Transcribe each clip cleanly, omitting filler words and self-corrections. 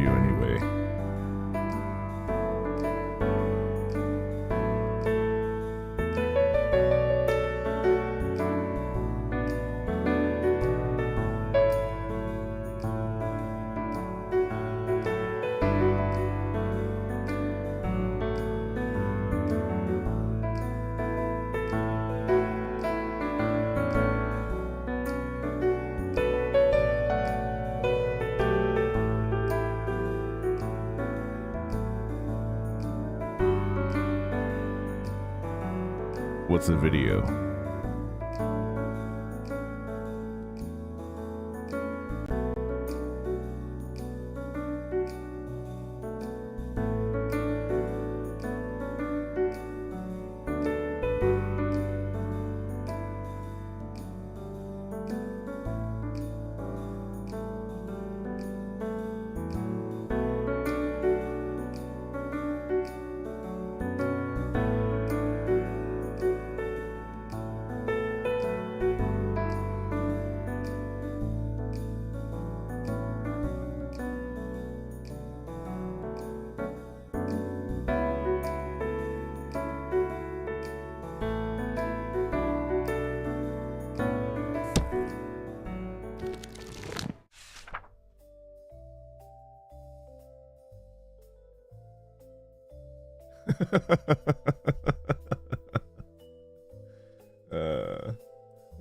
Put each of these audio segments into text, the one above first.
review anyway. What's a video?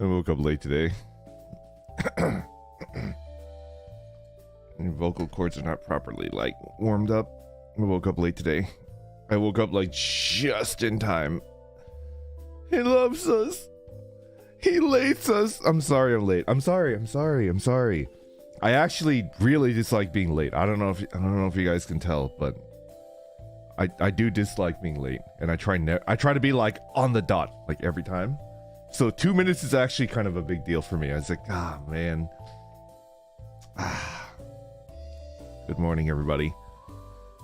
I woke up late today. Your vocal cords are not properly warmed up. I woke up late today. I woke up just in time. He loves us. He lates us. I'm sorry I'm late. I'm sorry. I actually really dislike being late. I don't know if you guys can tell, but I do dislike being late, and I try to be on the dot every time. So 2 minutes is actually kind of a big deal for me. I was like, man. Good morning, everybody.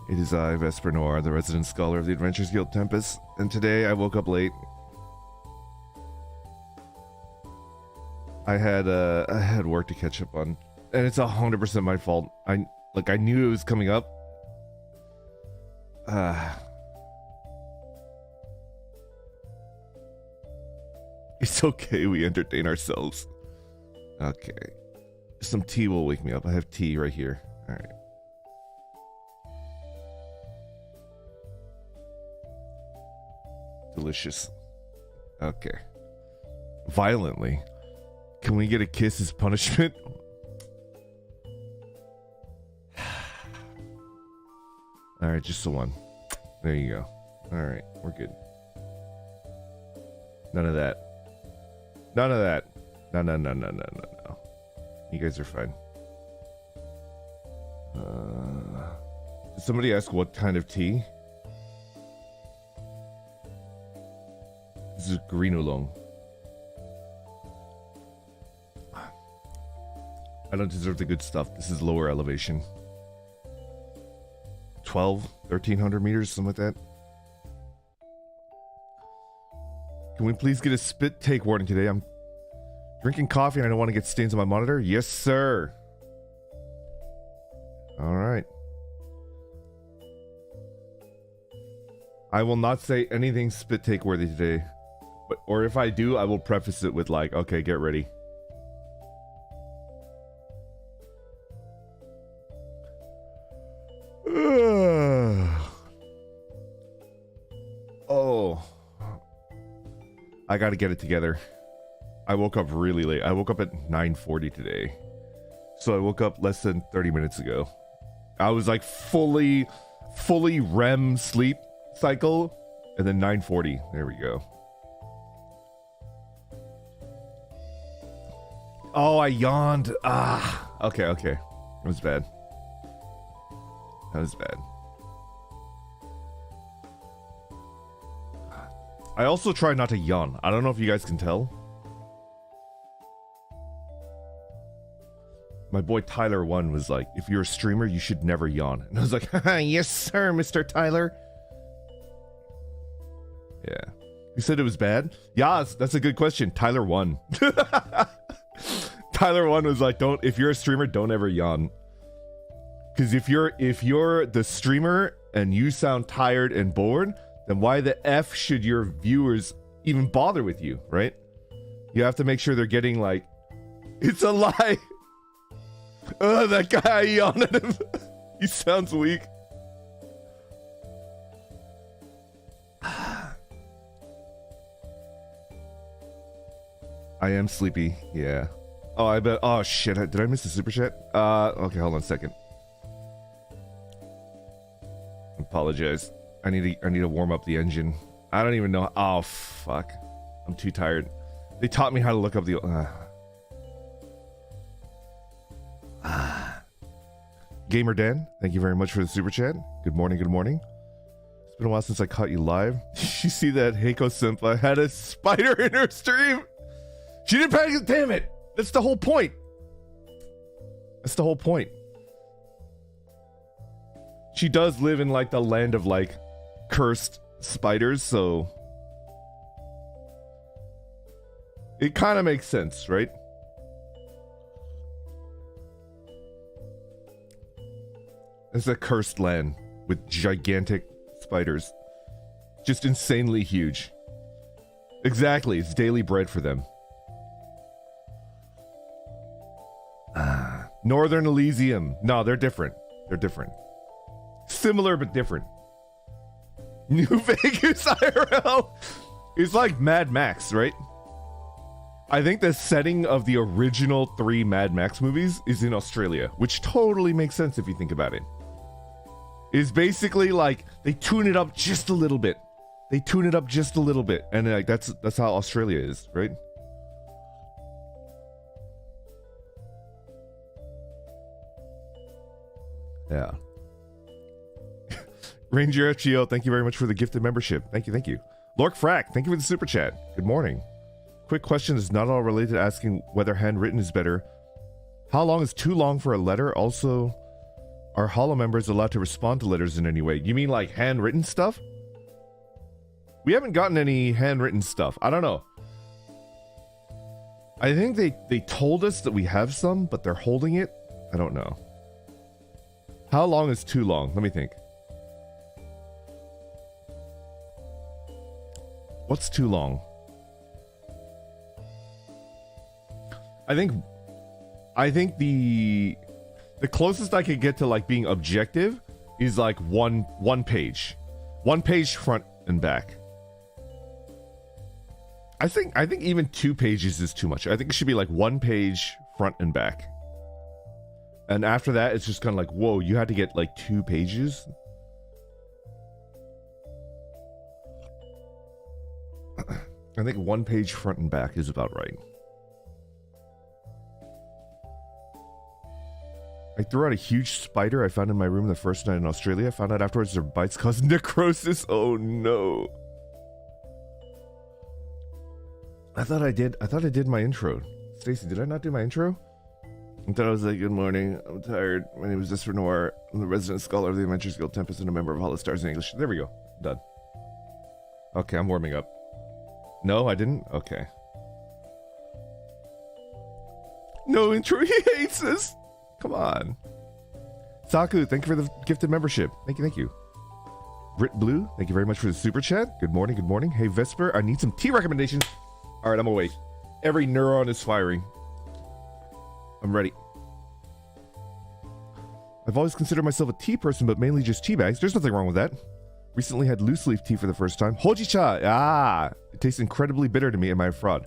It is I, Vesper Noir, the resident scholar of the Adventures Guild Tempus, and today I woke up late. I had work to catch up on, and it's 100% my fault. I knew it was coming up. It's okay, we entertain ourselves. Okay. Some tea will wake me up. I have tea right here. Alright. Delicious. Okay. Violently. Can we get a kiss as punishment? Alright, just the one. There you go. Alright, we're good. None of that. None of that. No. You guys are fine. Did somebody ask what kind of tea? This is green oolong. I don't deserve the good stuff. This is lower elevation. 1,300 meters, something like that. Can we please get a spit take warning today? I'm drinking coffee and I don't want to get stains on my monitor. Yes, sir. All right. I will not say anything spit take worthy today. Or if I do, I will preface it with okay, get ready. Oh. I gotta get it together. I woke up really late. I woke up at 9:40 today. So I woke up less than 30 minutes ago. I was fully REM sleep cycle. And then 9:40. There we go. Oh, I yawned. Okay. It was bad. That was bad. I also try not to yawn. I don't know if you guys can tell. My boy Tyler1 was like, if you're a streamer, you should never yawn. And I was like, yes, sir, Mr. Tyler. Yeah. You said it was bad? Yeah, that's a good question. Tyler1. Tyler1 was like, if you're a streamer, don't ever yawn. Because if you're the streamer and you sound tired and bored, then why the F should your viewers even bother with you, right? You have to make sure they're getting like, it's a lie. Oh, that guy, I yawned at him. He sounds weak. I am sleepy, yeah. Oh, I bet. Oh shit! Did I miss the super chat? Okay, hold on a second. Apologize. I need to warm up the engine. I don't even know. Oh fuck! I'm too tired. They taught me how to look up the. Gamer Dan, thank you very much for the super chat. Good morning. Good morning. It's been a while since I caught you live. You see that Heiko Senpai had a spider in her stream? She didn't panic. Damn it! That's the whole point. That's the whole point. She does live in like the land of like cursed spiders, so it kind of makes sense, right? It's a cursed land with gigantic spiders. Just insanely huge. Exactly, it's daily bread for them. Northern Elysium. No, they're different. They're different. Similar but different. New Vegas IRL. It's like Mad Max, right? I think the setting of the original 3 Mad Max movies is in Australia, which totally makes sense if you think about it. It's basically like they tune it up just a little bit. They tune it up just a little bit, and like that's how Australia is, right? Yeah. Ranger FGO, thank you very much for the gifted membership. Thank you, thank you. Lork Frack, thank you for the super chat. Good morning. Quick question is not all related to asking whether handwritten is better. How long is too long for a letter? Also, are Holo members allowed to respond to letters in any way? You mean like handwritten stuff? We haven't gotten any handwritten stuff. I don't know. I think they told us that we have some, but they're holding it. I don't know. How long is too long? Let me think. What's too long? I think the closest I could get to like being objective is like one page. 1 page front and back. I think even 2 pages is too much. I think it should be like 1 page front and back. And after that, it's just kind of like, whoa, you had to get like 2 pages? I think 1 page front and back is about right. I threw out a huge spider I found in my room the first night in Australia. I found out afterwards their bites caused necrosis. Oh no. I thought I did my intro. Stacy, did I not do my intro? I thought I was like, good morning, I'm tired. My name is Vesper Noir. I'm the resident scholar of the Adventures Guild Tempus and a member of HoloSTARS English. There we go. Done. Okay, I'm warming up. No, I didn't? Okay. No intro, he hates us! Come on. Saku, thank you for the gifted membership. Thank you, thank you. Brit Blue, thank you very much for the super chat. Good morning, good morning. Hey, Vesper, I need some tea recommendations. Alright, I'm awake. Every neuron is firing. I'm ready. I've always considered myself a tea person, but mainly just tea bags. There's nothing wrong with that. Recently had loose leaf tea for the first time. Hojicha! Ah! It tastes incredibly bitter to me. Am I a fraud?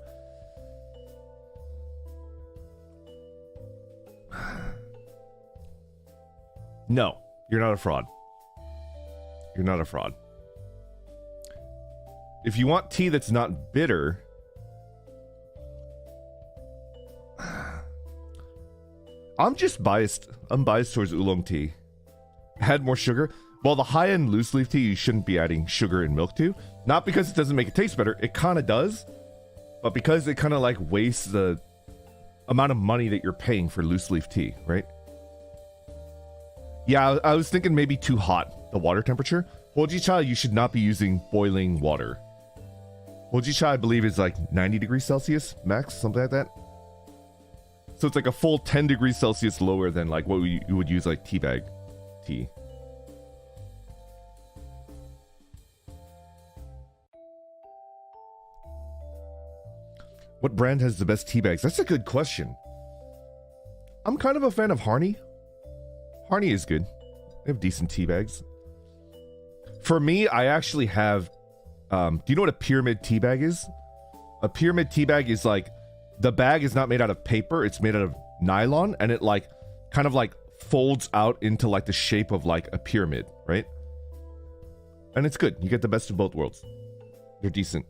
No, you're not a fraud. You're not a fraud. If you want tea that's not bitter... I'm just biased. I'm biased towards oolong tea. Add more sugar. Well, the high-end loose leaf tea you shouldn't be adding sugar and milk to. Not because it doesn't make it taste better. It kind of does. But because it kind of like wastes the amount of money that you're paying for loose leaf tea, right? Yeah, I was thinking maybe too hot, the water temperature. Hojicha, you should not be using boiling water. Hojicha, I believe, is like 90 degrees Celsius max, something like that. So it's like a full 10 degrees Celsius lower than like what you would use like tea bag tea. What brand has the best tea bags? That's a good question. I'm kind of a fan of Harney. Harney is good. They have decent tea bags. For me, I actually have... do you know what a pyramid tea bag is? A pyramid tea bag is like... The bag is not made out of paper. It's made out of nylon. And it like... kind of like folds out into like the shape of like a pyramid, right? And it's good. You get the best of both worlds. They're decent.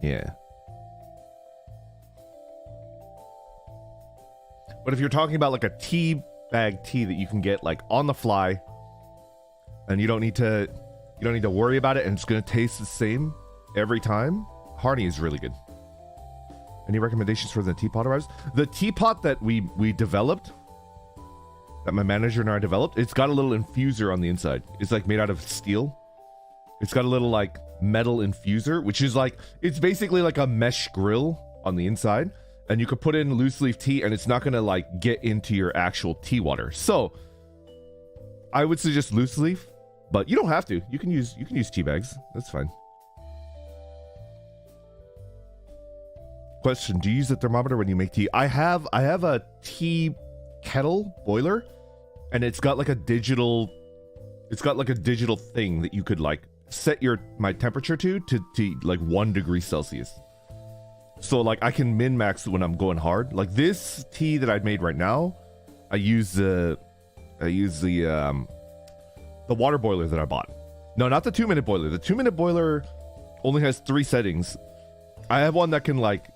Yeah. But if you're talking about like a tea bag tea that you can get like on the fly and you don't need to worry about it and it's going to taste the same every time, Harney is really good. Any recommendations for the teapot arrives? The teapot that we developed, that my manager and I developed, it's got a little infuser on the inside. It's like made out of steel. It's got a little like metal infuser, which is like, it's basically like a mesh grill on the inside, and you could put in loose leaf tea and it's not gonna like get into your actual tea water. So I would suggest loose leaf, but you don't have to. You can use tea bags. That's fine. Question: do you use the thermometer when you make tea? I have a tea kettle boiler, and it's got like a digital thing that you could like set my temperature to like 1 degree Celsius. So like I can min max when I'm going hard. Like this tea that I made right now, I use the water boiler that I bought. No, not the 2-minute boiler. The 2-minute boiler only has 3 settings. I have one that can like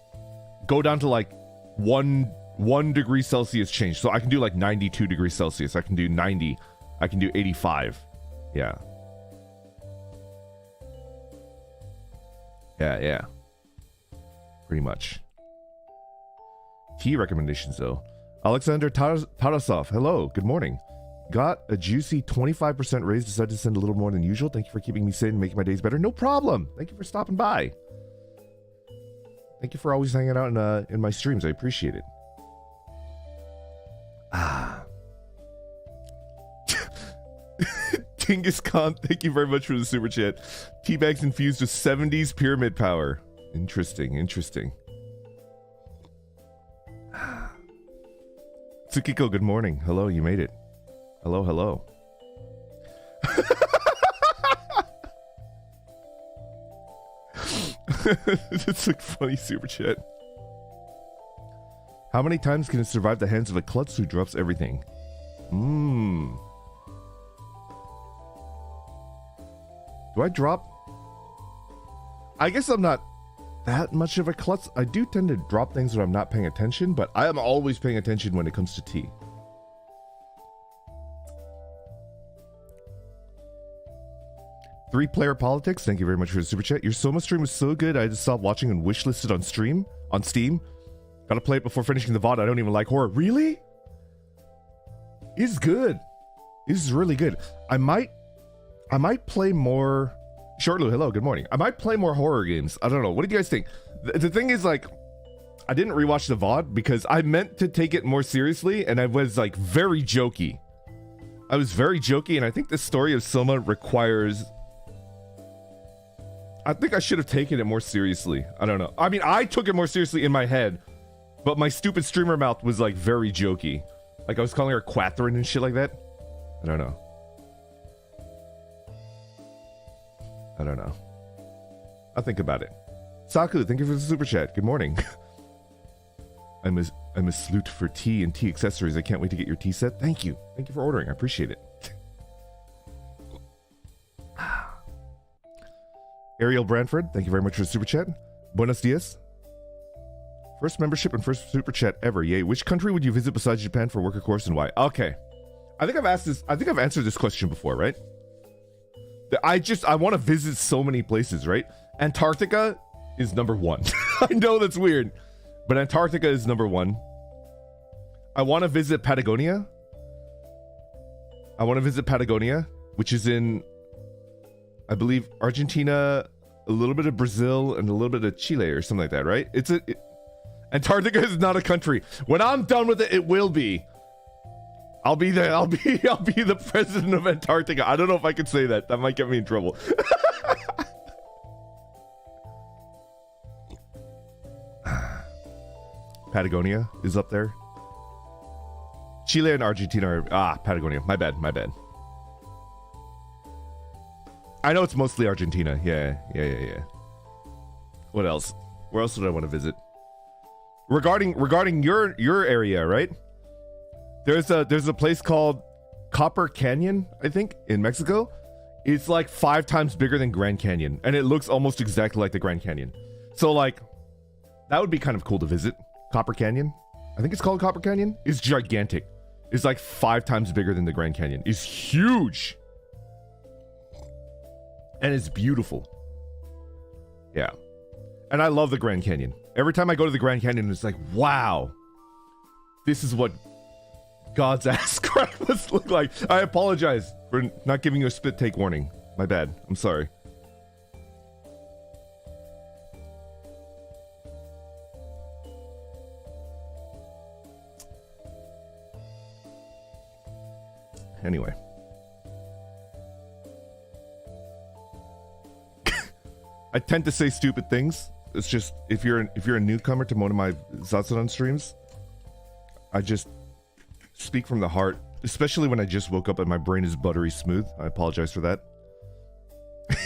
go down to like 1 degree Celsius change. So I can do like 92 degrees Celsius. I can do 90. I can do 85. Yeah. Yeah. Pretty much. Tea recommendations though. Alexander Tarasov. Hello. Good morning. Got a juicy 25% raise. Decided to send a little more than usual. Thank you for keeping me sane and making my days better. No problem. Thank you for stopping by. Thank you for always hanging out in my streams. I appreciate it. Genghis Khan, thank you very much for the super chat. Teabags infused with 70s pyramid power. Interesting. Tsukiko, good morning. Hello, you made it. Hello. It's a funny super chat. How many times can it survive the hands of a klutz who drops everything? Do I drop? I guess I'm not that much of a klutz. I do tend to drop things when I'm not paying attention, but I am always paying attention when it comes to tea. Three-player politics. Thank you very much for the super chat. Your Soma stream was so good, I had to stop watching and wishlisted on Steam. Gotta play it before finishing the VOD. I don't even like horror. Really? It's good. This is really good. I might play more. Shortlu, hello, good morning. I might play more horror games. I don't know. What did you guys think? The thing is, like, I didn't rewatch the VOD because I meant to take it more seriously, and I was like very jokey. I was very jokey, and I think the story of Soma requires. I think I should have taken it more seriously. I don't know. I mean, I took it more seriously in my head, but my stupid streamer mouth was like very jokey. Like I was calling her Quathrin and shit like that. I don't know. I'll think about it. Saku, thank you for the super chat. Good morning. I'm a salute for tea and tea accessories. I can't wait to get your tea set. Thank you. Thank you for ordering. I appreciate it. Ariel Branford, thank you very much for the super chat. Buenos dias. First membership and first super chat ever. Yay. Which country would you visit besides Japan for work or course and why? Okay. I think I've answered this question before, right? I want to visit so many places, right? Antarctica is number 1. I know that's weird, but Antarctica is number 1. I want to visit Patagonia. Which is in, I believe, Argentina, a little bit of Brazil, and a little bit of Chile or something like that, right? Antarctica is not a country. When I'm done with it, it will be. I'll be the president of Antarctica. I don't know if I can say that. That might get me in trouble. Patagonia is up there. Chile and Argentina are... Patagonia. My bad. I know it's mostly Argentina. Yeah. What else? Where else would I want to visit? Regarding your area, right? There's a place called Copper Canyon, I think, in Mexico. It's like 5 times bigger than Grand Canyon, and it looks almost exactly like the Grand Canyon. So like, that would be kind of cool to visit. Copper Canyon, I think it's called Copper Canyon. It's gigantic. It's like 5 times bigger than the Grand Canyon. It's huge, and it's beautiful. Yeah, and I love the Grand Canyon. Every time I go to the Grand Canyon, it's like, wow, this is what God's ass crack must look like. I apologize for not giving you a spit take warning. My bad. I'm sorry. Anyway. I tend to say stupid things. It's just if you're a newcomer to one of my Zatsudan streams, I just speak from the heart, especially when I just woke up and my brain is buttery smooth. I apologize for that.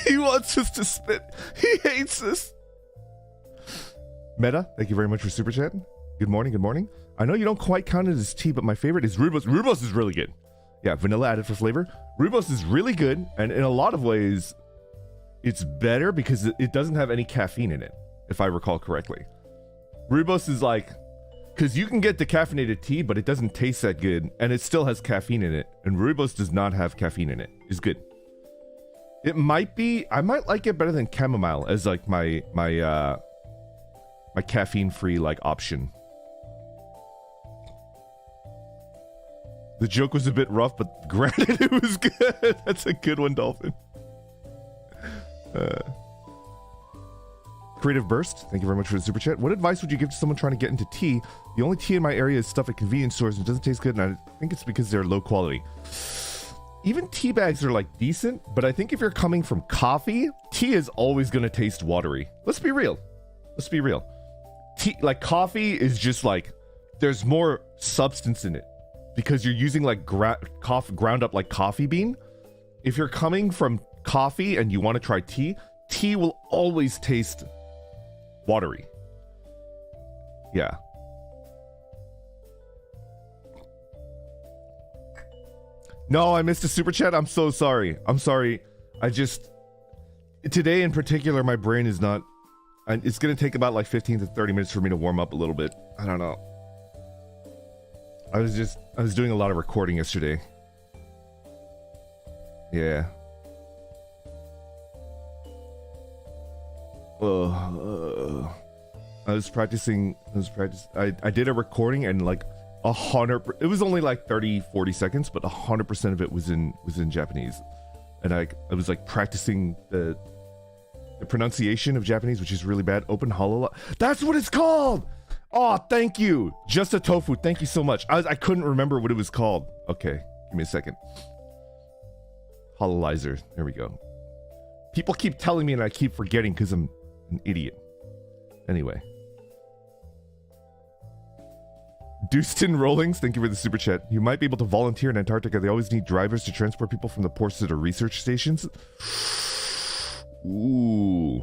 He wants us to spit. He hates us. Meta, thank you very much for super chat. Good morning. I know you don't quite count it as tea, but my favorite is Rooibos. Rooibos is really good. Yeah, vanilla added for flavor. Rooibos is really good, and in a lot of ways, it's better because it doesn't have any caffeine in it, if I recall correctly. Rooibos is like... because you can get decaffeinated tea, but it doesn't taste that good, and it still has caffeine in it. And Rooibos does not have caffeine in it. It's good. It might be... I might like it better than chamomile as like my caffeine-free like option. The joke was a bit rough, but granted, it was good. That's a good one, Dolphin. Creative Burst, thank you very much for the super chat. What advice would you give to someone trying to get into tea? The only tea in my area is stuff at convenience stores and it doesn't taste good, and I think it's because they're low quality. Even tea bags are like decent, but I think if you're coming from coffee, tea is always going to taste watery. Let's be real. Tea, like coffee is just like, there's more substance in it because you're using like ground up like coffee bean. If you're coming from coffee and you want to try tea, tea will always taste watery. Yeah. No, I missed a super chat. I'm so sorry. Today in particular, my brain is not... It's going to take about like 15 to 30 minutes for me to warm up a little bit. I don't know. I was doing a lot of recording yesterday. Yeah. I was practicing. I did a recording and like 100. It was only like 30-40 seconds, but 100% of it was in Japanese, and I was like practicing the pronunciation of Japanese, which is really bad. Open HoloLive. That's what it's called. Oh, thank you. Just a tofu. Thank you so much. I couldn't remember what it was called. Okay, give me a second. Hololizer. There we go. People keep telling me and I keep forgetting because I'm an idiot. Anyway. Dustin Rollings, thank you for the super chat. You might be able to volunteer in Antarctica. They always need drivers to transport people from the ports to the research stations. Ooh.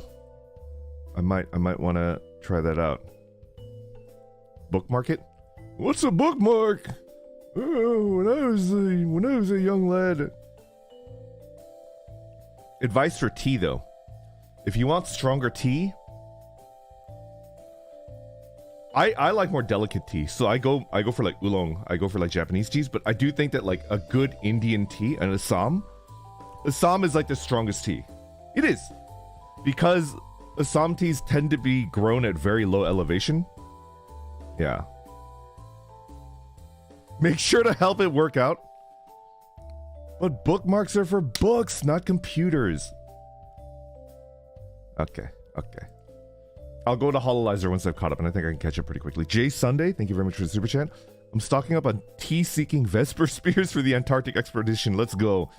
I might want to try that out. Bookmark it? What's a bookmark? Oh, when I was a young lad. Advice for tea though. If you want stronger tea, I like more delicate tea. So I go for like oolong. I go for like Japanese teas, but I do think that like a good Indian tea, an Assam is like the strongest tea. It is. Because Assam teas tend to be grown at very low elevation. Yeah. Make sure to help it work out. But bookmarks are for books, not computers. Okay. I'll go to Hololizer once I've caught up, and I think I can catch up pretty quickly. Jay Sunday, thank you very much for the super chat. I'm stocking up on tea-seeking Vesper spears for the Antarctic expedition. Let's go.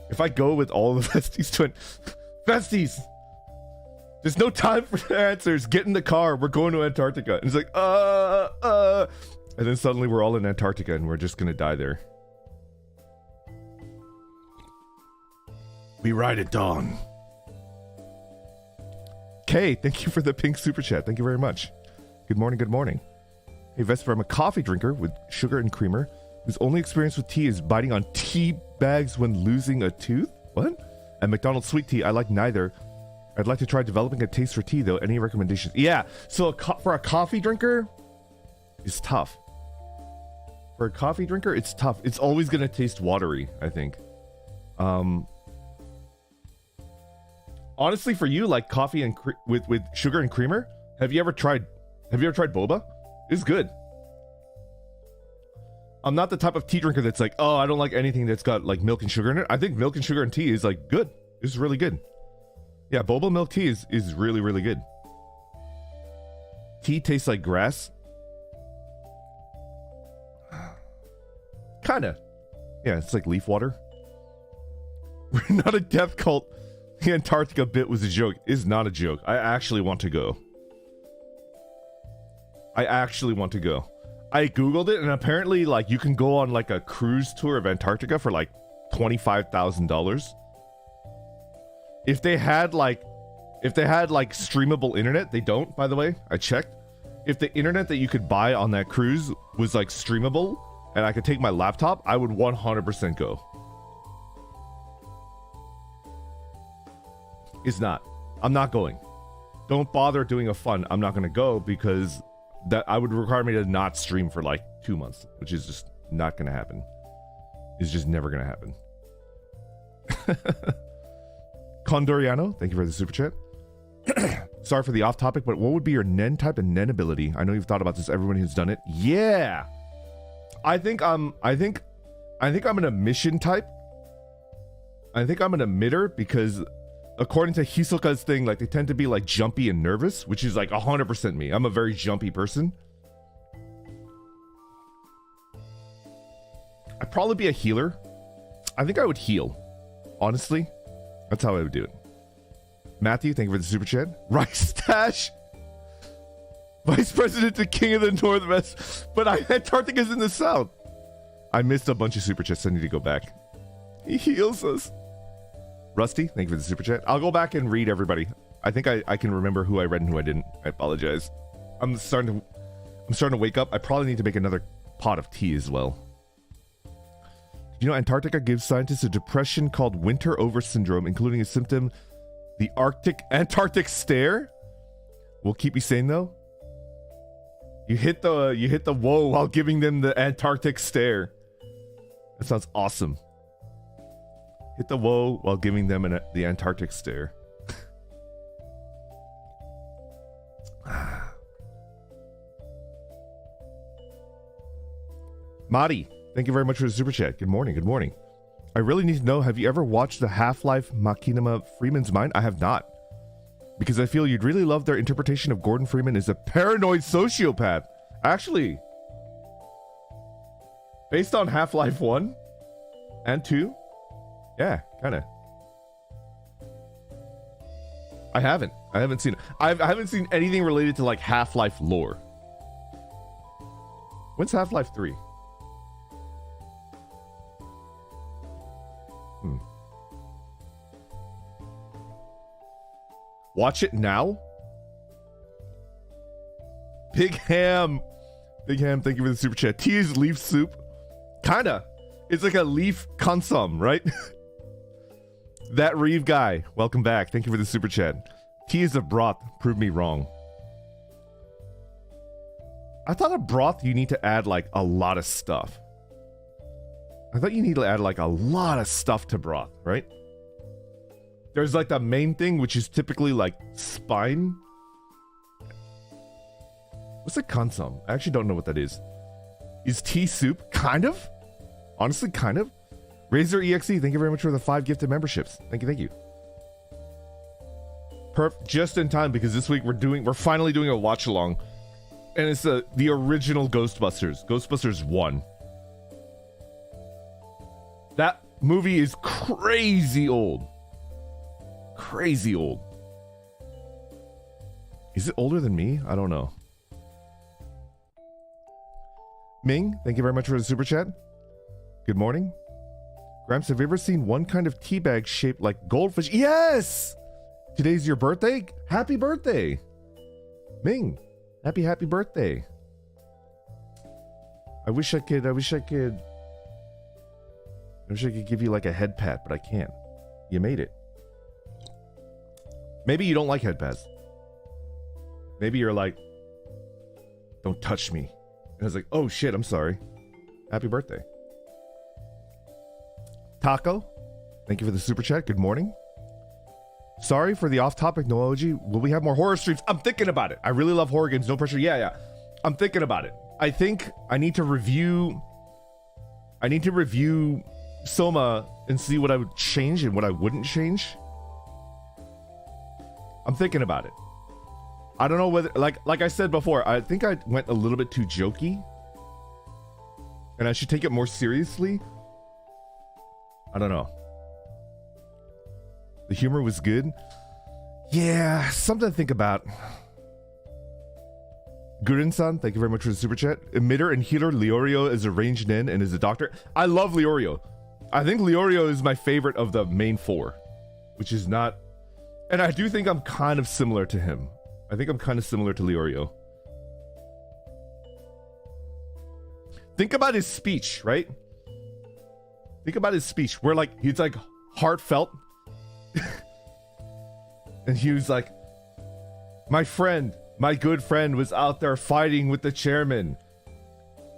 If I go with all the Vesties to Vesties! There's no time for the answers. Get in the car. We're going to Antarctica. And it's like, And then suddenly we're all in Antarctica and we're just gonna die there. We ride at dawn. Kay, thank you for the pink super chat. Thank you very much. Good morning, good morning. Hey Vesper, I'm a coffee drinker with sugar and creamer whose only experience with tea is biting on tea bags when losing a tooth? What? And McDonald's sweet tea, I like neither. I'd like to try developing a taste for tea though. Any recommendations? Yeah, so for a coffee drinker, it's tough. For a coffee drinker, it's tough. It's always gonna taste watery, I think. Honestly, for you, like coffee and with sugar and creamer, have you ever tried boba? It's good. I'm not the type of tea drinker that's like, oh, I don't like anything that's got like milk and sugar in it. I think milk and sugar and tea is like good. It's really good. Yeah, boba milk tea is really, really good. Tea tastes like grass. Kinda. Yeah, it's like leaf water. We're not a death cult. The Antarctica bit was a joke. It's not a joke. I actually want to go. I googled it, and apparently like you can go on like a cruise tour of Antarctica for like $25,000. If they had like streamable internet, they don't, by the way. I checked. If the internet that you could buy on that cruise was like streamable and I could take my laptop, I would 100% go. It's not. I'm not going. Don't bother doing a fun. I'm not going to go because that I would require me to not stream for like 2 months, which is just not going to happen. It's just never going to happen. Condoriano, thank you for the super chat. Sorry for the off topic, but what would be your Nen type and Nen ability? I know you've thought about this. Everyone who's done it. Yeah. I think I'm an emission type. I think I'm an emitter because according to Hisoka's thing, like they tend to be like jumpy and nervous, which is like 100% me. I'm a very jumpy person. I'd probably be a healer. I think I would heal. Honestly, that's how I would do it. Matthew, thank you for the super chat. Rice Stash. Vice President to King of the Northwest. But Antarctica's in the South. I missed a bunch of super chats. I need to go back. He heals us. Rusty, thank you for the super chat. I'll go back and read everybody. I think I can remember who I read and who I didn't. I apologize. I'm starting to wake up. I probably need to make another pot of tea as well. You know, Antarctica gives scientists a depression called winter over syndrome, including a symptom, the Antarctic stare. Will keep me sane though. You hit the whoa while giving them the Antarctic stare. That sounds awesome. Hit the whoa while giving them the Antarctic stare. Madi, thank you very much for the super chat. Good morning, good morning. I really need to know, have you ever watched the Half-Life Machinima Freeman's Mind? I have not. Because I feel you'd really love their interpretation of Gordon Freeman as a paranoid sociopath. Actually, based on Half-Life 1 and 2, yeah, kinda. I haven't seen it. I haven't seen anything related to like Half-Life lore. When's Half-Life 3? Watch it now? Big Ham, thank you for the super chat. Tea is leaf soup. Kinda. It's like a leaf consomme, right? That Reeve guy, welcome back. Thank you for the super chat. Tea is a broth. Prove me wrong. I thought a broth you need to add like a lot of stuff. I thought you need to add like a lot of stuff to broth, right? There's like the main thing, which is typically like spine. What's a consomme? I actually don't know what that is. Is tea soup? Kind of. Honestly, kind of. Razor EXE, thank you very much for the 5 gifted memberships. Thank you, thank you. just in time because this week we're finally doing a watch along, and it's the original Ghostbusters 1. That movie is crazy old. Crazy old. Is it older than me? I don't know. Ming, thank you very much for the super chat. Good morning. Gramps, have you ever seen one kind of tea bag shaped like goldfish? Yes! Today's your birthday? Happy birthday! Ming, happy birthday. I wish I could give you like a head pat, but I can't. You made it. Maybe you don't like head pats. Maybe you're like, don't touch me. And I was like, oh shit, I'm sorry. Happy birthday. Taco, thank you for the super chat. Good morning. Sorry for the off-topic noology. Will we have more horror streams? I'm thinking about it. I really love horror games. No pressure. Yeah. I'm thinking about it. I think I need to review Soma and see what I would change and what I wouldn't change. I'm thinking about it. I don't know whether, like I said before, I think I went a little bit too jokey, and I should take it more seriously. I don't know. The humor was good. Yeah, something to think about. Gurin-san, thank you very much for the super chat. Emitter and healer Leorio is a ranged nin and is a doctor. I love Leorio. I think Leorio is my favorite of the main four, which is not... And I do think I'm kind of similar to him. I think I'm kind of similar to Leorio. Think about his speech, right? Think about his speech where like he's like heartfelt. And he was like, my good friend was out there fighting with the chairman.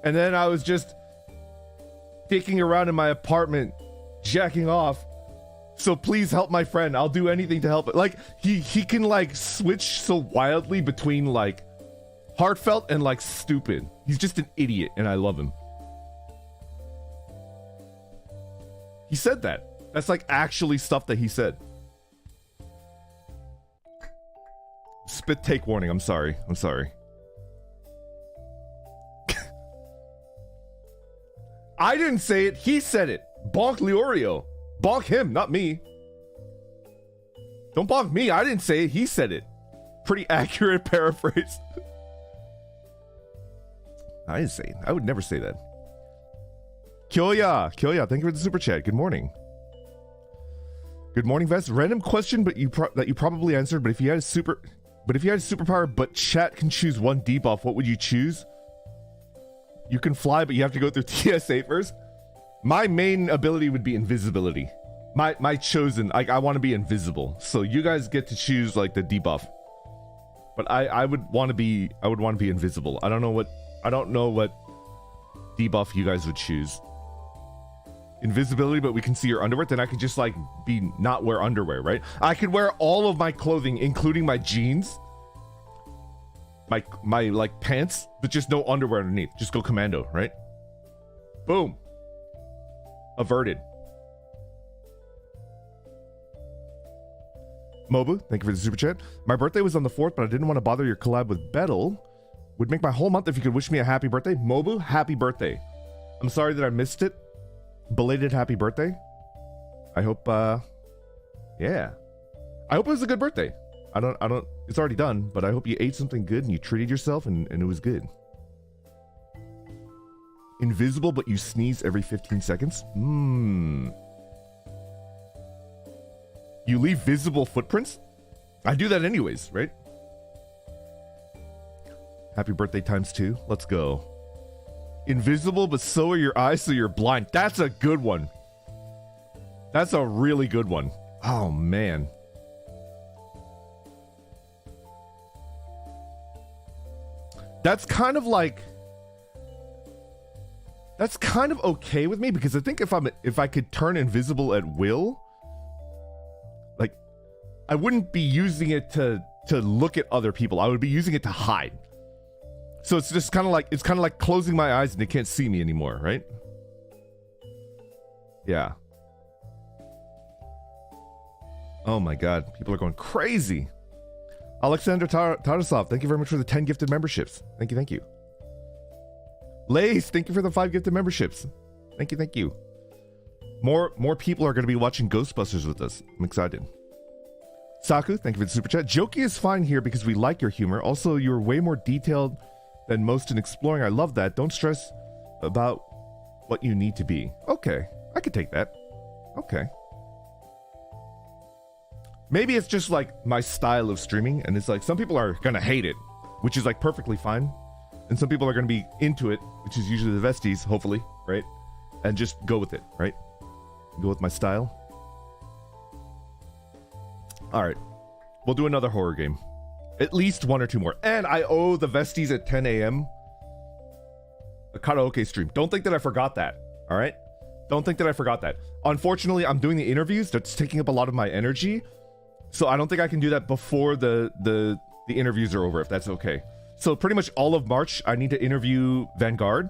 And then I was just dicking around in my apartment, jacking off. So please help my friend. I'll do anything to help it. Like he can like switch so wildly between like heartfelt and like stupid. He's just an idiot and I love him. He said that. That's like actually stuff that he said. Spit take warning. I'm sorry. I didn't say it. He said it. Bonk Leorio. Bonk him, not me. Don't bonk me. I didn't say it. He said it. Pretty accurate paraphrase. I didn't say it. I would never say that. Kyoya, thank you for the super chat. Good morning. Good morning, Vest. Random question, but that you probably answered. But if you had a superpower, but chat can choose one debuff, what would you choose? You can fly, but you have to go through TSA first. My main ability would be invisibility. My chosen, like I want to be invisible. So you guys get to choose like the debuff. But I would want to be invisible. I don't know what debuff you guys would choose. Invisibility, but we can see your underwear. Then I could just like not wear underwear, right? I could wear all of my clothing, including my jeans, my like pants, but just no underwear underneath. Just go commando, right? Boom. Averted. Mobu, thank you for the super chat. My birthday was on the 4th, but I didn't want to bother your collab with Bettel. Would make my whole month if you could wish me a happy birthday. Mobu, happy birthday. I'm sorry that I missed it. Belated happy birthday. I hope yeah. I hope it was a good birthday. I don't it's already done, but I hope you ate something good and you treated yourself and it was good. Invisible, but you sneeze every 15 seconds? You leave visible footprints? I do that anyways, right? Happy birthday times 2. Let's go. Invisible, but so are your eyes, so you're blind. That's a good one. That's a really good one. Oh, man. That's kind of like... That's kind of okay with me, because I think if I could turn invisible at will, like, I wouldn't be using it to look at other people. I would be using it to hide. So it's just kind of like closing my eyes and they can't see me anymore, right? Yeah. Oh my god, people are going crazy. Alexander Tarasov, thank you very much for the 10 gifted memberships. Thank you, thank you. Lace, thank you for the 5 gifted memberships. Thank you, thank you. More people are going to be watching Ghostbusters with us. I'm excited. Saku, thank you for the super chat. Jokey is fine here because we like your humor. Also, you're way more detailed than most in exploring. I love that. Don't stress about what you need to be. Okay, I could take that. Okay. Maybe it's just like my style of streaming, and it's like some people are gonna hate it, which is like perfectly fine, and some people are gonna be into it, which is usually the vesties, hopefully, right? And just go with it, right? Go with my style. All right, we'll do another horror game, at least 1 or 2 more, and I owe the vesties at 10 a.m. a karaoke stream. Don't think that I forgot that. All right, don't think that I forgot that. Unfortunately, I'm doing the interviews. That's taking up a lot of my energy. So I don't think I can do that before the interviews are over, if that's okay. So pretty much all of March, I need to interview Vanguard.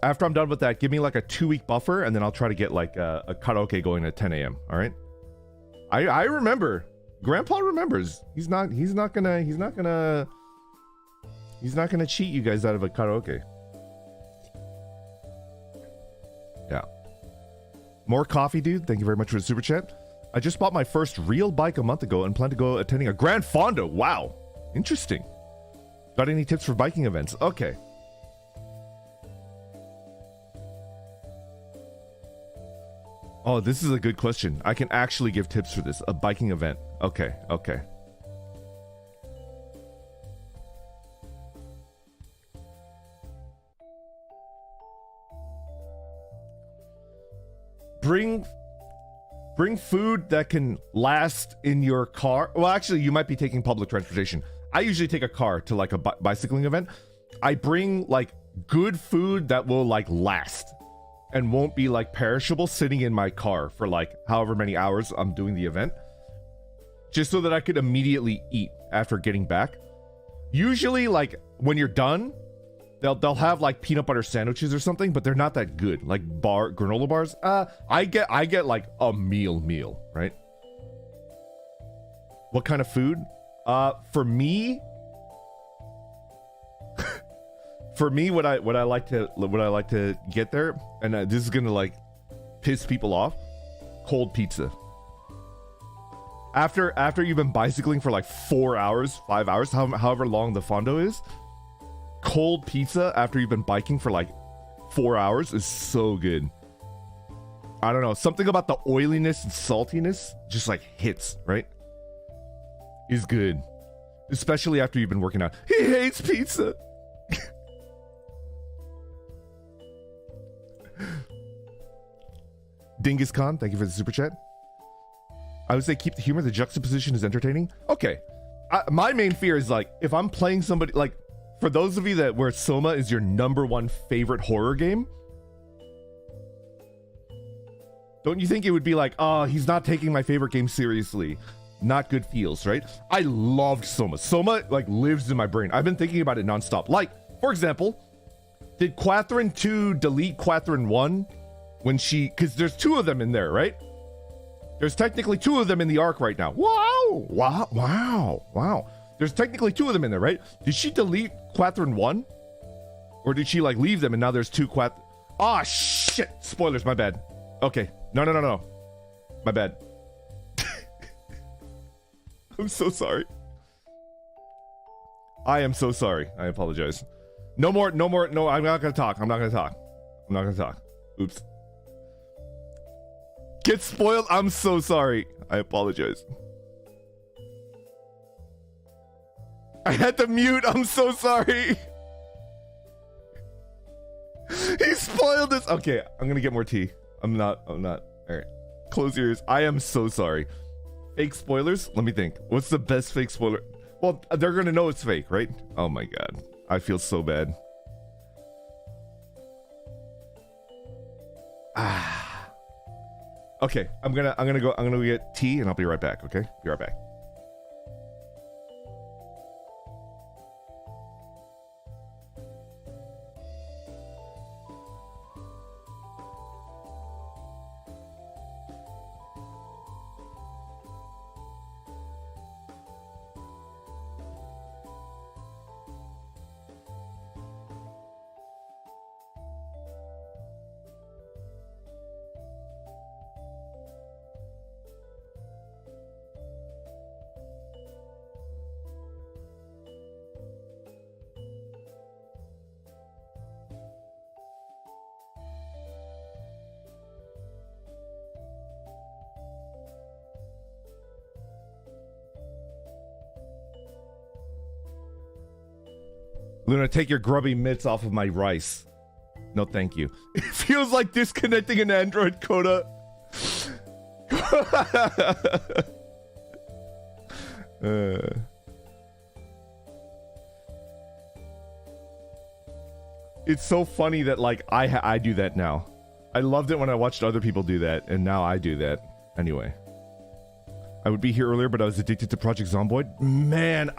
After I'm done with that, give me like a 2-week buffer, and then I'll try to get like a karaoke going at 10 a.m. All right. I remember. Grandpa remembers. He's not gonna cheat you guys out of a karaoke. Yeah. More coffee, dude. Thank you very much for the super chat. I just bought my first real bike a month ago and plan to go attending a Grand Fondo. Wow. Interesting. Got any tips for biking events? Okay. Oh, this is a good question. I can actually give tips for this. A biking event. Okay, okay. Bring food that can last in your car. Well, actually, you might be taking public transportation. I usually take a car to like a bicycling event. I bring like good food that will like last and won't be like perishable sitting in my car for like however many hours I'm doing the event, just so that I could immediately eat after getting back. Usually, like when you're done, they'll have like peanut butter sandwiches or something, but they're not that good. Like granola bars. I get like a meal, right? What kind of food? For me, what I like to get there, and this is gonna like piss people off. Cold pizza. After you've been bicycling for like 4 hours, 5 hours, however long the fondo is. Cold pizza after you've been biking for like 4 hours is so good. I don't know, something about the oiliness and saltiness just like hits, right? Is good, especially after you've been working out. He hates pizza. Dingus Khan, thank you for the super chat. I would say keep the humor. The juxtaposition is entertaining. Okay, my main fear is like if I'm playing somebody like. For those of you that where Soma is your #1 favorite horror game, don't you think it would be like, oh, he's not taking my favorite game seriously? Not good feels, right? I loved Soma. Soma like lives in my brain. I've been thinking about it nonstop. Like, for example, did Quathrin 2 delete Quathrin 1 when she, because there's 2 of them in there, right? There's technically 2 of them in the arc right now. Wow. There's technically 2 of them in there, right? Did she delete Quathrin 1? Or did she like leave them and now there's 2 Ah, shit. Spoilers, my bad. Okay. No. My bad. I'm so sorry. I am so sorry. I apologize. No more. No, I'm not gonna talk. I'm not gonna talk. Oops. Get spoiled. I'm so sorry. I apologize. I had to mute. I'm so sorry. He spoiled this. Okay, I'm gonna get more tea. I'm not. All right. Close your ears. I am so sorry. Fake spoilers? Let me think. What's the best fake spoiler? Well, they're gonna know it's fake, right? Oh my god. I feel so bad. Okay, I'm gonna go get tea and I'll be right back, okay? Be right back. Luna, take your grubby mitts off of my rice. No, thank you. It feels like disconnecting an Android, Coda. It's so funny that like I do that now. I loved it when I watched other people do that, and now I do that. Anyway, I would be here earlier, but I was addicted to Project Zomboid. Man,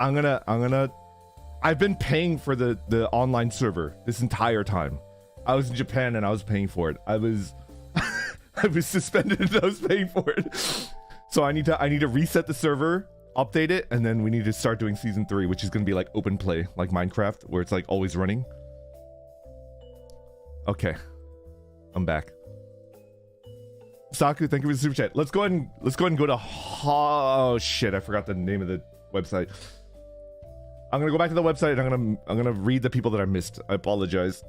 I've been paying for the online server this entire time. I was in Japan and I was paying for it. I was I was suspended and I was paying for it. So I need to reset the server, update it, and then we need to start doing season 3, which is gonna be like open play, like Minecraft, where it's like always running. Okay, I'm back. Saku, thank you for the super chat. Let's go ahead and go to oh shit, I forgot the name of the website. I'm gonna go back to the website and I'm gonna read the people that I missed. I apologize.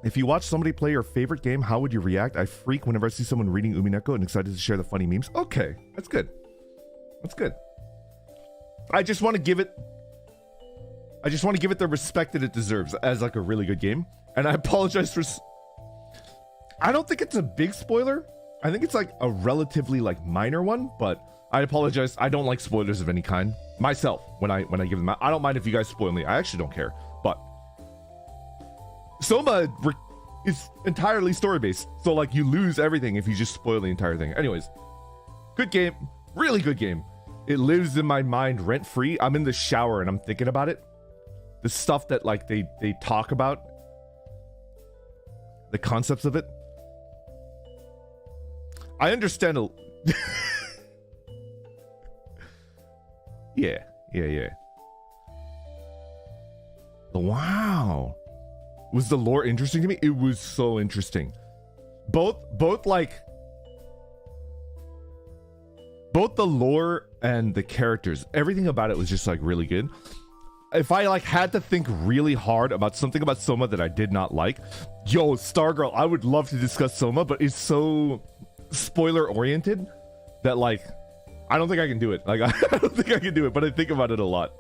If you watch somebody play your favorite game, how would you react? I freak whenever I see someone reading Umineko and excited to share the funny memes. Okay, that's good. That's good. I just want to give it the respect that it deserves as like a really good game. And I apologize for I don't think it's a big spoiler. I think it's like a relatively like minor one, but I apologize. I don't like spoilers of any kind myself when I give them out. I don't mind if you guys spoil me. I actually don't care. But Soma is entirely story-based, so like you lose everything if you just spoil the entire thing. Anyways, good game, really good game. It lives in my mind rent-free. I'm in the shower and I'm thinking about it. The stuff that like they talk about, the concepts of it. I understand a yeah. Wow. Was the lore interesting to me? It was so interesting. Both the lore and the characters, everything about it was just like really good. If I like had to think really hard about something about Soma that I did not like, yo, Stargirl, I would love to discuss Soma, but it's so spoiler oriented that like I don't think I can do it. Like I don't think I can do it, but I think about it a lot.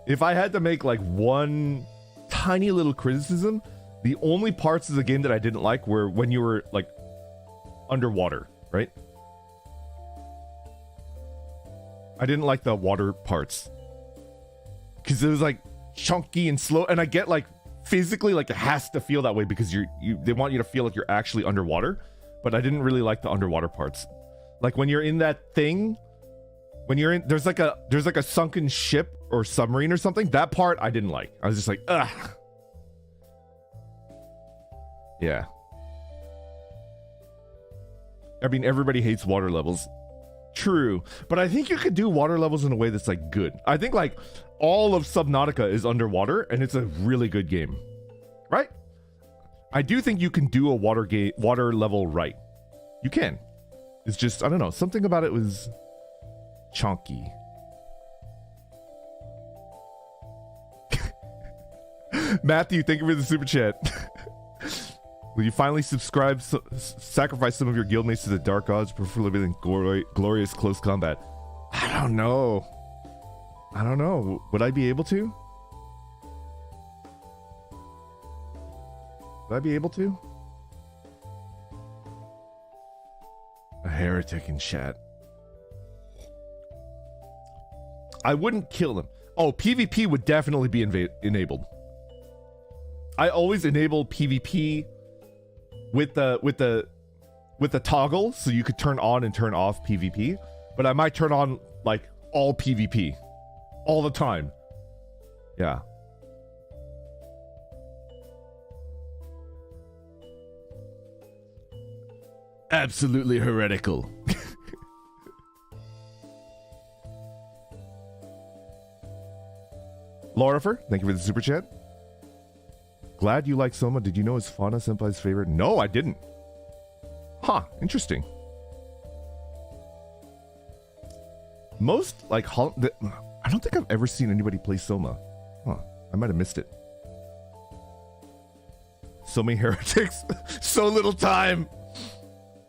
If I had to make like one tiny little criticism, the only parts of the game that I didn't like were when you were like underwater, right? I didn't like the water parts because it was like chunky and slow, and I get like physically like it has to feel that way because they want you to feel like you're actually underwater, but I didn't really like the underwater parts. Like when you're in that thing, when you're in there's like a sunken ship or submarine or something, that part I didn't like. I was just like, ugh. Yeah. I mean, everybody hates water levels. True, but I think you could do water levels in a way that's like good. I think like all of Subnautica is underwater and it's a really good game, right? I do think you can do a water level right. You can. It's just, I don't know, something about it was chunky. Matthew, thank you for the super chat. Will you finally sacrifice some of your guildmates to the dark gods, preferably than glorious close combat? I don't know. Would I be able to? Would I be able to? A heretic in chat. I wouldn't kill them. Oh, PvP would definitely be enabled. I always enable PvP with the toggle, so you could turn on and turn off PvP, but I might turn on like all PvP all the time. Yeah. Absolutely heretical. Laurifer, thank you for the super chat. Glad you like Soma. Did you know it's Fauna Senpai's favorite? No, I didn't. Huh, interesting. Most, like, I don't think I've ever seen anybody play Soma. Huh, I might have missed it. So many heretics, so little time.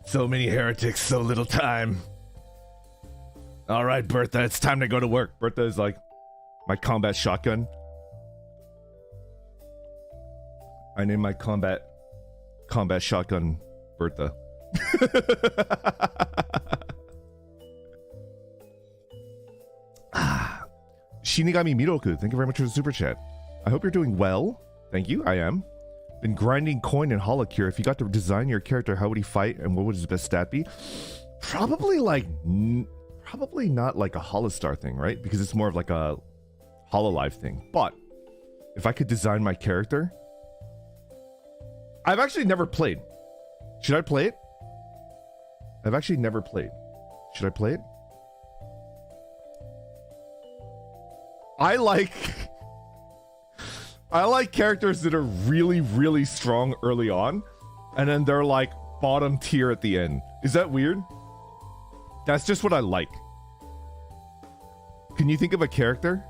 So many heretics, so little time. All right, Bertha, it's time to go to work. Bertha is like my combat shotgun. I named my combat shotgun Bertha. Shinigami Miroku, thank you very much for the super chat. I hope you're doing well. Thank you, I am. Been grinding coin in Holocure. If you got to design your character, how would he fight and what would his best stat be? Probably like, probably not like a Holostar thing, right? Because it's more of like a HoloLive thing. But if I could design my character, I've actually never played. Should I play it? I've actually never played. Should I play it? I like characters that are really, really strong early on, and then they're like bottom tier at the end. Is that weird? That's just what I like. Can you think of a character?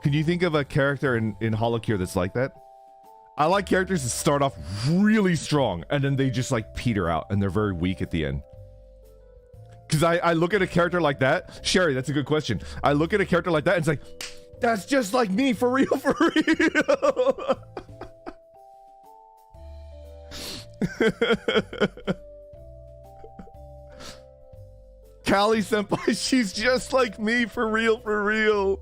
Can you think of a character in Holocure that's like that? I like characters that start off really strong, and then they just like peter out, and they're very weak at the end. Because I look at a character like that. Sherry, that's a good question. I look at a character like that, and it's like, that's just like me, for real, for real. Callie Senpai, she's just like me, for real, for real.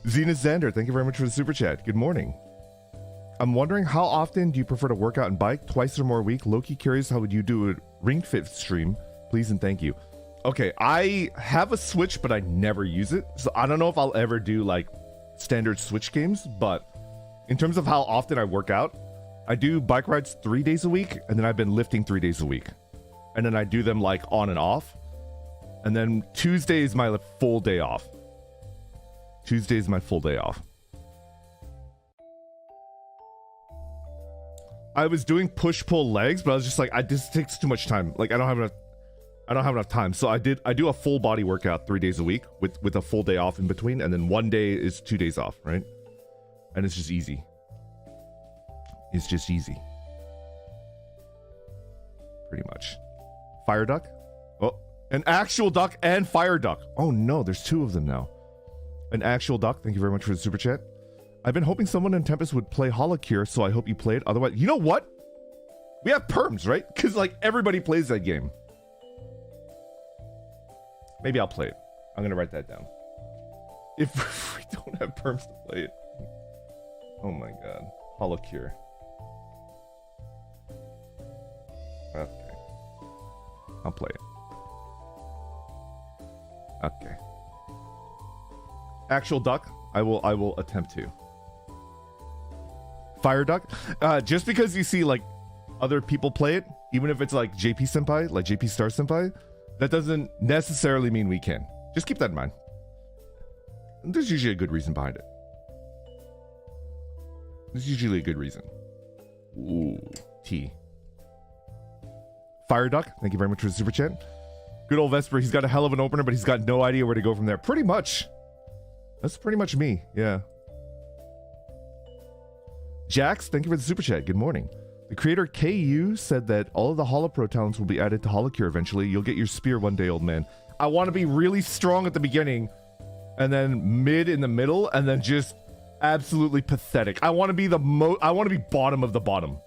Zena Zander, thank you very much for the super chat. Good morning. I'm wondering, how often do you prefer to work out and bike? Twice or more a week? Low-key curious, how would you do a Ring Fit stream? Please and thank you. Okay, I have a Switch, but I never use it. So I don't know if I'll ever do like standard Switch games, but in terms of how often I work out, I do bike rides 3 days a week, and then I've been lifting 3 days a week. And then I do them like on and off. And then Tuesday is my full day off. Tuesday is my full day off. I was doing push-pull legs, but I was just like, this takes too much time. Like I don't have enough time. So I do a full body workout 3 days a week with a full day off in between, and then 1 day is 2 days off, right? And it's just easy. It's just easy. Pretty much. Fire duck? Oh, an actual duck and fire duck. Oh no, there's 2 of them now. An actual duck, thank you very much for the super chat. I've been hoping someone in Tempest would play Holocure, so I hope you play it. Otherwise, you know what? We have perms, right? Because like everybody plays that game. Maybe I'll play it. I'm gonna write that down. If we don't have perms to play it. Oh my god. Holocure. Okay. I'll play it. Okay. Actual duck, I will attempt to. Fire duck, just because you see like other people play it, even if it's like JP Senpai, like JP Star Senpai, that doesn't necessarily mean we can. Just keep that in mind. There's usually a good reason behind it. There's usually a good reason. Ooh, T. Fire duck, thank you very much for the super chat. Good old Vesper, he's got a hell of an opener, but he's got no idea where to go from there. Pretty much. That's pretty much me, yeah. Jax, thank you for the super chat. Good morning. The creator KU said that all of the HoloPro talents will be added to Holocure eventually. You'll get your spear one day, old man. I want to be really strong at the beginning, and then mid in the middle, and then just absolutely pathetic. I want to be I want to be bottom of the bottom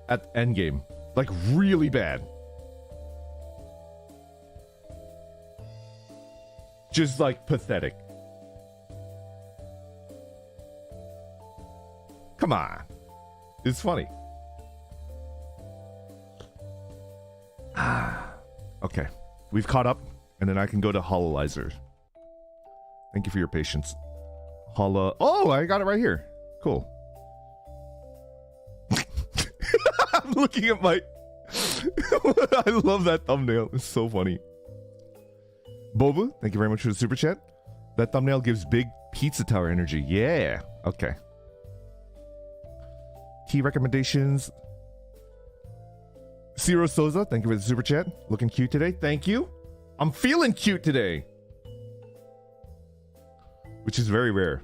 at endgame. Like really bad. Just like pathetic. Come on. It's funny. Okay. We've caught up, and then I can go to Hololizer. Thank you for your patience. Oh, I got it right here. Cool. I'm looking at my... I love that thumbnail. It's so funny. Bobu, thank you very much for the super chat. That thumbnail gives big pizza tower energy. Yeah. Okay. Key recommendations. Ciro Souza, thank you for the super chat. Looking cute today. Thank you. I'm feeling cute today. Which is very rare.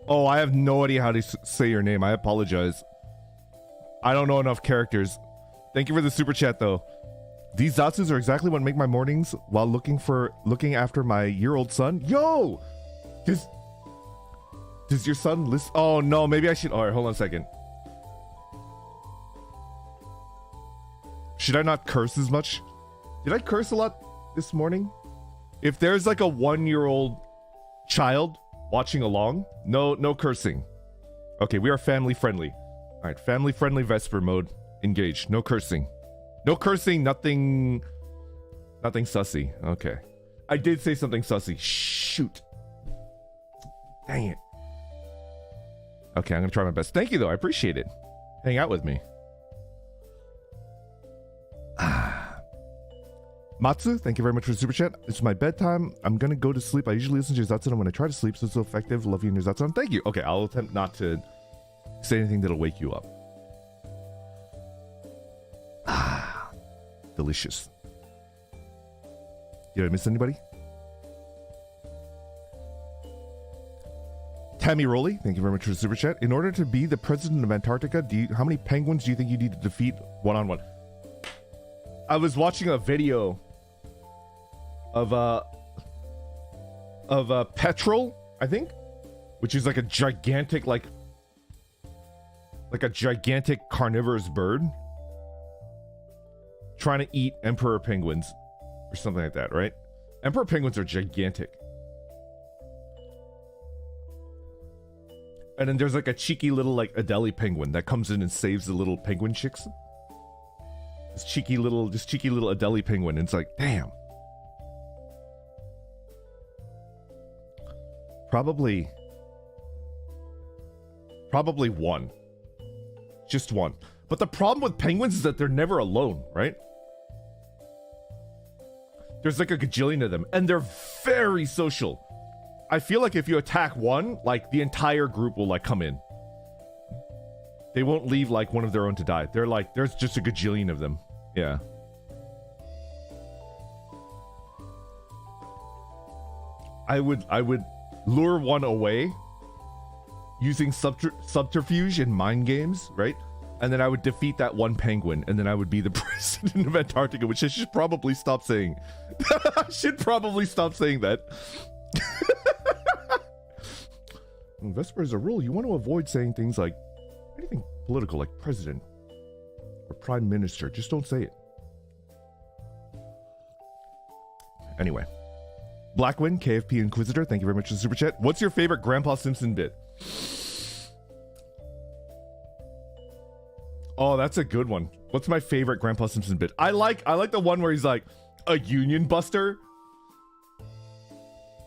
Oh, I have no idea how to say your name. I apologize. I don't know enough characters. Thank you for the super chat, though. These Zatsus are exactly what make my mornings while looking after my year-old son. Yo! Does your son listen? Oh no, maybe I should. Alright, hold on a second. Should I not curse as much? Did I curse a lot this morning? If there's like a 1-year-old child watching along, no cursing. Okay, we are family friendly. Alright, family friendly Vesper mode. Engage. No cursing. No cursing, nothing sussy. Okay. I did say something sussy. Shoot. Dang it. Okay, I'm gonna try my best. Thank you though, I appreciate it. Hang out with me. Matsu, thank you very much for the super chat. It's my bedtime. I'm gonna go to sleep. I usually listen to your Zatsun when I try to sleep, so it's so effective. Love you and your Zatsun. Thank you. Okay, I'll attempt not to say anything that'll wake you up. Delicious. Did I miss anybody? Tammy Rowley, thank you very much for the super chat. In order to be the president of Antarctica, how many penguins do you think you need to defeat one-on-one? I was watching a video of petrel, I think, which is like a gigantic like a gigantic carnivorous bird trying to eat emperor penguins or something like that, right? Emperor penguins are gigantic. And then there's like a cheeky little like Adelie penguin that comes in and saves the little penguin chicks. This cheeky little Adelie penguin. And it's like, damn. Probably one. Just one. But the problem with penguins is that they're never alone, right? There's like a gajillion of them, and they're very social. I feel like if you attack one, like the entire group will like come in. They won't leave like one of their own to die. They're like, there's just a gajillion of them. Yeah. I would lure one away using subterfuge and mind games, right? And then I would defeat that one penguin, and then I would be the president of Antarctica, which I should probably stop saying. I should probably stop saying that. Vesper is a rule. You want to avoid saying things like anything political, like president or prime minister. Just don't say it. Anyway. Blackwind, KFP Inquisitor, thank you very much for the super chat. What's your favorite Grandpa Simpson bit? Oh, that's a good one. What's my favorite Grandpa Simpson bit? I like the one where he's like a union buster.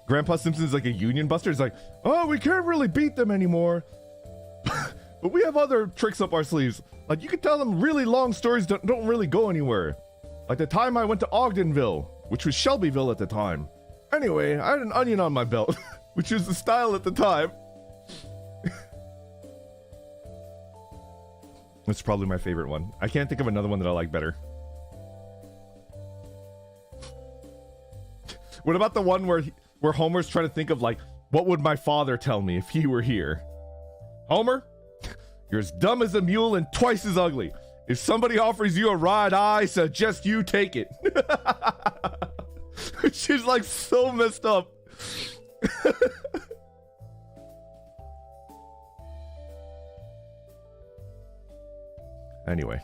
Grandpa Simpson's like a union buster. He's like, oh, we can't really beat them anymore. But we have other tricks up our sleeves. Like, you can tell them really long stories don't really go anywhere. Like the time I went to Ogdenville, which was Shelbyville at the time. Anyway, I had an onion on my belt, which was the style at the time. That's probably my favorite one. I can't think of another one that I like better. What about the one where Homer's trying to think of like, what would my father tell me if he were here? Homer, you're as dumb as a mule and twice as ugly. If somebody offers you a ride, I suggest you take it. Which is like so messed up. Anyway.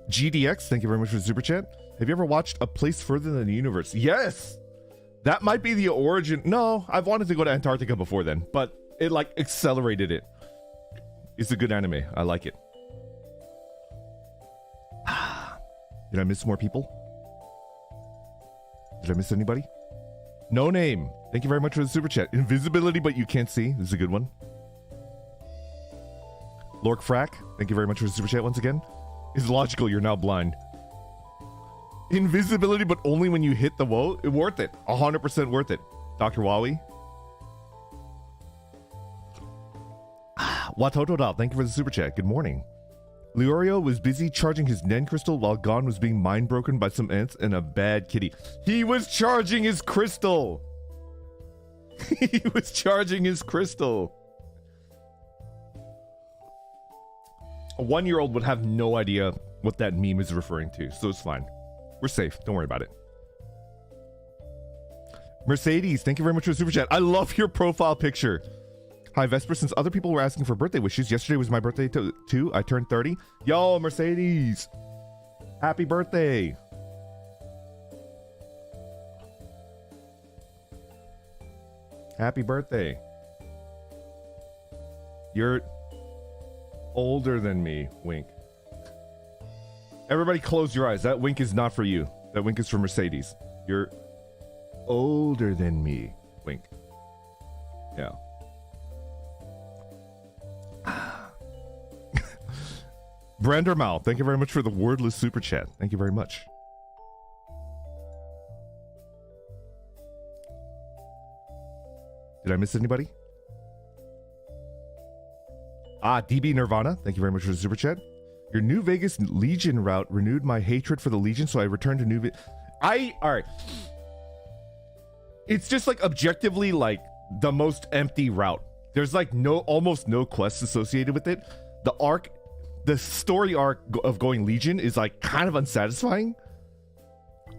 GDX, thank you very much for the super chat. Have you ever watched A Place Further Than the Universe? Yes! That might be the origin. No, I've wanted to go to Antarctica before then, but it like accelerated it. It's a good anime. I like it. Did I miss more people? Did I miss anybody? No name. Thank you very much for the super chat. Invisibility, but you can't see. This is a good one. Lork Frack, thank you very much for the super chat once again. It's logical, you're now blind. Invisibility, but only when you hit the wall. Worth it. 100% worth it. Dr. Wawi. Watotodal, thank you for the super chat. Good morning. Leorio was busy charging his Nen crystal while Gon was being mind broken by some ants and a bad kitty. He was charging his crystal. He was charging his crystal. A 1-year-old would have no idea what that meme is referring to, so it's fine. We're safe. Don't worry about it. Mercedes, thank you very much for the super chat. I love your profile picture. Hi, Vesper. Since other people were asking for birthday wishes, yesterday was my birthday too. I turned 30. Yo, Mercedes. Happy birthday. Happy birthday. You're older than me, wink. Everybody close your eyes. That wink is not for you. That wink is for Mercedes. You're older than me, wink. Yeah. Brander Mal, thank you very much for the wordless super chat. Thank you very much. Did I miss anybody? DB Nirvana, thank you very much for the super chat. Your New Vegas Legion route renewed my hatred for the Legion, so I returned to New Vegas. Alright. It's just like objectively like the most empty route. There's like almost no quests associated with it. The story arc of going Legion is like kind of unsatisfying.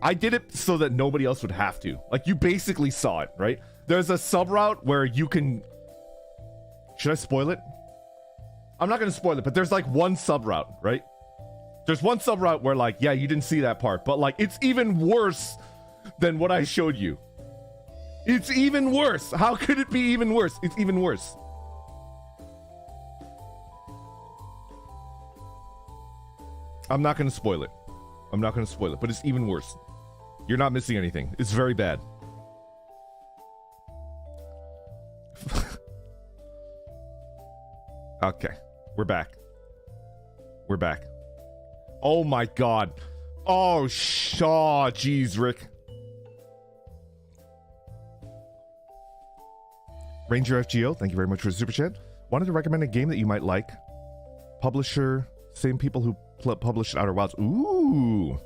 I did it so that nobody else would have to. Like, you basically saw it, right? There's a sub route where you can... Should I spoil it? I'm not gonna spoil it, but there's like one sub route, right? There's one sub route where like, yeah, you didn't see that part, but like, it's even worse than what I showed you. It's even worse. How could it be even worse? It's even worse. I'm not gonna spoil it. I'm not gonna spoil it, but it's even worse. You're not missing anything. It's very bad. Okay, we're back. We're back. Oh my god. Oh, jeez, Rick. Ranger FGO, thank you very much for the super chat. Wanted to recommend a game that you might like. Publisher, same people who published Outer Wilds. Ooh.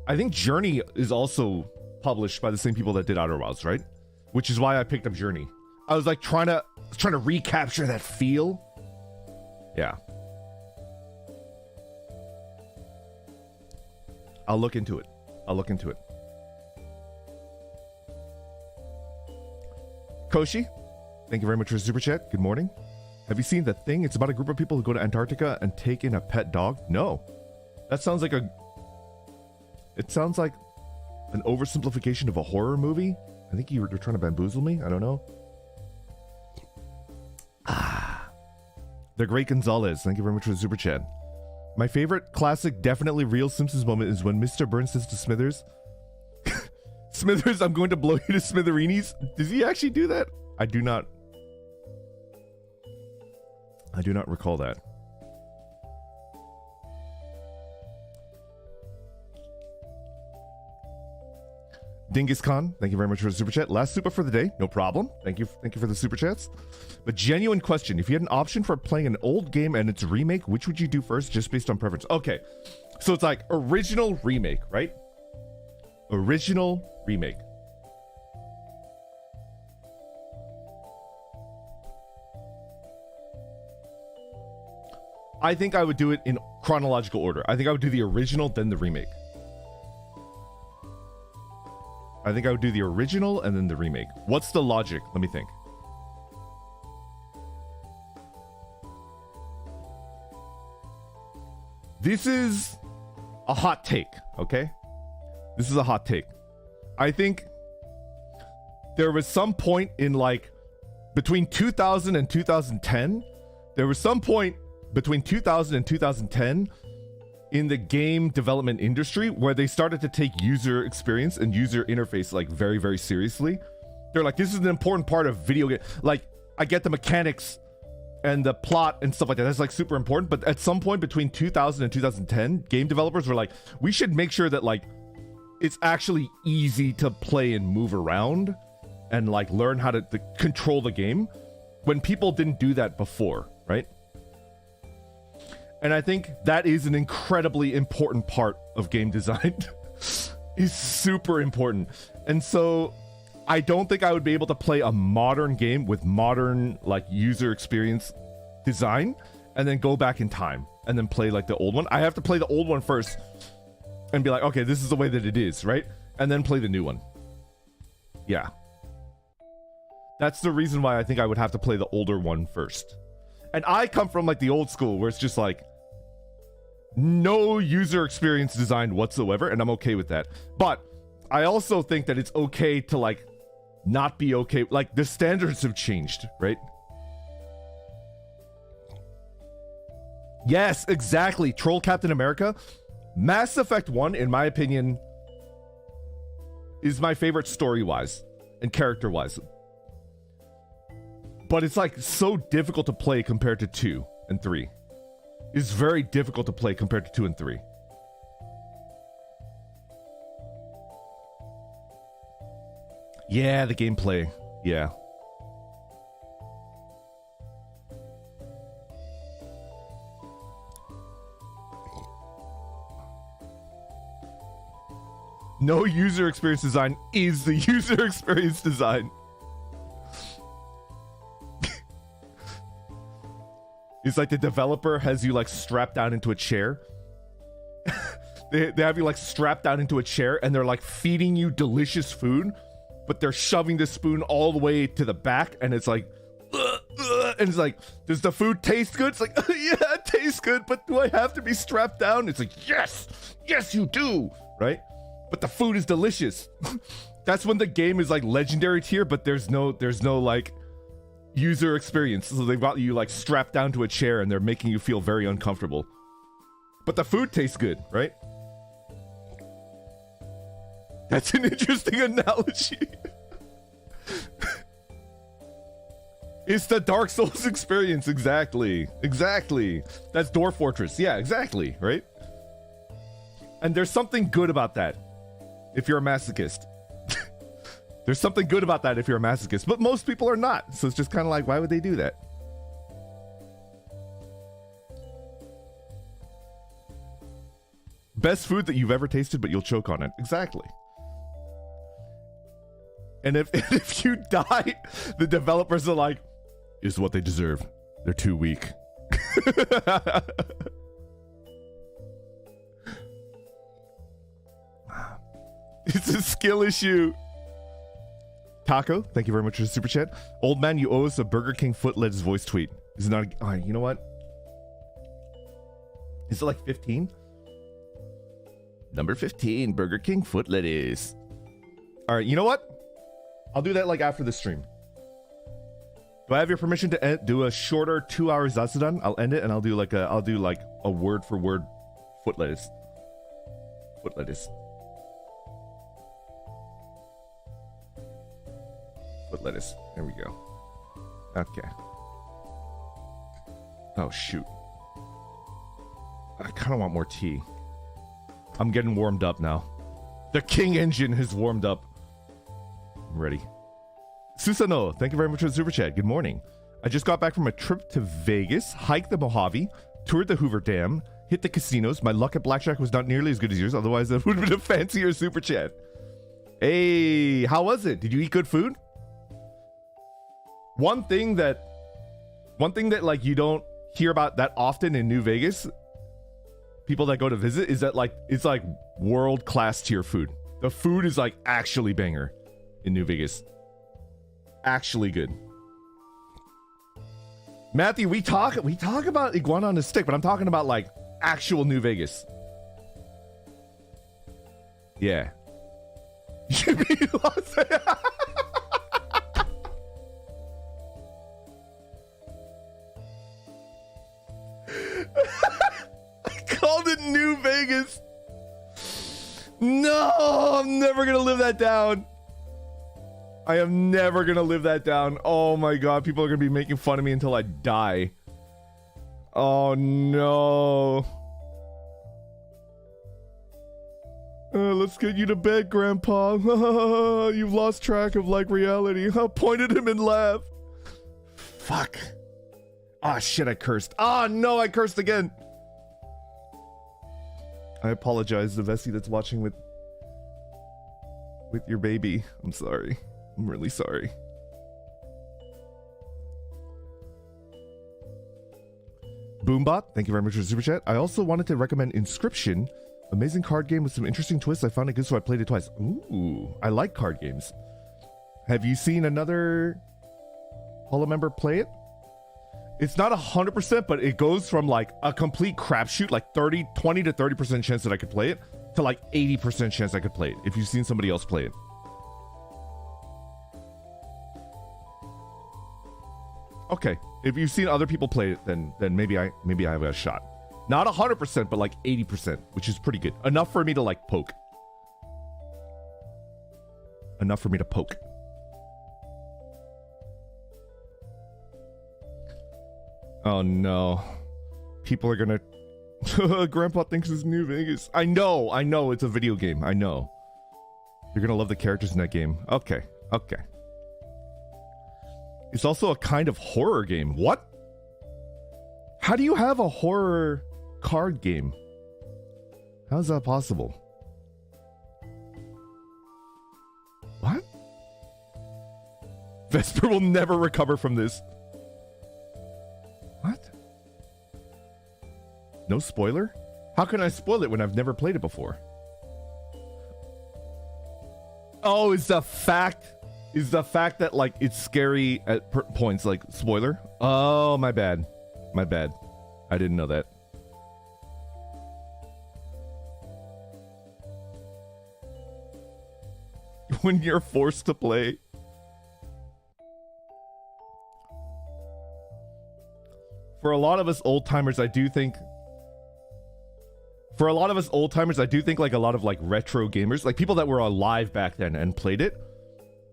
I think Journey is also published by the same people that did Outer Wilds, right? Which is why I picked up Journey. I was like trying to recapture that feel. Yeah. I'll look into it. Koshi, thank you very much for the super chat. Good morning. Have you seen The Thing? It's about a group of people who go to Antarctica and take in a pet dog. No. That sounds like it sounds like an oversimplification of a horror movie. I think you're trying to bamboozle me. I don't know. The Great Gonzalez, thank you very much for the super chat. My favorite classic, definitely real Simpsons moment is when Mr. Burns says to Smithers, Smithers, I'm going to blow you to smithereenies. Does he actually do that? I do not recall that. Dingus Khan, thank you very much for the super chat. Last super for the day, no problem. Thank you for the super chats. But genuine question, if you had an option for playing an old game and its remake, which would you do first, just based on preference? Okay, so it's like original remake, right? Original remake. I think I would do it in chronological order. I think I would do the original, then the remake. I think I would do the original and then the remake. What's the logic? Let me think. This is a hot take, okay? This is a hot take. I think there was some point in like between 2000 and 2010. There was some point between 2000 and 2010 in the game development industry where they started to take user experience and user interface like very, very seriously. They're like, this is an important part of video game. Like, I get the mechanics and the plot and stuff like that. That's like super important. But at some point between 2000 and 2010, game developers were like, we should make sure that like it's actually easy to play and move around and like learn how to control the game when people didn't do that before, right? And I think that is an incredibly important part of game design. It's super important. And so I don't think I would be able to play a modern game with modern like user experience design and then go back in time. and then play like the old one. I have to play the old one first and be like, okay, this is the way that it is, right? And then play the new one. Yeah. That's the reason why I think I would have to play the older one first. And I come from like the old school where it's just like no user experience designed whatsoever, and I'm okay with that. But I also think that it's okay to like not be okay. Like the standards have changed, right? Yes, exactly. Troll Captain America. Mass Effect 1, in my opinion, is my favorite story-wise and character-wise. But it's like so difficult to play compared to 2 and 3. It's very difficult to play compared to 2 and 3. Yeah, the gameplay. Yeah. No user experience design is the user experience design. It's like the developer has you like strapped down into a chair. they have you like strapped down into a chair and they're like feeding you delicious food, but they're shoving the spoon all the way to the back and it's like, and it's like, does the food taste good? It's like, yeah, it tastes good, but do I have to be strapped down? It's like, yes, you do, right? But the food is delicious. That's when the game is like legendary tier, but there's no like user experience. So they've got you like strapped down to a chair and they're making you feel very uncomfortable. But the food tastes good, right? That's an interesting analogy. It's the Dark Souls experience, exactly. That's Dwarf Fortress, yeah, exactly, right? And there's something good about that if you're a masochist. There's something good about that if you're a masochist, but most people are not. So it's just kind of like, why would they do that? Best food that you've ever tasted, but you'll choke on it. Exactly. And if you die, the developers are like, is what they deserve. They're too weak. It's a skill issue. Taco, thank you very much for the super chat. Old man, you owe us a Burger King foot lettuce voice tweet. Is it not? You know what? Is it like 15? Number 15, Burger King foot lettuce. All right, you know what? I'll do that like after the stream. Do I have your permission to do a shorter 2-hour Zazudan? I'll end it and I'll do like a word for word foot lettuce. Foot lettuce. Foot lettuce. There we go. Okay. Oh shoot. I kind of want more tea. I'm getting warmed up now. The King engine has warmed up. I'm ready. Susano, thank you very much for the super chat. Good morning. I just got back from a trip to Vegas, hiked the Mojave, toured the Hoover Dam, hit the casinos. My luck at blackjack was not nearly as good as yours, otherwise that would have been a fancier super chat. Hey, how was it? Did you eat good food? One thing that like you don't hear about that often in New Vegas, people that go to visit, is that like it's like world-class tier food. The food is like actually banger in New Vegas. Actually good. Matthew, we talk about iguana on a stick, but I'm talking about like actual New Vegas. Yeah. You mean Los I called it New Vegas. No, I'm never gonna live that down. I am never gonna live that down. Oh my god, people are gonna be making fun of me until I die. Oh no. Let's get you to bed, Grandpa. You've lost track of like reality. I pointed him and laughed. Fuck. Ah, shit, I cursed. Ah, no, I cursed again. I apologize to Vessi that's watching with your baby. I'm sorry. I'm really sorry. Boombot, thank you very much for the super chat. I also wanted to recommend Inscription. Amazing card game with some interesting twists. I found it good, so I played it twice. Ooh, I like card games. Have you seen another Holo member play it? It's not 100%, but it goes from like a complete crapshoot, like 20 to 30% chance that I could play it, to like 80% chance I could play it, if you've seen somebody else play it. Okay, if you've seen other people play it, then maybe I have a shot. Not 100%, but like 80%, which is pretty good. Enough for me to like poke. Enough for me to poke. Oh no. People are gonna... Grandpa thinks it's New Vegas. I know, it's a video game. I know. You're gonna love the characters in that game. Okay, okay. It's also a kind of horror game. What? How do you have a horror card game? How is that possible? What? Vesper will never recover from this. What? No spoiler? How can I spoil it when I've never played it before? Oh, is the fact that like it's scary at points like spoiler? Oh, my bad. My bad. I didn't know that. When you're forced to play. For a lot of us old timers, I do think like a lot of like retro gamers, like people that were alive back then and played it,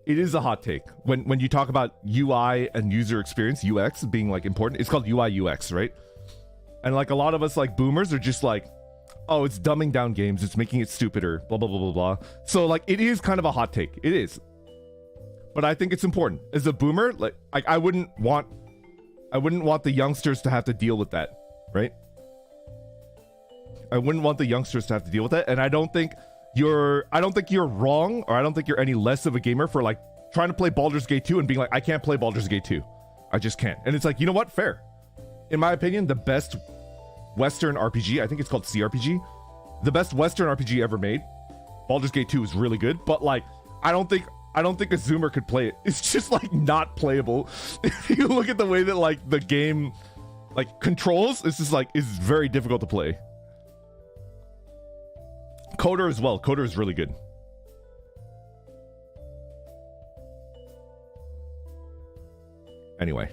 it is a hot take. When you talk about UI and user experience, UX being like important, it's called UI UX, right? And like a lot of us like boomers are just like, oh, it's dumbing down games, it's making it stupider, blah, blah, blah, blah, blah. So like it is kind of a hot take. It is. But I think it's important. As a boomer, like I wouldn't want the youngsters to have to deal with that, right? I wouldn't want the youngsters to have to deal with that, and I don't think you're wrong, or I don't think you're any less of a gamer for like trying to play Baldur's Gate 2 and being like, I can't play Baldur's Gate 2. I just can't. And it's like, you know what? Fair. In my opinion, the best Western RPG, I think it's called CRPG, the best Western RPG ever made. Baldur's Gate 2 is really good, but like, I don't think a Zoomer could play it. It's just like not playable. If you look at the way that like the game like controls, it's just like, it's very difficult to play. Coder as well. Coder is really good. Anyway.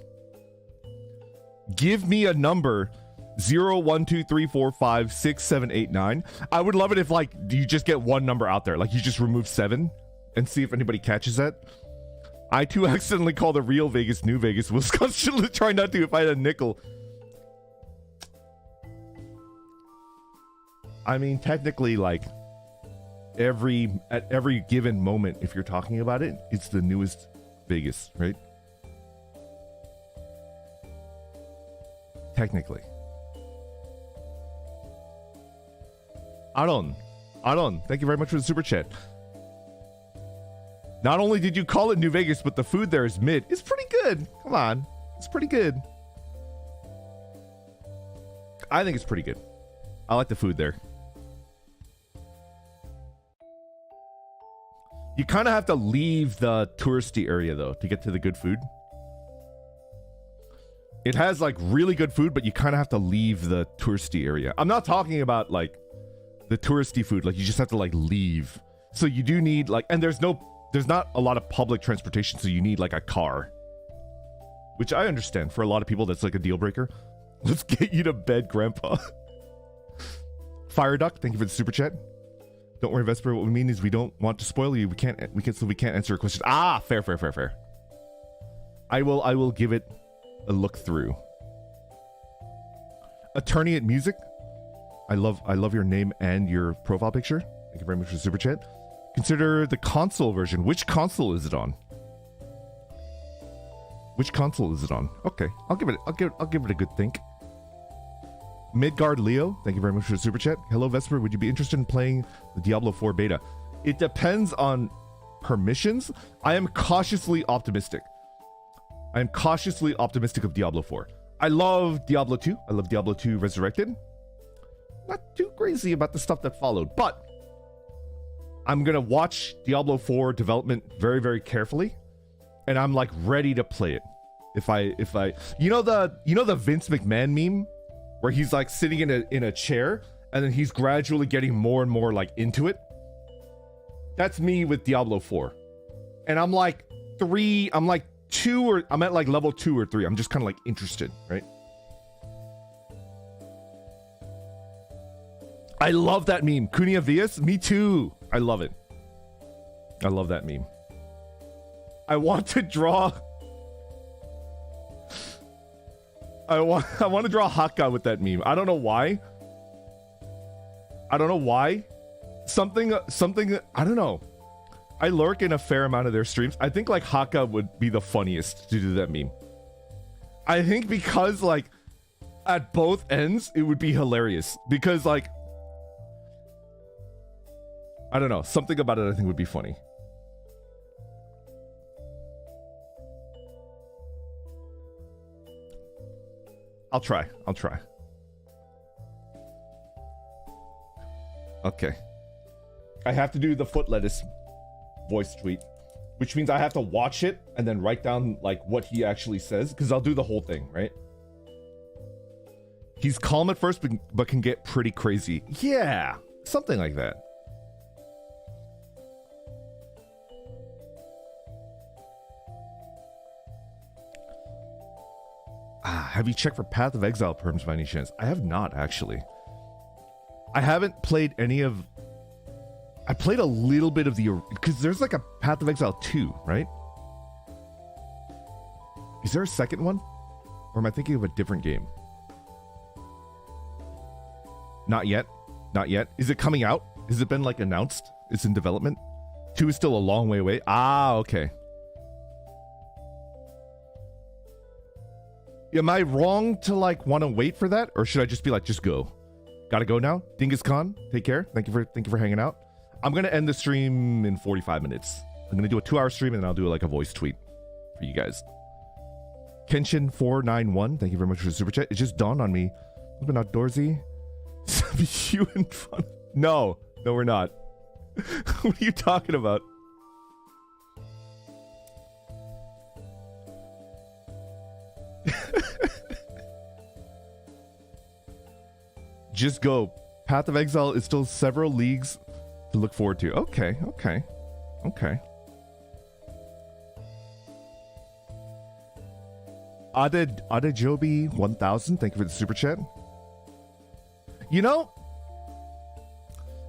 Give me a number 0, 1, 2, 3, 4, 5, 6, 7, 8, 9. I would love it if like you just get one number out there. Like you just remove 7 and see if anybody catches that. I too accidentally called the real Vegas New Vegas. Was constantly trying not to if I had a nickel. I mean, technically, like at every given moment, if you're talking about it, it's the newest Vegas, right? Technically. Aaron, thank you very much for the super chat. Not only did you call it New Vegas, but the food there is mid. It's pretty good. Come on. It's pretty good. I think it's pretty good. I like the food there. You kind of have to leave the touristy area, though, to get to the good food. It has, like, really good food, but you kind of have to leave the touristy area. I'm not talking about, like, the touristy food. Like, you just have to, like, leave. So you do need, like... And there's not a lot of public transportation, so you need, like, a car. Which I understand. For a lot of people, that's, like, a deal breaker. Let's get you to bed, Grandpa. Fire Duck, thank you for the super chat. Don't worry, Vesper. What we mean is we don't want to spoil you. We can't answer a question. Ah, fair. I will give it a look through. Attorney at Music. I love your name and your profile picture. Thank you very much for the super chat. Consider the console version. Which console is it on? Which console is it on? Okay, I'll give it a good think. Midgard Leo, thank you very much for the super chat. Hello Vesper, would you be interested in playing the Diablo 4 beta? It depends on permissions. I am cautiously optimistic. I am cautiously optimistic of Diablo 4. I love Diablo 2. I love Diablo 2 Resurrected. Not too crazy about the stuff that followed, but I'm gonna watch Diablo 4 development very, very carefully, and I'm like ready to play it. If I, you know the Vince McMahon meme where he's like sitting in a chair and then he's gradually getting more and more like into it. That's me with Diablo 4, and I'm like I'm at like level 2 or 3. I'm just kind of like interested, right? I love that meme. Cunha Vias, me too. I love it. I love that meme. I want to draw. I want to draw Haka with that meme. I don't know why. Something. I don't know. I lurk in a fair amount of their streams. I think like Haka would be the funniest to do that meme. I think because like at both ends it would be hilarious because like I don't know, something about it I think would be funny. I'll try. Okay. I have to do the foot lettuce voice tweet, which means I have to watch it and then write down like what he actually says, because I'll do the whole thing, right? He's calm at first, but can get pretty crazy. Yeah, something like that. Have you checked for Path of Exile perms by any chance? I have not, actually. I haven't played any of... I played a little bit of the... Because there's like a Path of Exile 2, right? Is there a second one? Or am I thinking of a different game? Not yet. Not yet. Is it coming out? Has it been like announced? It's in development? 2 is still a long way away. Ah, okay. Am I wrong to like want to wait for that, or should I just be like, just go? Gotta go now. Dingus Khan, take care. Thank you for hanging out. I'm gonna end the stream in 45 minutes. I'm gonna do a 2-hour stream and then I'll do like a voice tweet for you guys. Kenshin491, thank you very much for the super chat. It just dawned on me. We've been outdoorsy. You in front. No, we're not. What are you talking about? Just go. Path of Exile is still several leagues to look forward to. Okay. Adejobi 1000, thank you for the super chat. You know,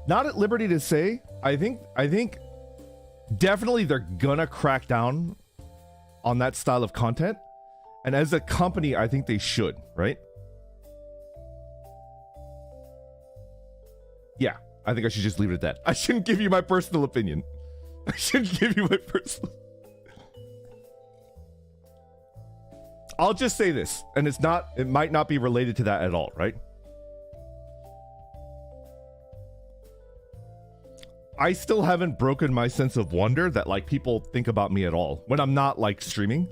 not at liberty to say, I think definitely they're gonna crack down on that style of content. And as a company, I think they should, right? Yeah, I think I should just leave it at that. I shouldn't give you my personal opinion. I'll just say this, and it might not be related to that at all, right? I still haven't broken my sense of wonder that like people think about me at all when I'm not like streaming.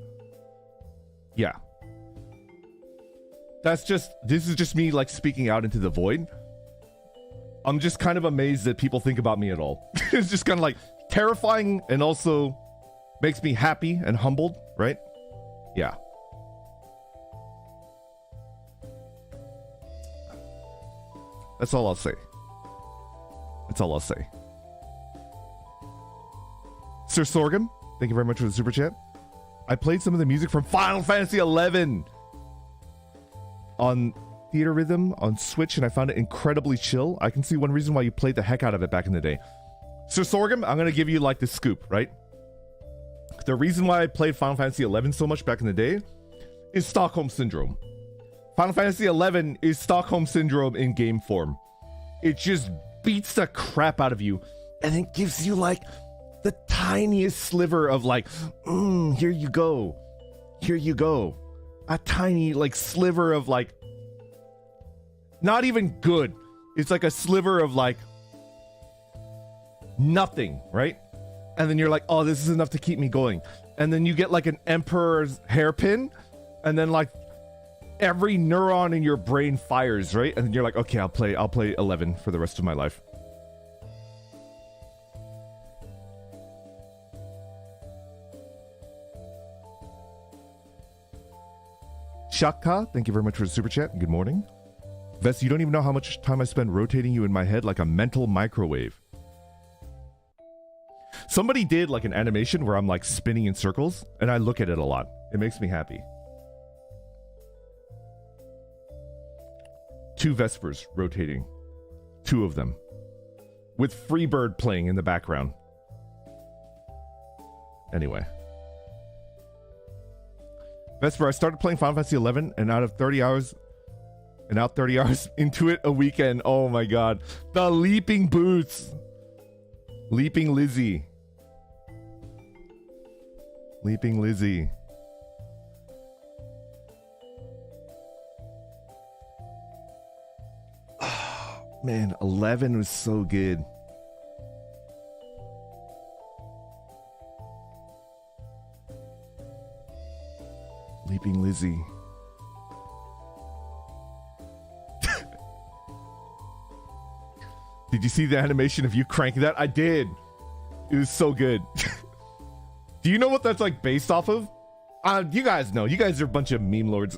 Yeah. This is just me like speaking out into the void. I'm just kind of amazed that people think about me at all. It's just kind of like terrifying and also makes me happy and humbled, right? Yeah. That's all I'll say. Sir Sorghum, thank you very much for the super chat. I played some of the music from Final Fantasy XI on Theater Rhythm on Switch, and I found it incredibly chill. I can see one reason why you played the heck out of it back in the day. Sir Sorghum, I'm going to give you like the scoop, right? The reason why I played Final Fantasy XI so much back in the day is Stockholm Syndrome. Final Fantasy XI is Stockholm Syndrome in game form. It just beats the crap out of you, and it gives you like the tiniest sliver of like, here you go. A tiny like sliver of like, not even good. It's like a sliver of like nothing, right? And then you're like, oh, this is enough to keep me going. And then you get like an emperor's hairpin, and then like every neuron in your brain fires, right? And you're like, okay, I'll play 11 for the rest of my life. Shaka, thank you very much for the super chat. Good morning. Vess, you don't even know how much time I spend rotating you in my head like a mental microwave. Somebody did like an animation where I'm like spinning in circles, and I look at it a lot. It makes me happy. 2 Vespers rotating. 2 of them. With Freebird playing in the background. Anyway. Vesper, I started playing Final Fantasy 11 and out 30 hours into it a weekend. Oh my god. The leaping boots. Leaping Lizzie. Leaping Lizzie. Oh, man, 11 was so good. Leaping Lizzie. Did you see the animation of you cranking that? I did. It was so good. Do you know what that's like based off of? You guys know. You guys are a bunch of meme lords.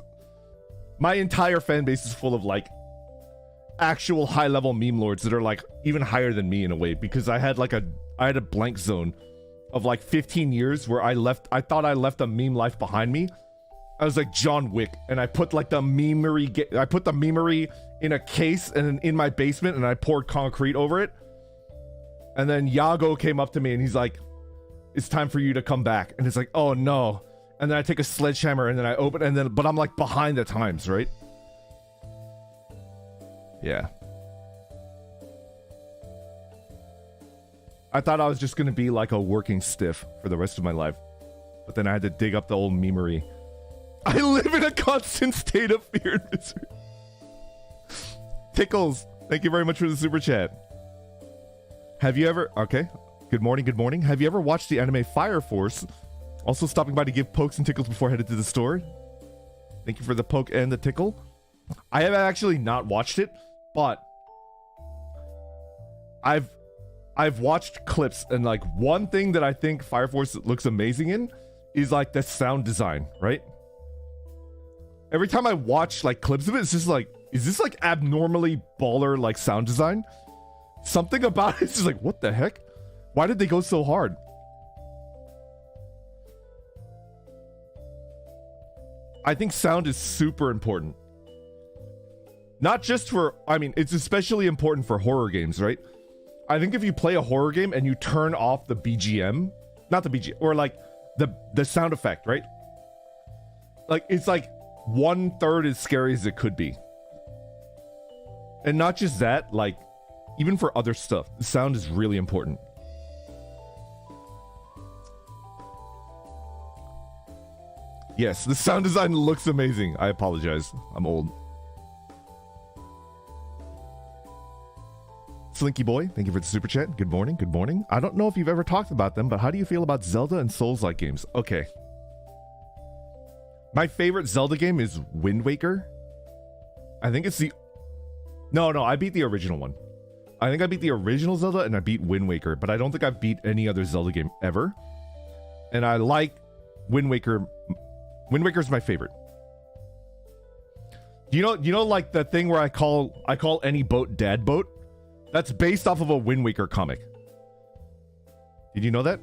My entire fan base is full of like actual high level meme lords that are like even higher than me in a way, because I had a blank zone of like 15 years where I thought I left a meme life behind me. I was like John Wick, and I put like the memery in a case and in my basement, and I poured concrete over it. And then Yago came up to me and he's like, it's time for you to come back. And it's like, oh no. And then I take a sledgehammer and then I open, and then, but I'm like behind the times, right? Yeah. I thought I was just gonna be like a working stiff for the rest of my life. But then I had to dig up the old memery. I live in a constant state of fear and misery. Tickles, thank you very much for the super chat. Have you ever... Okay. Good morning, good morning. Have you ever watched the anime Fire Force? Also stopping by to give pokes and tickles before headed to the store. Thank you for the poke and the tickle. I have actually not watched it, but I've watched clips, and like one thing that I think Fire Force looks amazing in is like the sound design, right? Every time I watch like clips of it, it's just like, is this like abnormally baller like sound design? Something about it is just like, what the heck? Why did they go so hard? I think sound is super important. Not just for, I mean, it's especially important for horror games, right? I think if you play a horror game and you turn off the BGM, not the BGM, or like the sound effect, right? Like, it's like 1/3 as scary as it could be. And not just that, like, even for other stuff, the sound is really important. Yes, the sound design looks amazing. I apologize. I'm old. Slinky Boy, thank you for the super chat. Good morning, good morning. I don't know if you've ever talked about them, but how do you feel about Zelda and Souls-like games? Okay. My favorite Zelda game is Wind Waker. I think it's the... No, I beat the original one. I think I beat the original Zelda and I beat Wind Waker, but I don't think I've beat any other Zelda game ever. And I like Wind Waker. Wind Waker's my favorite. You know like the thing where I call any boat Dad Boat? That's based off of a Wind Waker comic. Did you know that?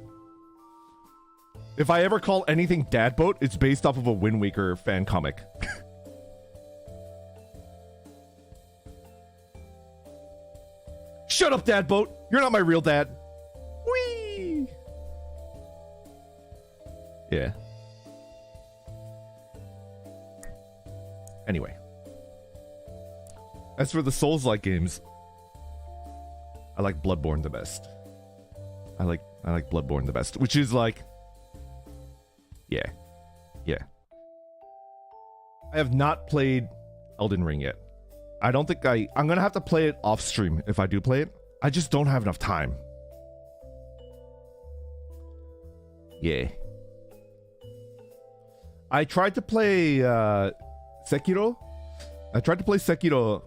If I ever call anything Dad Boat, it's based off of a Wind Waker fan comic. Shut up, Dad Boat! You're not my real dad! Whee! Yeah. Anyway. As for the Souls-like games, I like Bloodborne the best. I like Bloodborne the best, which is like... Yeah. I have not played Elden Ring yet. I don't think I'm gonna have to play it off stream if I do play it. I just don't have enough time. Yeah. I tried to play Sekiro? I tried to play Sekiro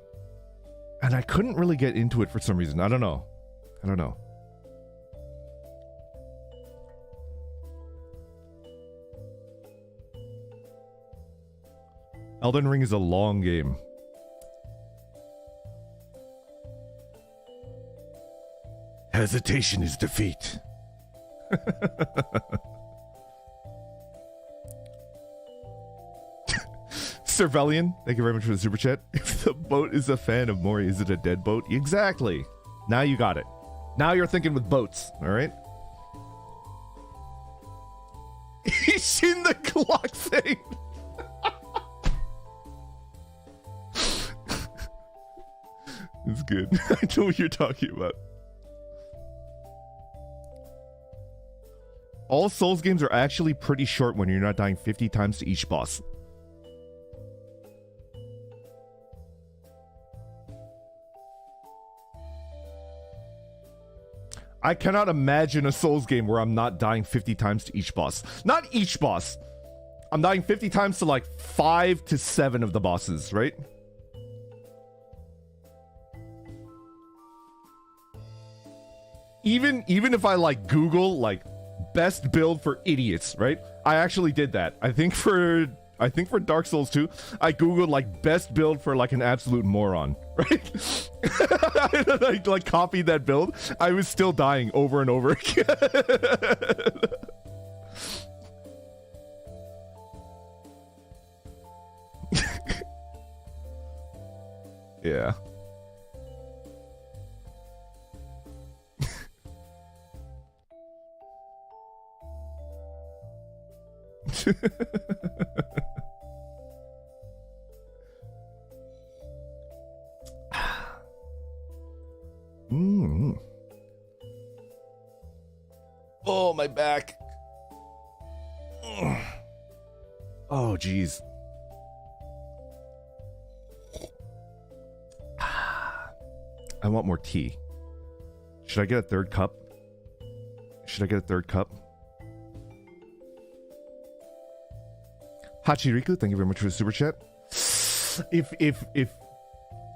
and I couldn't really get into it for some reason. I don't know. Elden Ring is a long game. Hesitation is defeat. Cervelian, thank you very much for the super chat. If the boat is a fan of Mori, is it a dead boat? Exactly. Now you got it. Now you're thinking with boats, all right? He's seen the clock thing. It's good. I know what you're talking about. All Souls games are actually pretty short when you're not dying 50 times to each boss. I cannot imagine a Souls game where I'm not dying 50 times to each boss. Not each boss. I'm dying 50 times to like 5 to 7 of the bosses, right? Even if I like Google like best build for idiots, right? I actually did that. I think for Dark Souls 2, I googled like best build for like an absolute moron, right? I like copied that build. I was still dying over and over again. Yeah. Oh, my back. Oh, geez. I want more tea. Should I get a third cup? Hachiriku, thank you very much for the super chat. If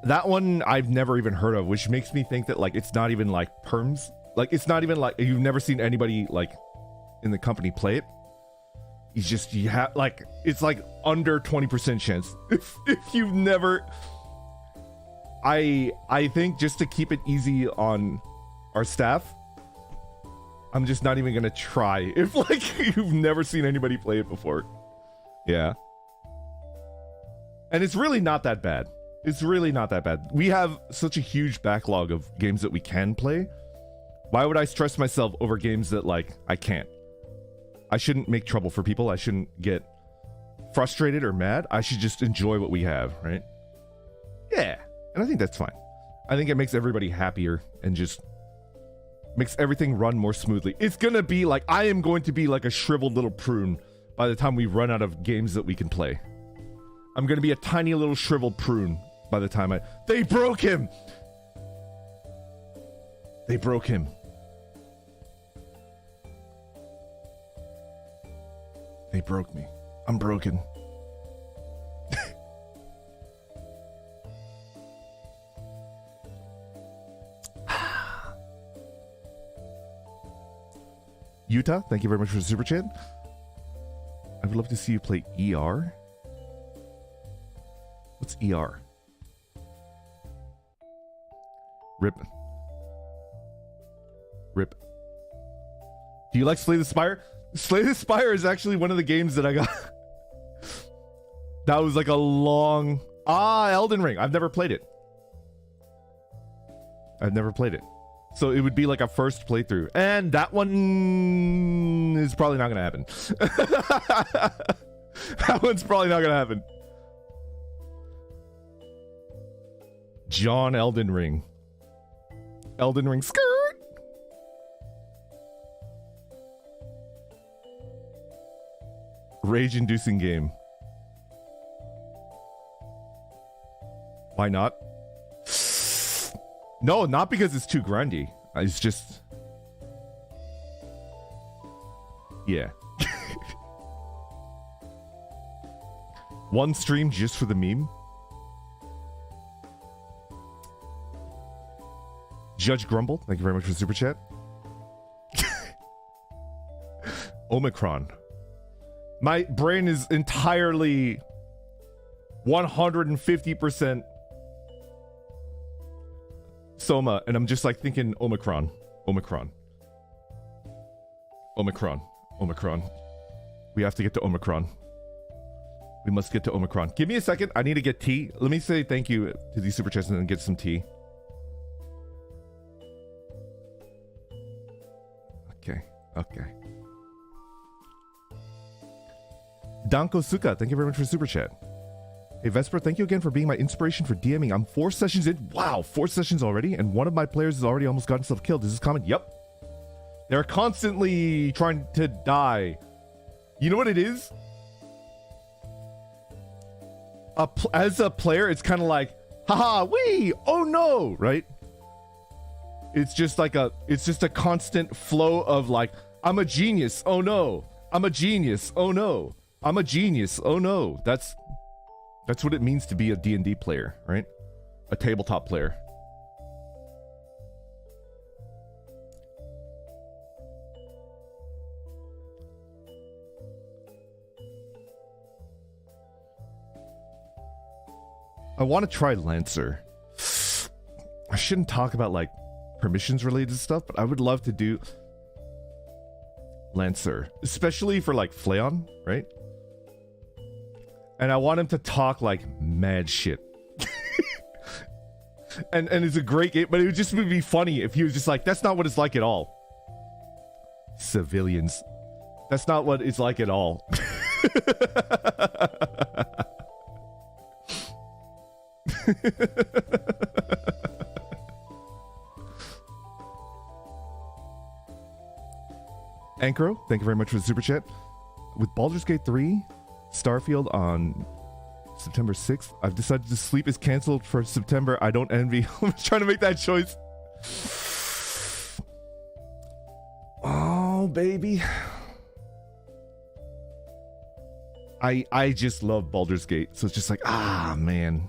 that one I've never even heard of, which makes me think that like it's not even like perms. Like it's not even like you've never seen anybody like in the company play it. It's just you have like it's like under 20% chance. If you've never, I think just to keep it easy on our staff, I'm just not even gonna try if like you've never seen anybody play it before. Yeah. And it's really not that bad. We have such a huge backlog of games that we can play. Why would I stress myself over games that like I can't? I shouldn't make trouble for people. I shouldn't get frustrated or mad. I should just enjoy what we have, right? Yeah. And I think that's fine. I think it makes everybody happier and just makes everything run more smoothly. It's gonna be like, I am going to be like a shriveled little prune by the time we run out of games that we can play. I'm gonna be a tiny little shriveled prune by the time They broke him! They broke him. They broke me. I'm broken. Utah, thank you very much for the super chat. I would love to see you play ER. What's ER? Rip. Do you like Slay the Spire? Slay the Spire is actually one of the games that I got. That was like a long... Elden Ring. I've never played it. So it would be like a first playthrough. And that one is probably not going to happen. That one's probably not going to happen. John Elden Ring. Elden Ring skirt. Rage-inducing game. Why not? No, not because it's too grindy. It's just... Yeah. One stream just for the meme. Judge Grumble, thank you very much for the super chat. Omicron. My brain is entirely 150% Soma, and I'm just like thinking Omicron. Omicron. Omicron. Omicron. We have to get to Omicron. We must get to Omicron. Give me a second. I need to get tea. Let me say thank you to these super chats and then get some tea. Okay. Okay. Danko Suka, thank you very much for super chat. Hey Vesper, thank you again for being my inspiration for DMing. I'm 4 sessions in. Wow, 4 sessions already, and one of my players has already almost gotten himself killed. Is this common? Yep. They're constantly trying to die. You know what it is? As a player, it's kind of like, haha, wee, oh no, right? It's just like it's just a constant flow of like, I'm a genius, oh no. I'm a genius, oh no. I'm a genius, oh no. That's what it means to be a D&D player, right? A tabletop player. I want to try Lancer. I shouldn't talk about like permissions related stuff, but I would love to do Lancer, especially for like Flayon, right? And I want him to talk like mad shit. and it's a great game, but it would just be funny if he was just like, that's not what it's like at all. Civilians. That's not what it's like at all. Ankro, thank you very much for the super chat. With Baldur's Gate 3, Starfield on September 6th, I've decided to sleep is canceled for September. I don't envy. I'm trying to make that choice. Oh, baby. I just love Baldur's Gate, so it's just like, ah, man.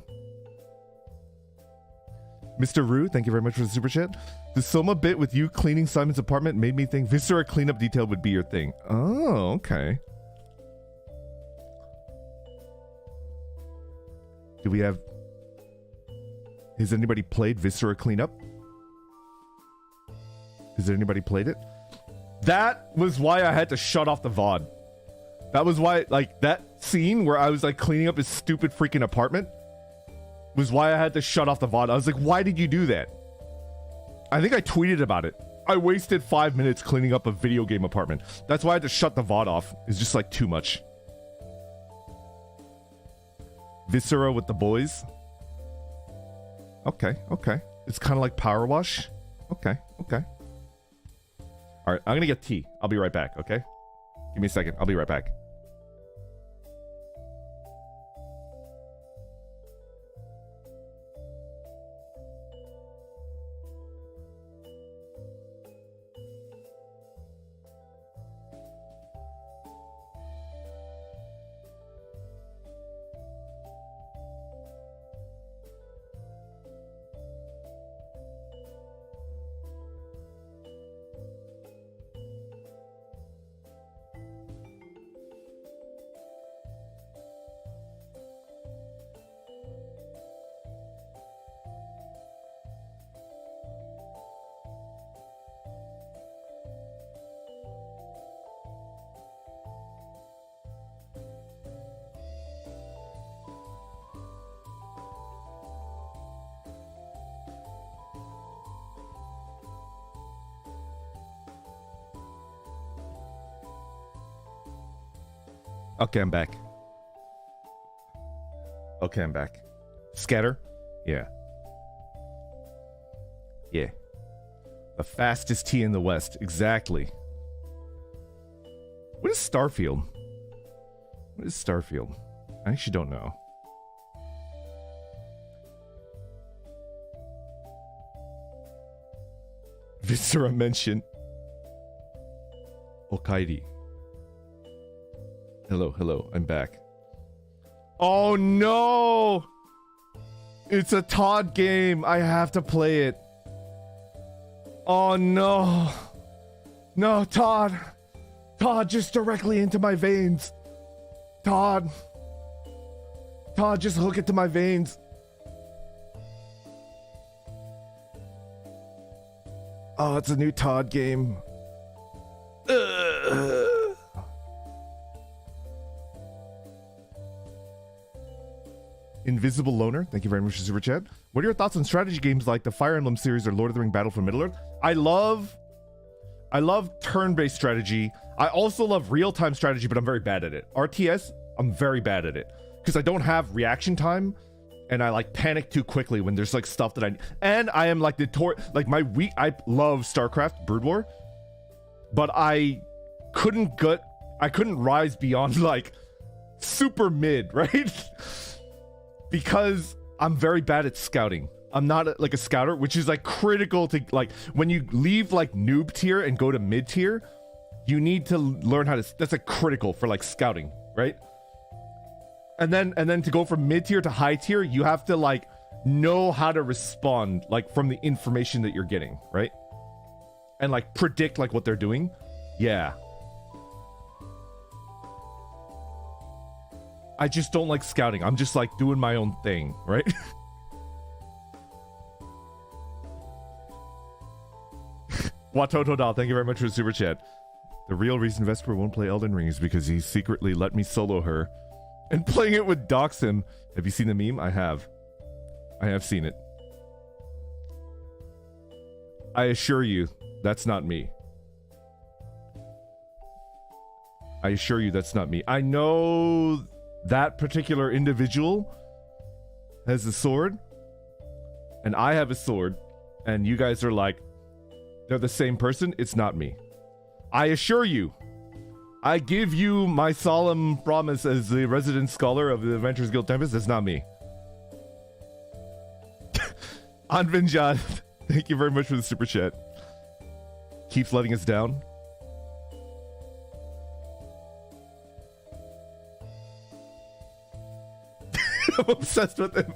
Mr. Rue, thank you very much for the super chat. The Soma bit with you cleaning Simon's apartment made me think Viscera cleanup detail would be your thing. Oh, okay. Do we have... Has anybody played Viscera cleanup? Has anybody played it? That was why I had to shut off the VOD. That was why, like, that scene where I was, like, cleaning up his stupid freaking apartment was why I had to shut off the VOD. I was like, why did you do that? I think I tweeted about it. I wasted 5 minutes cleaning up a video game apartment. That's why I had to shut the VOD off. It's just, like, too much. Viscera with the boys. Okay, okay. It's kind of like Power Wash. Okay, okay. Alright, I'm gonna get tea. I'll be right back, okay? Give me a second. I'll be right back. Okay, I'm back. Okay, I'm back. Scatter? Yeah. Yeah. The fastest tea in the West. Exactly. What is Starfield? What is Starfield? I actually don't know. Viscera mention. Okairi. Hello, hello, I'm back. Oh no! It's a Todd game. I have to play it. Oh no. No, Todd. Todd, just directly into my veins. Todd. Todd, just hook it to my veins. Oh, it's a new Todd game. Invisible Loner, thank you very much for Super Chat. What are your thoughts on strategy games like the Fire Emblem series or Lord of the Ring Battle for Middle-earth? I love turn-based strategy. I also love real-time strategy, but I'm very bad at it. RTS, I'm very bad at it. Because I don't have reaction time, and I like panic too quickly when there's like stuff that I am like I love StarCraft, Brood War, but I couldn't rise beyond like super mid, right? Because I'm very bad at scouting. I'm not like a scouter, which is like critical to like when you leave like noob tier and go to mid tier, you need to learn how to, that's like critical for like scouting, right? And then to go from mid tier to high tier, you have to like know how to respond like from the information that you're getting, right? And like predict like what they're doing. Yeah. I just don't like scouting. I'm just like doing my own thing, right? Watoto Doll, thank you very much for the super chat. The real reason Vesper won't play Elden Ring is because he secretly let me solo her. And playing it with Doxin. Have you seen the meme? I have. I have seen it. I assure you, that's not me. I assure you that's not me. I know that particular individual has a sword, and I have a sword, and you guys are like, they're the same person. It's not me. I assure you. I give you my solemn promise as the resident scholar of the Adventurers Guild Tempest. It's not me. Anvinjad, thank you very much for the super chat. Keeps letting us down. I'm obsessed with him.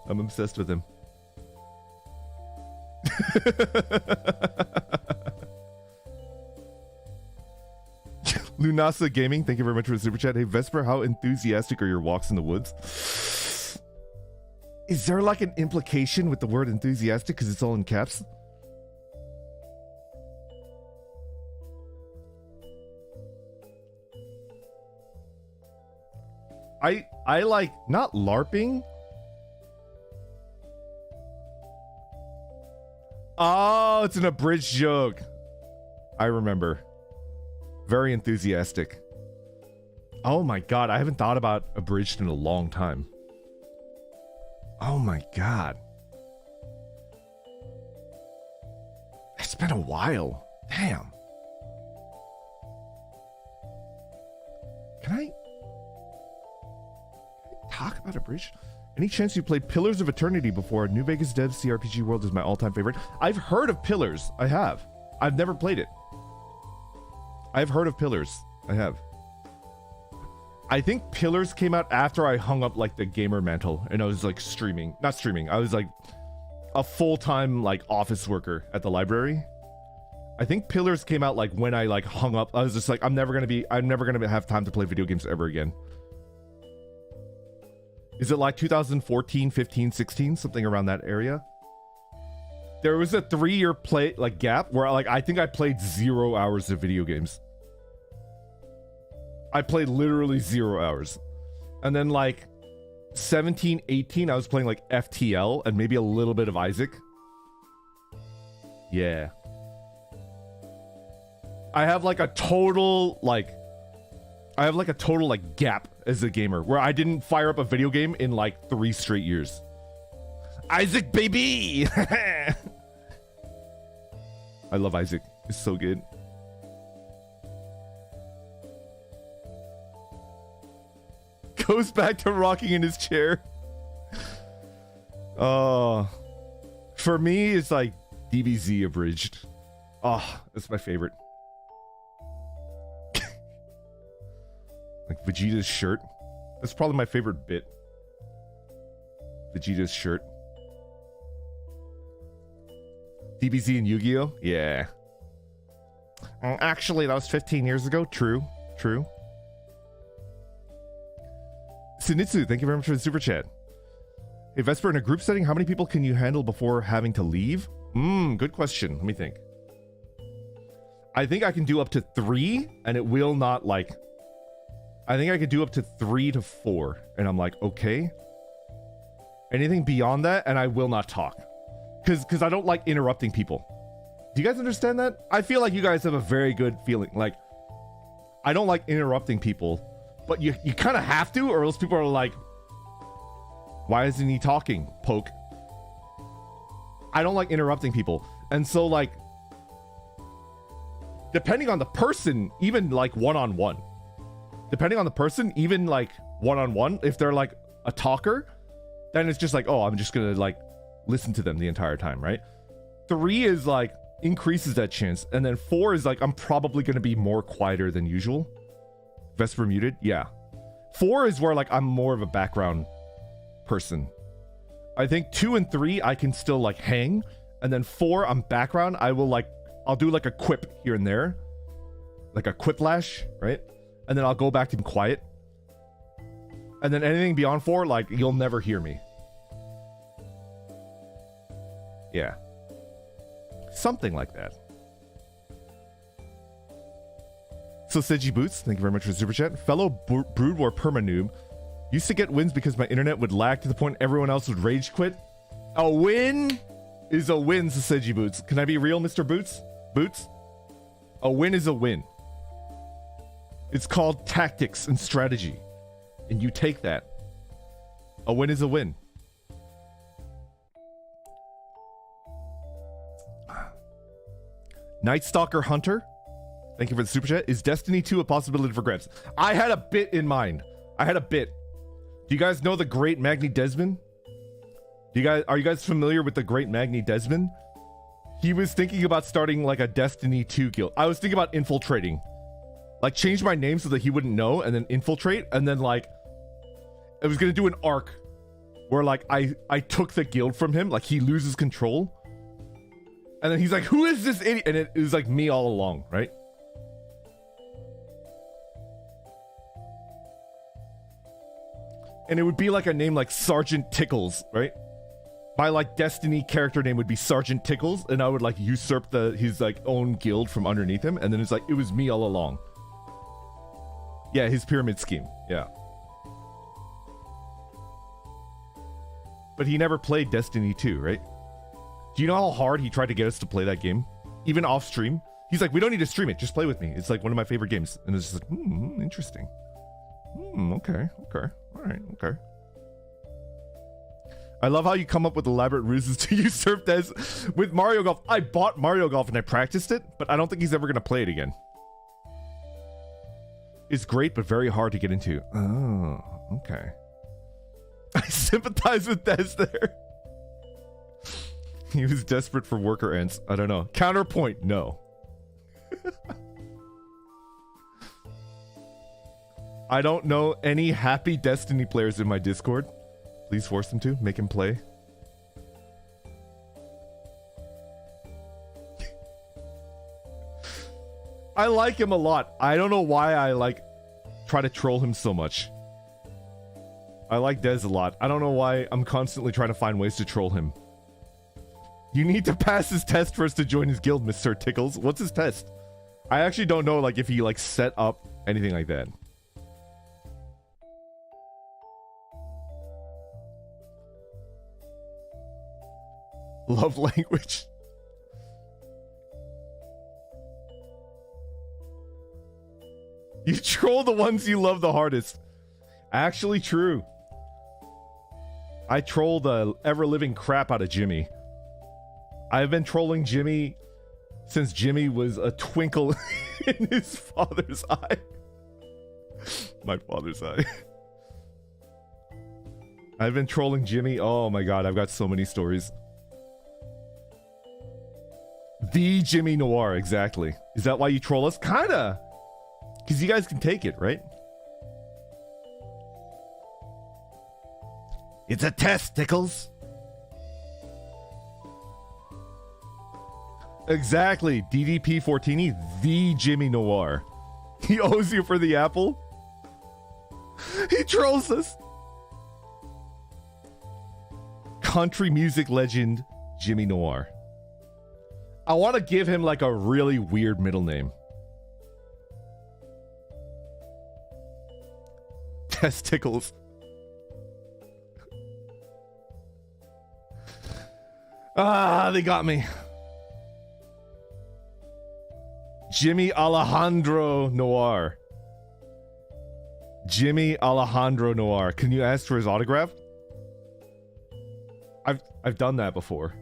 I'm obsessed with him. Lunasa Gaming, thank you very much for the super chat. Hey Vesper, how enthusiastic are your walks in the woods? Is there like an implication with the word enthusiastic because it's all in caps? I like not LARPing. Oh, it's an abridged joke. I remember. Very enthusiastic. Oh my god, I haven't thought about abridged in a long time. Oh my god. It's been a while. Damn. Can I talk about abridged? Any chance you played Pillars of Eternity before? New Vegas Devs CRPG World is my all-time favorite. I've heard of Pillars. I have. I've never played it. I've heard of Pillars. I have. I think Pillars came out after I hung up like the gamer mantle and I was like streaming. Not streaming. I was like a full-time like office worker at the library. I think Pillars came out like when I like hung up. I was just like, I'm never gonna have time to play video games ever again. Is it like 2014, 15, 16? Something around that area? There was a 3-year play like gap where like I think I played 0 hours of video games. I played literally 0 hours. And then like 17, 18, I was playing like FTL and maybe a little bit of Isaac. Yeah. I have like a total like gap as a gamer where I didn't fire up a video game in like 3 straight years. Isaac, baby! I love Isaac. It's so good. Goes back to rocking in his chair. Oh. For me, it's like DBZ abridged. Oh, that's my favorite. Like Vegeta's shirt. That's probably my favorite bit. Vegeta's shirt. DBZ and Yu-Gi-Oh? Yeah. Actually, that was 15 years ago. True. True. Sunitsu, thank you very much for the super chat. Hey, Vesper, in a group setting, how many people can you handle before having to leave? Good question. Let me think. I think I can do up to 3, and it will not, like... I think I could do up to 3 to 4, and I'm like, okay. Anything beyond that, and I will not talk. Because I don't like interrupting people. Do you guys understand that? I feel like you guys have a very good feeling. Like, I don't like interrupting people, but you kind of have to, or else people are like, why isn't he talking? Poke. I don't like interrupting people. And so, like, depending on the person, even like one-on-one, depending on the person, even like one-on-one, if they're like a talker, then it's just like, oh, I'm just gonna like listen to them the entire time, right? 3 is like increases that chance, and then 4 is like I'm probably gonna be more quieter than usual. Vesper muted, yeah. 4 is where like I'm more of a background person. I think 2 and 3 I can still like hang, and then 4 I'm background. I'll do like a quip here and there, like a quiplash, right? And then I'll go back to being quiet. And then anything beyond 4, like, you'll never hear me. Yeah. Something like that. So Seiji Boots, thank you very much for the super chat. Fellow Brood War perma-noob. Used to get wins because my internet would lag to the point everyone else would rage quit. A win is a win, Seiji Boots. Can I be real, Mr. Boots? Boots? A win is a win. It's called tactics and strategy. And you take that. A win is a win. Night Stalker Hunter, thank you for the super chat. Is Destiny 2 a possibility for grabs? I had a bit in mind. I had a bit. Do you guys know the great Magni Dezmond? Are you guys familiar with the great Magni Dezmond? He was thinking about starting like a Destiny 2 guild. I was thinking about infiltrating. Like change my name so that he wouldn't know, and then infiltrate, and then like I was gonna do an arc where like I took the guild from him, like he loses control. And then he's like, who is this idiot? And it was like me all along, right? And it would be like a name like Sergeant Tickles, right? My like Destiny character name would be Sergeant Tickles, and I would like usurp his like own guild from underneath him, and then it's like it was me all along. Yeah, his pyramid scheme. Yeah. But he never played Destiny 2, right? Do you know how hard he tried to get us to play that game? Even off stream? He's like, we don't need to stream it. Just play with me. It's like one of my favorite games. And it's just like, interesting. Okay. All right, okay. I love how you come up with elaborate ruses to usurp Des. With Mario Golf, I bought Mario Golf and I practiced it, but I don't think he's ever going to play it again. It's great, but very hard to get into. Oh, okay. I sympathize with Des there. He was desperate for worker ants. I don't know. Counterpoint, no. I don't know any happy Destiny players in my Discord. Please force them to. Make him play. I like him a lot. I don't know why I like try to troll him so much. I like Dez a lot. I don't know why I'm constantly trying to find ways to troll him. You need to pass his test first to join his guild, Mr. Tickles. What's his test? I actually don't know like if he like set up anything like that. Love language. You troll the ones you love the hardest. Actually true. I troll the ever-living crap out of Jimmy. I've been trolling Jimmy since Jimmy was a twinkle in his father's eye. My father's eye. I've been trolling Jimmy. Oh my god, I've got so many stories. The Jimmy Noir, exactly. Is that why you troll us? Kinda. Because you guys can take it, right? It's a test, Tickles. Exactly. DDP Fortini, the Jimmy Noir. He owes you for the apple. He trolls us. Country music legend Jimmy Noir. I want to give him like a really weird middle name. Testicles. Ah, they got me. Jimmy Alejandro Noir. Jimmy Alejandro Noir. Can you ask for his autograph? I've done that before.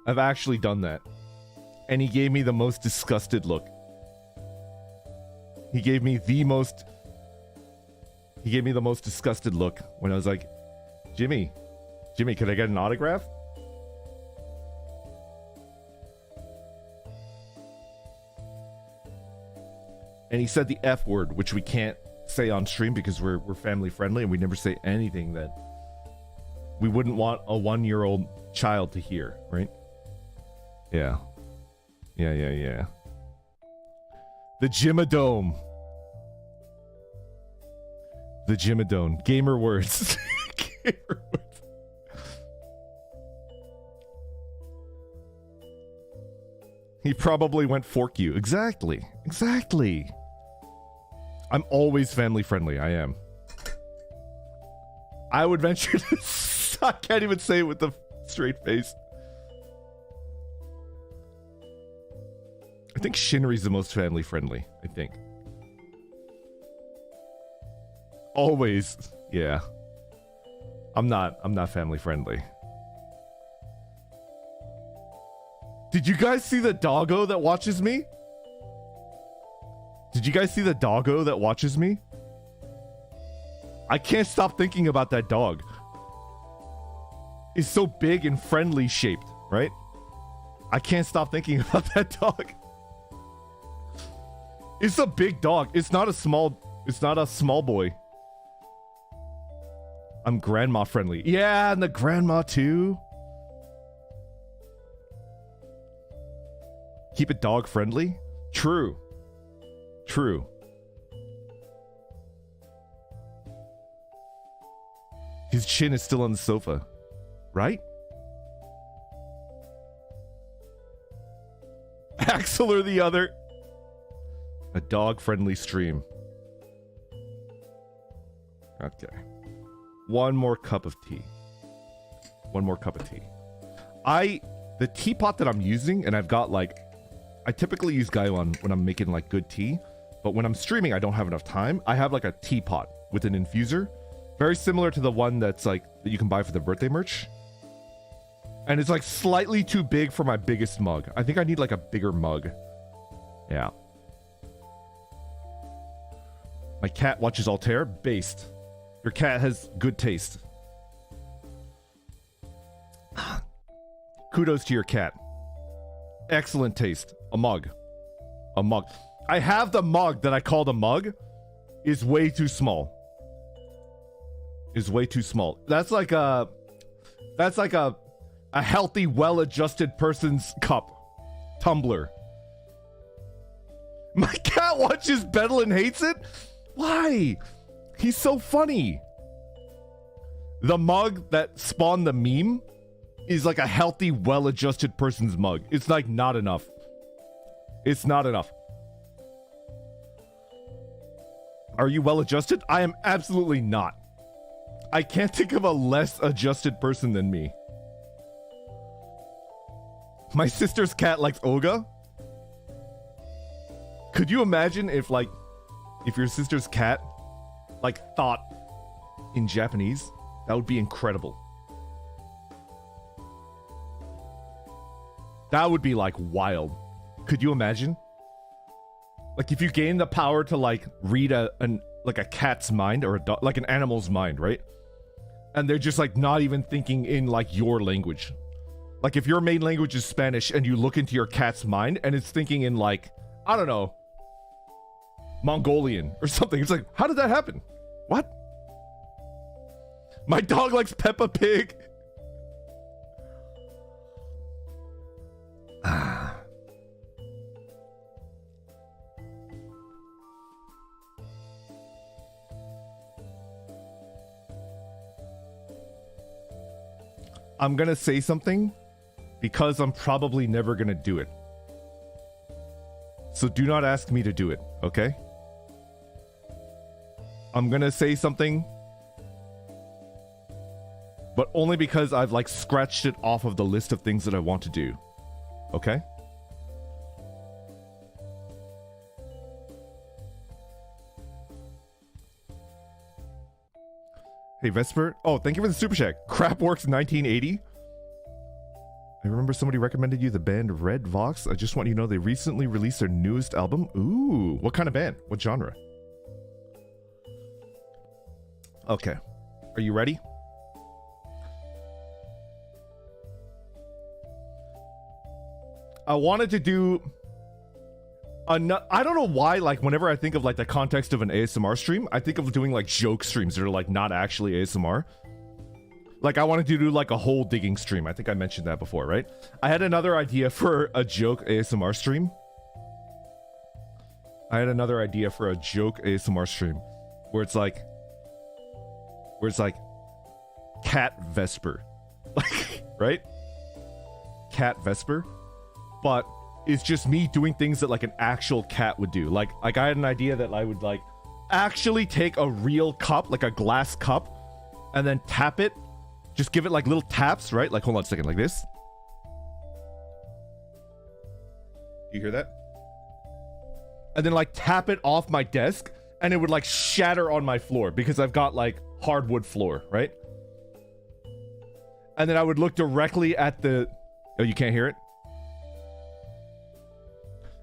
I've actually done that. And he gave me the most disgusted look. He gave me the most disgusted look when I was like, Jimmy, could I get an autograph? And he said the F word, which we can't say on stream because we're family friendly and we never say anything that we wouldn't want a 1-year-old child to hear, right? Yeah. Yeah. The Jimadome. The Jimadome. Gamer words. Gamer words. He probably went fork you. Exactly. I'm always family friendly. I am. I would venture to... I can't even say it with the straight face. I think Shinri's the most family friendly. I think. Always. Yeah. I'm not family friendly. Did you guys see the doggo that watches me? I can't stop thinking about that dog. It's so big and friendly shaped, right? I can't stop thinking about that dog. It's a big dog. It's not a small boy. I'm grandma friendly. Yeah, and the grandma too. Keep it dog friendly? True. His chin is still on the sofa, right? Axel or the other. A dog-friendly stream. Okay. One more cup of tea. The teapot that I'm using, and I've got like... I typically use Gaiwan when I'm making like good tea, but when I'm streaming, I don't have enough time. I have like a teapot with an infuser. Very similar to the one that's like, that you can buy for the birthday merch. And it's like slightly too big for my biggest mug. I think I need like a bigger mug. Yeah. My cat watches Altair. Based. Your cat has good taste. Kudos to your cat. Excellent taste. A mug. I have the mug that I call the mug. Is way too small. That's like a healthy, well-adjusted person's cup. Tumbler. My cat watches Bedell and hates it? Why? He's so funny. The mug that spawned the meme is like a healthy, well-adjusted person's mug. It's like not enough. Are you well-adjusted? I am absolutely not. I can't think of a less adjusted person than me. My sister's cat likes Oga. Could you imagine if your sister's cat thought in Japanese? That would be incredible. That would be wild. Could you imagine? If you gain the power to read a cat's mind or an animal's mind, right? And they're just not even thinking in your language. If your main language is Spanish and you look into your cat's mind and it's thinking in I don't know, Mongolian or something. It's how did that happen? What? My dog likes Peppa Pig. I'm gonna say something because I'm probably never gonna do it. So do not ask me to do it, okay? I'm gonna say something, but only because I've like scratched it off of the list of things that I want to do. Okay? Hey, Vesper. Oh, thank you for the super chat. Crapworks 1980. I remember somebody recommended you the band Red Vox. I just want you to know they recently released their newest album. Ooh, what kind of band? What genre? Okay. Are you ready? I wanted to do I don't know why, like, whenever I think of, like, the context of an ASMR stream, I think of doing, like, joke streams that are, like, not actually ASMR. Like, I wanted to do, like, a whole digging stream. I think I mentioned that before, right? I had another idea for a joke ASMR stream. Where it's like... Cat Vesper. Like, right? Cat Vesper. But it's just me doing things that, like, an actual cat would do. Like I had an idea that I would, like, actually take a real cup, like a glass cup, and then tap it. Just give it, like, little taps, right? Like, hold on a second, like this. You hear that? And then, like, tap it off my desk, and it would, like, shatter on my floor because I've got, like, hardwood floor, right? And then I would look directly at the... Oh, you can't hear it?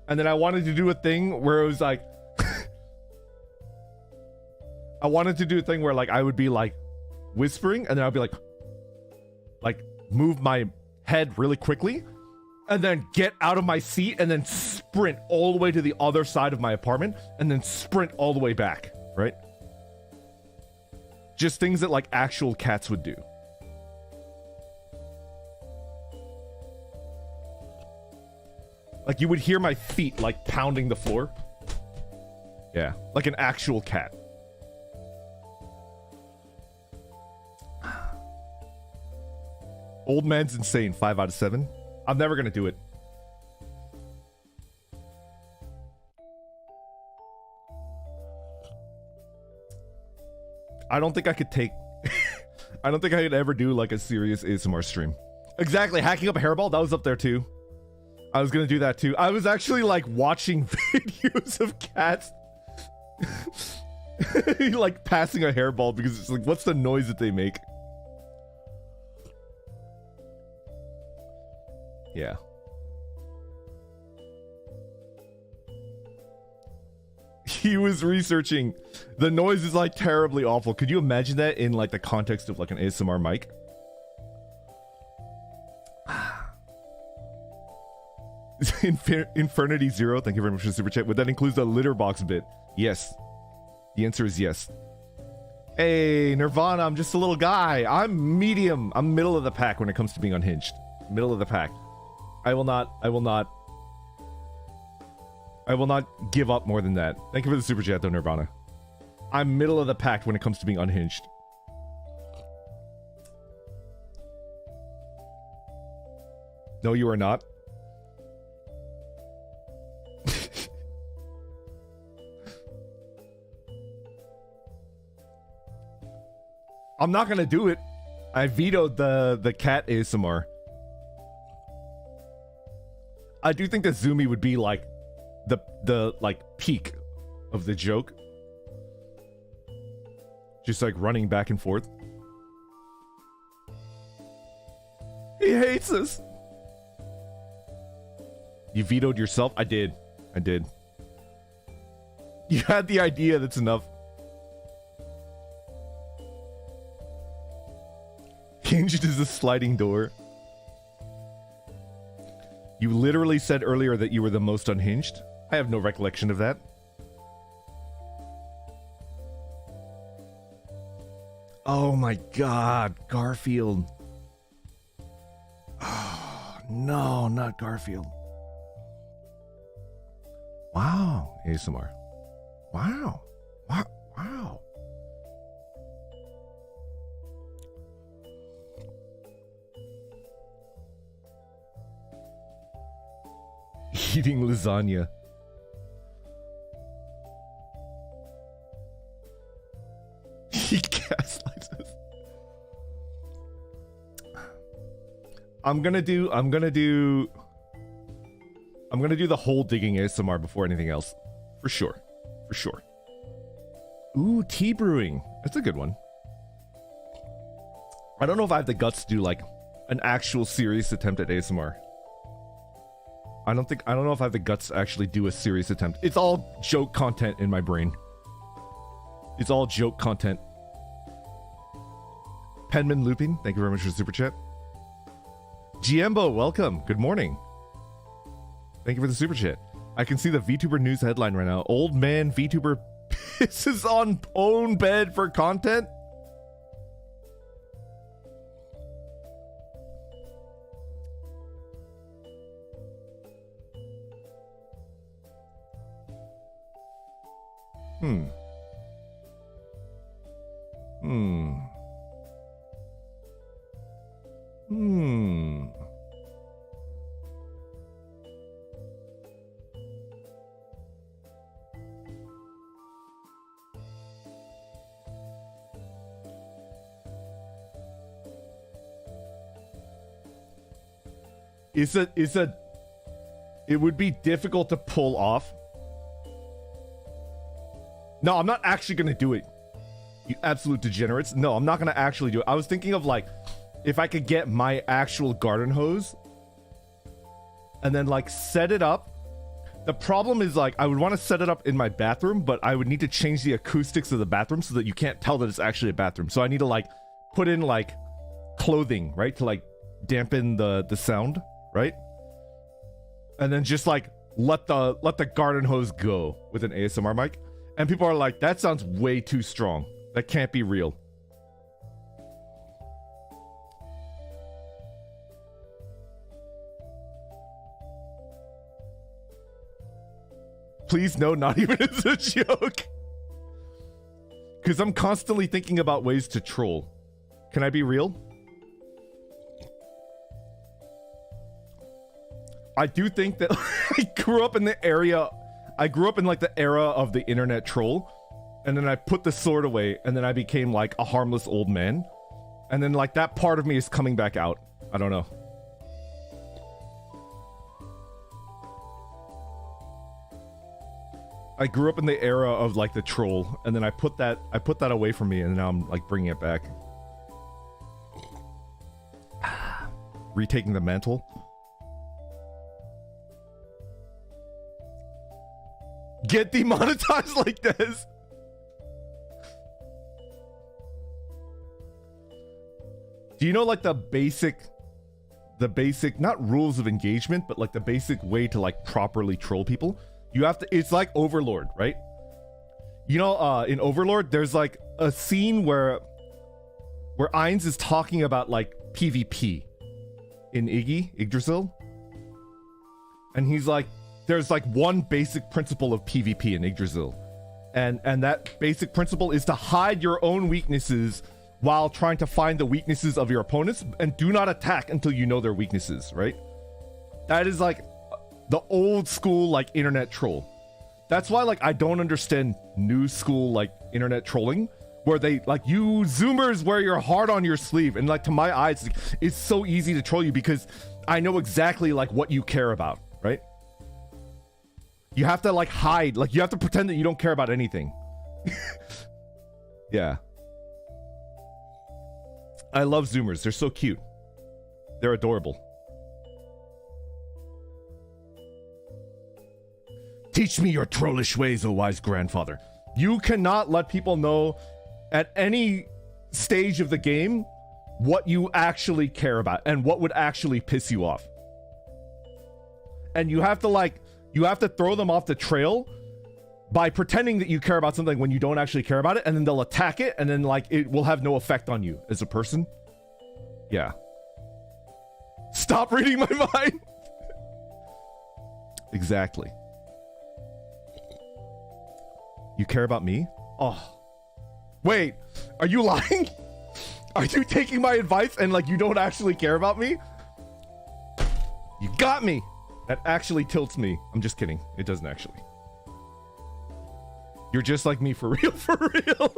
And then I wanted to do a thing where it was like... I wanted to do a thing where, like, I would be, like, whispering, and then I'd be like... move my head really quickly, and then get out of my seat, and then sprint all the way to the other side of my apartment, and then sprint all the way back, right? Just things that, like, actual cats would do. Like, you would hear my feet, like, pounding the floor. Yeah, like an actual cat. Old man's insane, 5 out of 7. I'm never gonna do it. I don't think I could take... I don't think I could ever do, like, a serious ASMR stream. Exactly, hacking up a hairball, that was up there too. I was gonna do that too. I was actually, like, watching videos of cats like passing a hairball because it's like, what's the noise that they make? Yeah. He was researching. The noise is, like, terribly awful. Could you imagine that in, like, the context of, like, an ASMR mic? Infernity Zero, thank you very much for the super chat. Would that include the litter box bit? Yes. The answer is yes. Hey, Nirvana, I'm just a little guy. I'm medium. I'm middle of the pack when it comes to being unhinged. Middle of the pack. I will not give up more than that. Thank you for the super chat, though, Nirvana. I'm middle of the pack when it comes to being unhinged. No, you are not. I'm not gonna do it. I vetoed the cat ASMR. I do think that Zoomy would be, like, the like peak of the joke. Just, like, running back and forth. He hates us. You vetoed yourself? I did. You had the idea, that's enough. Hinged is a sliding door. You literally said earlier that you were the most unhinged. I have no recollection of that. Oh my god, Garfield. Oh, no, not Garfield. Wow, ASMR. Wow. Wow. Wow. Eating lasagna. He gaslights us. I'm gonna do the hole digging ASMR before anything else. For sure. For sure. Ooh, tea brewing. That's a good one. I don't know if I have the guts to do like an actual serious attempt at ASMR. I don't know if I have the guts to actually do a serious attempt. It's all joke content in my brain. It's all joke content. Penman Looping, thank you very much for the super chat. Giembo, welcome. Good morning. Thank you for the super chat. I can see the VTuber news headline right now. Old man VTuber pisses on own bed for content. It would be difficult to pull off. No, I'm not actually gonna do it. You absolute degenerates. No, I'm not gonna actually do it. I was thinking of like, if I could get my actual garden hose and then like set it up. The problem is like, I would want to set it up in my bathroom, but I would need to change the acoustics of the bathroom so that you can't tell that it's actually a bathroom. So I need to like put in like clothing, right? To like dampen the sound, right? And then just like let the garden hose go with an ASMR mic. And people are like, that sounds way too strong. That can't be real. Please no, not even as a joke. Because I'm constantly thinking about ways to troll. Can I be real? I do think that I grew up in the area. I grew up in like the era of the internet troll. And then I put the sword away. And then I became like a harmless old man. And then like that part of me is coming back out. I don't know. I grew up in the era of like the troll. And then I put that away from me. And now I'm like bringing it back. Retaking the mantle. Get demonetized like this. Do you know like the basic not rules of engagement, but like the basic way to like properly troll people? You have to, it's like Overlord, right? You know, in Overlord, there's like a scene where Ainz is talking about like PvP in Yggdrasil. And he's like, there's like one basic principle of PvP in Yggdrasil. And that basic principle is to hide your own weaknesses while trying to find the weaknesses of your opponents, and do not attack until you know their weaknesses, right? That is like the old school like internet troll. That's why like I don't understand new school like internet trolling, where they like, you Zoomers wear your heart on your sleeve, and like to my eyes it's so easy to troll you because I know exactly like what you care about, right? You have to like hide, like you have to pretend that you don't care about anything. Yeah. I love Zoomers. They're so cute. They're adorable. Teach me your trollish ways, O wise grandfather. You cannot let people know at any stage of the game what you actually care about and what would actually piss you off. And you have to like, you have to throw them off the trail by pretending that you care about something when you don't actually care about it, and then they'll attack it, and then like it will have no effect on you as a person. Yeah. Stop reading my mind. Exactly. You care about me? Oh. Wait, are you lying? Are you taking my advice and like you don't actually care about me? You got me. That actually tilts me. I'm just kidding. It doesn't actually. You're just like me for real, for real.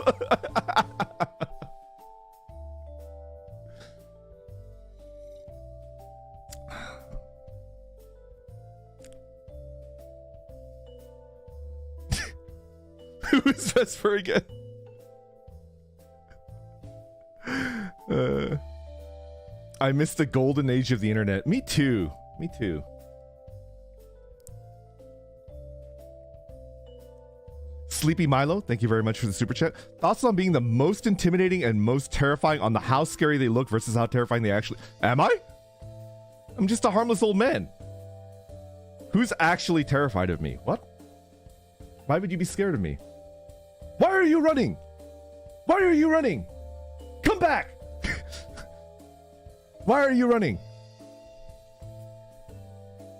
Who is Vesper again? I missed the golden age of the internet. Me too. Me too. Sleepy Milo, thank you very much for the super chat. Thoughts on being the most intimidating and most terrifying on the how scary they look versus how terrifying they actually... Am I? I'm just a harmless old man. Who's actually terrified of me? What? Why would you be scared of me? Why are you running? Why are you running? Come back! Why are you running?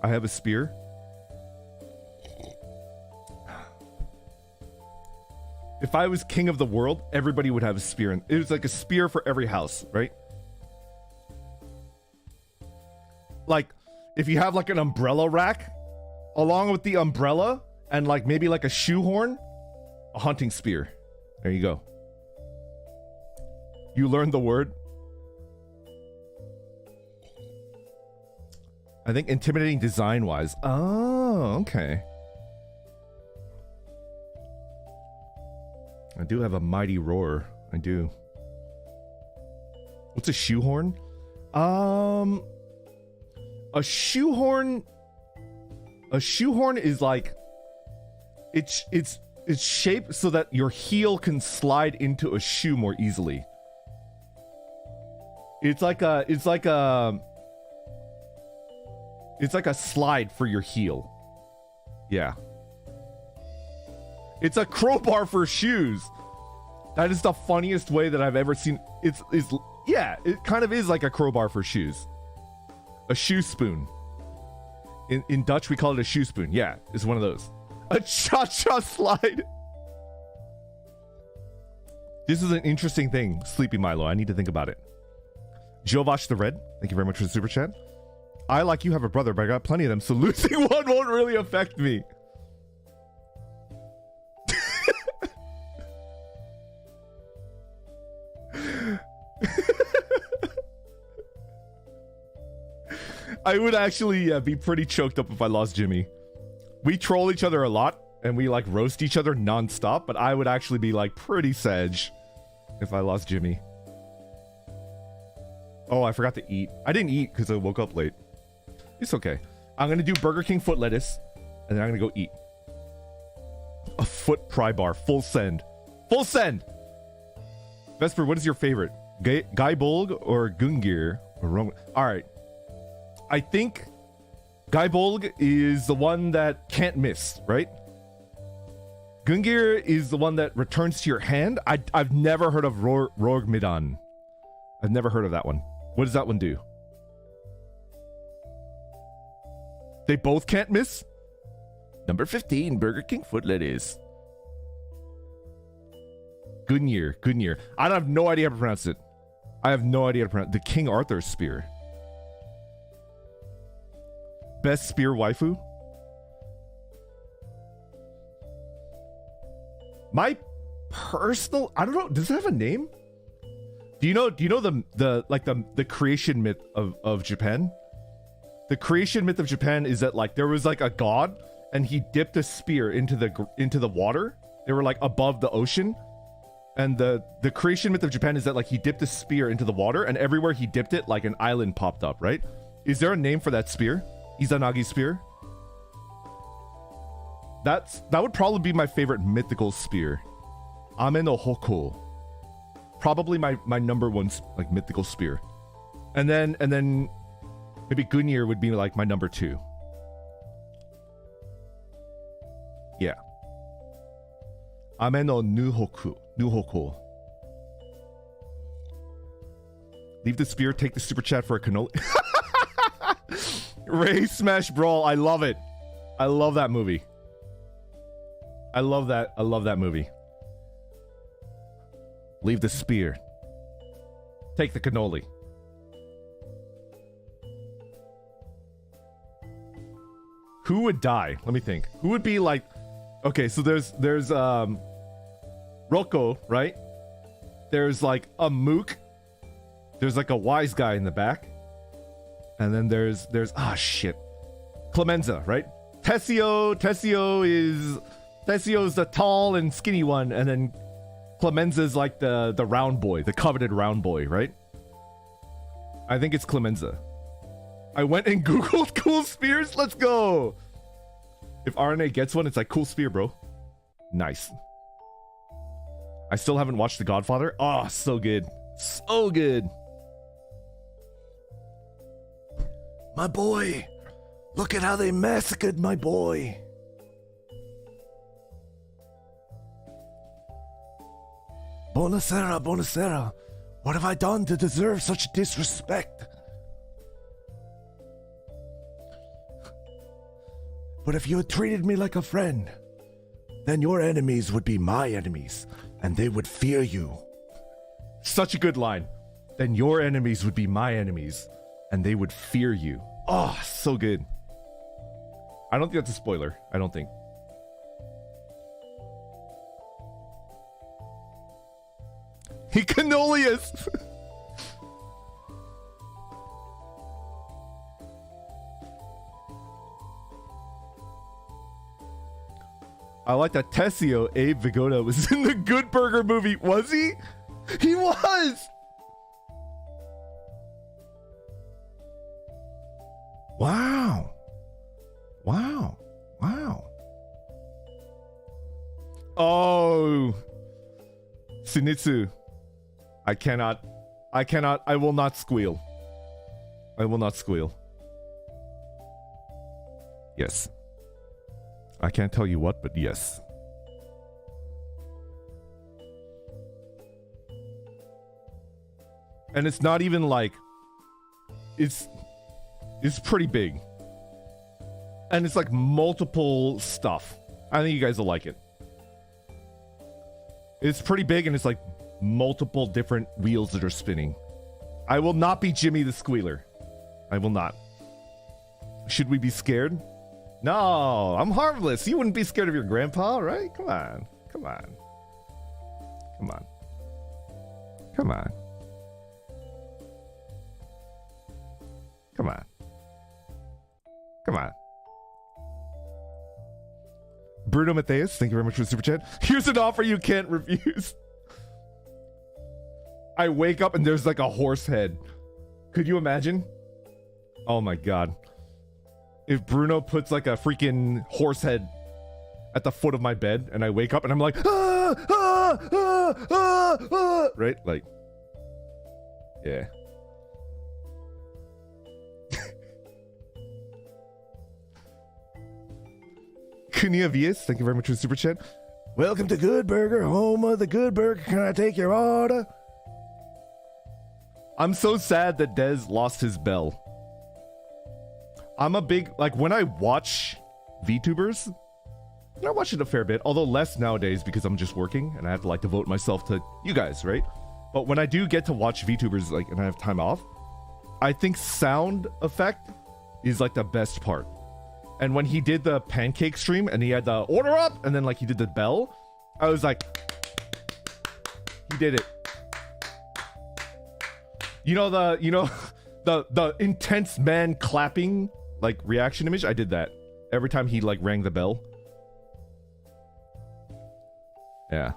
I have a spear. If I was king of the world, everybody would have a spear. And it was like a spear for every house, right? Like, if you have like an umbrella rack, along with the umbrella, and like maybe like a shoehorn, a hunting spear. There you go. You learned the word. I think intimidating design-wise. Oh, okay. I do have a mighty roar. I do. What's a shoehorn? A shoehorn is like it's shaped so that your heel can slide into a shoe more easily. It's like a slide for your heel. Yeah. It's a crowbar for shoes. That is the funniest way that I've ever seen. Yeah, it kind of is like a crowbar for shoes. A shoe spoon. In Dutch, we call it a shoe spoon. Yeah, it's one of those. A cha-cha slide. This is an interesting thing, Sleepy Milo. I need to think about it. Jovash the Red, thank you very much for the super chat. I, like you, have a brother, but I got plenty of them, so losing one won't really affect me. I would actually be pretty choked up if I lost Jimmy. We troll each other a lot, and we like roast each other non-stop, but I would actually be like pretty sedge if I lost Jimmy. Oh, I forgot to eat. I didn't eat because I woke up late. It's okay. I'm gonna do Burger King foot lettuce, and then I'm gonna go eat. A foot pry bar, full send. Full send! Vesper, what is your favorite? Guy Bolg or Gungir? Alright. I think Guy Bolg is the one that can't miss, right? Gungir is the one that returns to your hand. I've never heard of Rorgmidan. I've never heard of that one. What does that one do? They both can't miss? Number 15, Burger King foot lettuce. Gungnir. I have no idea how to pronounce it. I have no idea how to pronounce it. The King Arthur spear. Best spear waifu? My personal, I don't know, does it have a name? Do you know the creation myth of Japan? The creation myth of Japan is that like there was like a god and he dipped a spear into the water. They were like above the ocean. And the creation myth of Japan is that like he dipped a spear into the water and everywhere he dipped it, like an island popped up, right? Is there a name for that spear? Izanagi spear? That would probably be my favorite mythical spear. Ame no Hoko. Probably my number one like mythical spear. And then maybe Gungnir would be like my number 2. Yeah. Ame no nuhoku. Nuhoku. Leave the spear, take the super chat for a cannoli. Ray Smash Brawl. I love it. I love that movie. I love that movie. Leave the spear. Take the cannoli. Who would die? Let me think. Who would be like... Okay, so there's Rocco, right? There's like a mook. There's like a wise guy in the back. And then there's shit. Clemenza, right? Tessio's the tall and skinny one, and then Clemenza's like the round boy, the coveted round boy, right? I think it's Clemenza. I went and Googled cool spears. Let's go. If RNA gets one, it's like cool spear, bro. Nice. I still haven't watched The Godfather. Oh, so good. So good. My boy. Look at how they massacred my boy. Buonasera, buonasera. What have I done to deserve such disrespect? But if you had treated me like a friend, then your enemies would be my enemies, and they would fear you. Such a good line. Then your enemies would be my enemies, and they would fear you. Oh, so good. I don't think that's a spoiler. I don't think. He Canolius! I like that Tessio Abe Vigoda was in the Good Burger movie. Was he? He was! Wow. Wow. Wow. Oh. Shinichi. I will not squeal. I will not squeal. Yes. I can't tell you what, but yes. And it's not even like... It's pretty big. And it's like multiple stuff. I think you guys will like it. It's pretty big and it's like multiple different wheels that are spinning. I will not be Jimmy the Squealer. I will not. Should we be scared? No, I'm harmless. You wouldn't be scared of your grandpa, right? Come on. Come on. Come on. Come on. Come on. Come on. Bruno Matthias, thank you very much for the super chat. Here's an offer you can't refuse. I wake up and there's like a horse head. Could you imagine? Oh my god. If Bruno puts like a freaking horse head at the foot of my bed and I wake up and I'm like, ah, ah, ah, ah, ah, right? Like, yeah. Kunia Vias, thank you very much for the super chat. Welcome to Good Burger, home of the Good Burger. Can I take your order? I'm so sad that Dez lost his bell. I'm a big, like, when I watch VTubers, and I watch it a fair bit, although less nowadays because I'm just working and I have to like devote myself to you guys, right? But when I do get to watch VTubers, like, and I have time off, I think sound effect is like the best part. And when he did the pancake stream and he had the order up and then like he did the bell, I was like, he did it. You know the intense man clapping like reaction image? I did that every time he like rang the bell. Yeah.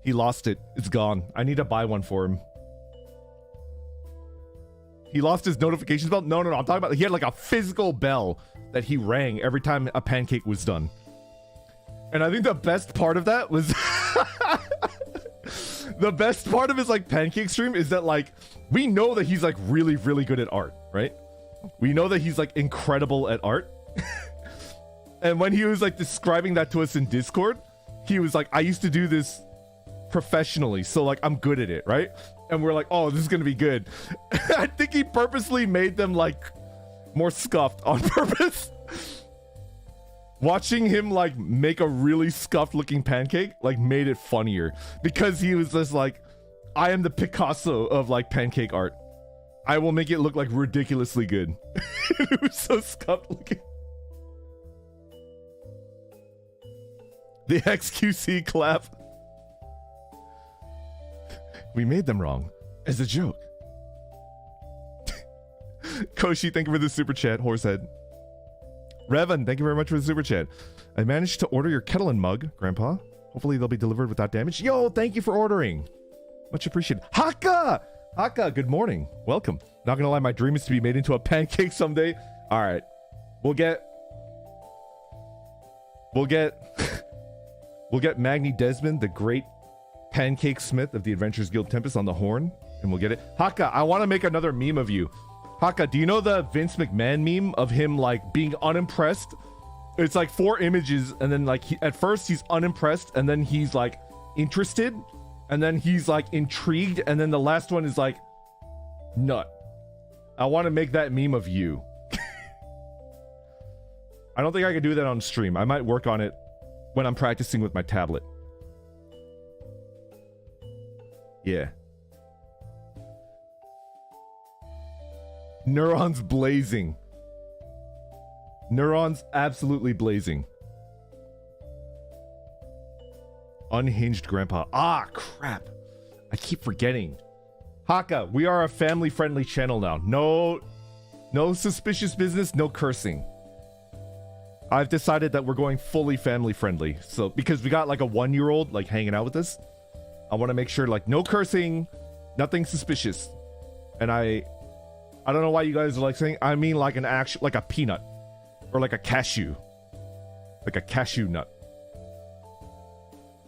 He lost it. It's gone. I need to buy one for him. He lost his notifications bell? No. I'm talking about he had like a physical bell that he rang every time a pancake was done. And I think the best part of that was the best part of his like pancake stream is that like we know that he's like really, really good at art, right? We know that he's like incredible at art. And when he was like describing that to us in Discord, he was like, I used to do this professionally, so like I'm good at it, right? And we're like, oh, this is gonna be good. I think he purposely made them like more scuffed on purpose. Watching him like make a really scuffed looking pancake like made it funnier because he was just like, I am the Picasso of like pancake art. I will make it look like ridiculously good. It was so scuffed looking. The XQC clap. We made them wrong as a joke. Koshi, thank you for the super chat. Horsehead. Revan, thank you very much for the super chat. I managed to order your kettle and mug, Grandpa. Hopefully they'll be delivered without damage. Yo, thank you for ordering. Much appreciated. Haka! Haka, good morning. Welcome. Not gonna lie, my dream is to be made into a pancake someday. All right. We'll get Magni Dezmond, the great pancake smith of the Adventurers Guild Tempest, on the horn, and we'll get it. Haka, I want to make another meme of you. Haka, do you know the Vince McMahon meme of him like being unimpressed? It's like 4 images, and then like at first he's unimpressed, and then he's like interested, and then he's like intrigued, and then the last one is like nut. I want to make that meme of you. I don't think I can do that on stream. I might work on it when I'm practicing with my tablet. Yeah. Neurons blazing. Neurons absolutely blazing. Unhinged Grandpa. Ah, crap. I keep forgetting. Haka, we are a family-friendly channel now. No suspicious business, no cursing. I've decided that we're going fully family-friendly. So, because we got like a 1-year-old like hanging out with us, I want to make sure like no cursing, nothing suspicious. And I don't know why you guys are like saying, I mean like an actual, like a peanut or like a cashew. Like a cashew nut.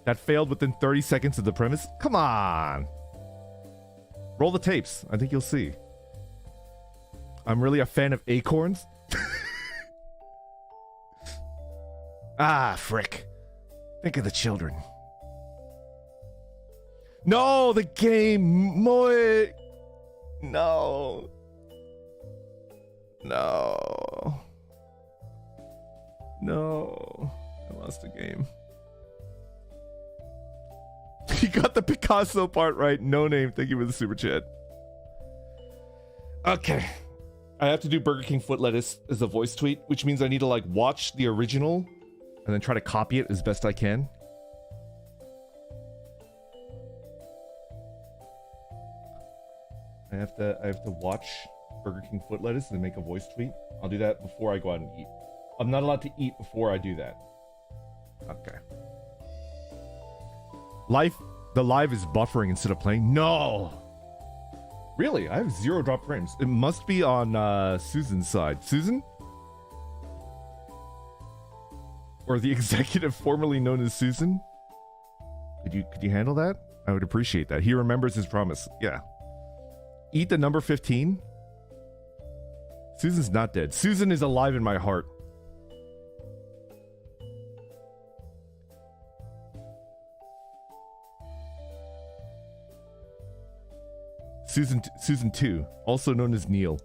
That failed within 30 seconds of the premise. Come on. Roll the tapes. I think you'll see. I'm really a fan of acorns. Ah, frick. Think of the children. No, the game. Moe. No. No. No. I lost the game. You got the Picasso part right. No name. Thank you for the super chat. Okay. I have to do Burger King foot lettuce as a voice tweet, which means I need to like watch the original and then try to copy it as best I can. I have to watch Burger King foot lettuce and then make a voice tweet. I'll do that before I go out and eat. I'm not allowed to eat before I do that. Okay. The live is buffering instead of playing. No. Really? I have 0 drop frames. It must be on Susan's side. Susan? Or the executive formerly known as Susan? Could you handle that? I would appreciate that. He remembers his promise. Yeah. Eat the number 15. Susan's not dead. Susan is alive in my heart. Susan 2, also known as Neil.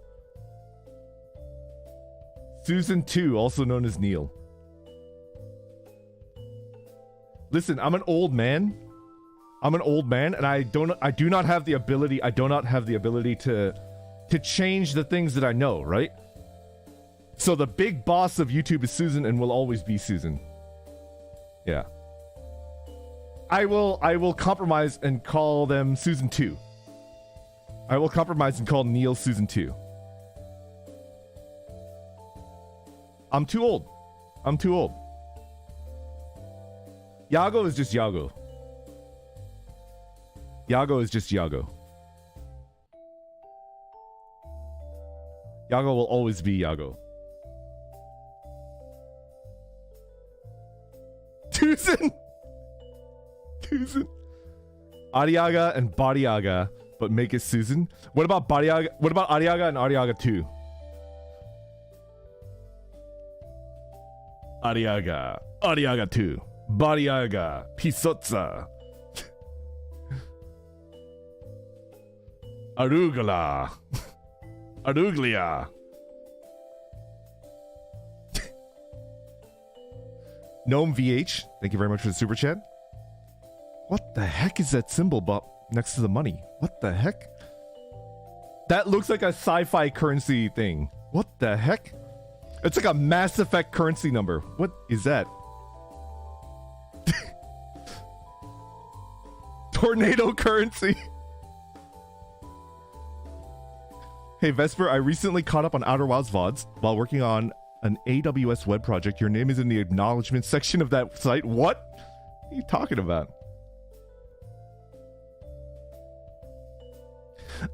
Susan 2, also known as Neil. Listen, I'm an old man. And I do not have the ability to change the things that I know, right? So the big boss of YouTube is Susan and will always be Susan. Yeah. I will compromise and call them Susan 2. I will compromise and call Neil Susan 2. I'm too old. Yago is just Yago. Yago is just Yago. Yago will always be Yago. Susan. Ariaga and Badiaga, but make it Susan. What about Badiaga? What about Ariaga and Ariaga 2? Ariaga. Ariaga too. Bariaga. Pisotza. Arugula. Aruglia. Gnome VH, thank you very much for the super chat. What the heck is that symbol next to the money? What the heck? That looks like a sci-fi currency thing. What the heck? It's like a Mass Effect currency number. What is that? Tornado currency. Hey Vesper, I recently caught up on Outer Wilds VODs while working on an AWS web project. Your name is in the acknowledgement section of that site. What are you talking about?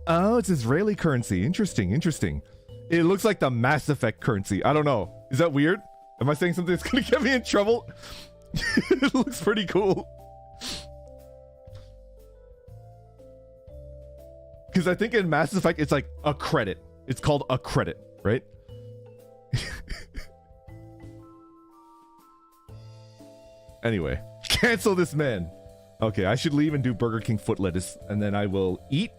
Oh, it's Israeli currency. Interesting, interesting. It looks like the Mass Effect currency. I don't know. Is that weird? Am I saying something that's gonna get me in trouble? It looks pretty cool. Because I think in Mass Effect, it's like a credit. It's called a credit, right? Anyway, cancel this man. Okay, I should leave and do Burger King foot lettuce, and then I will eat,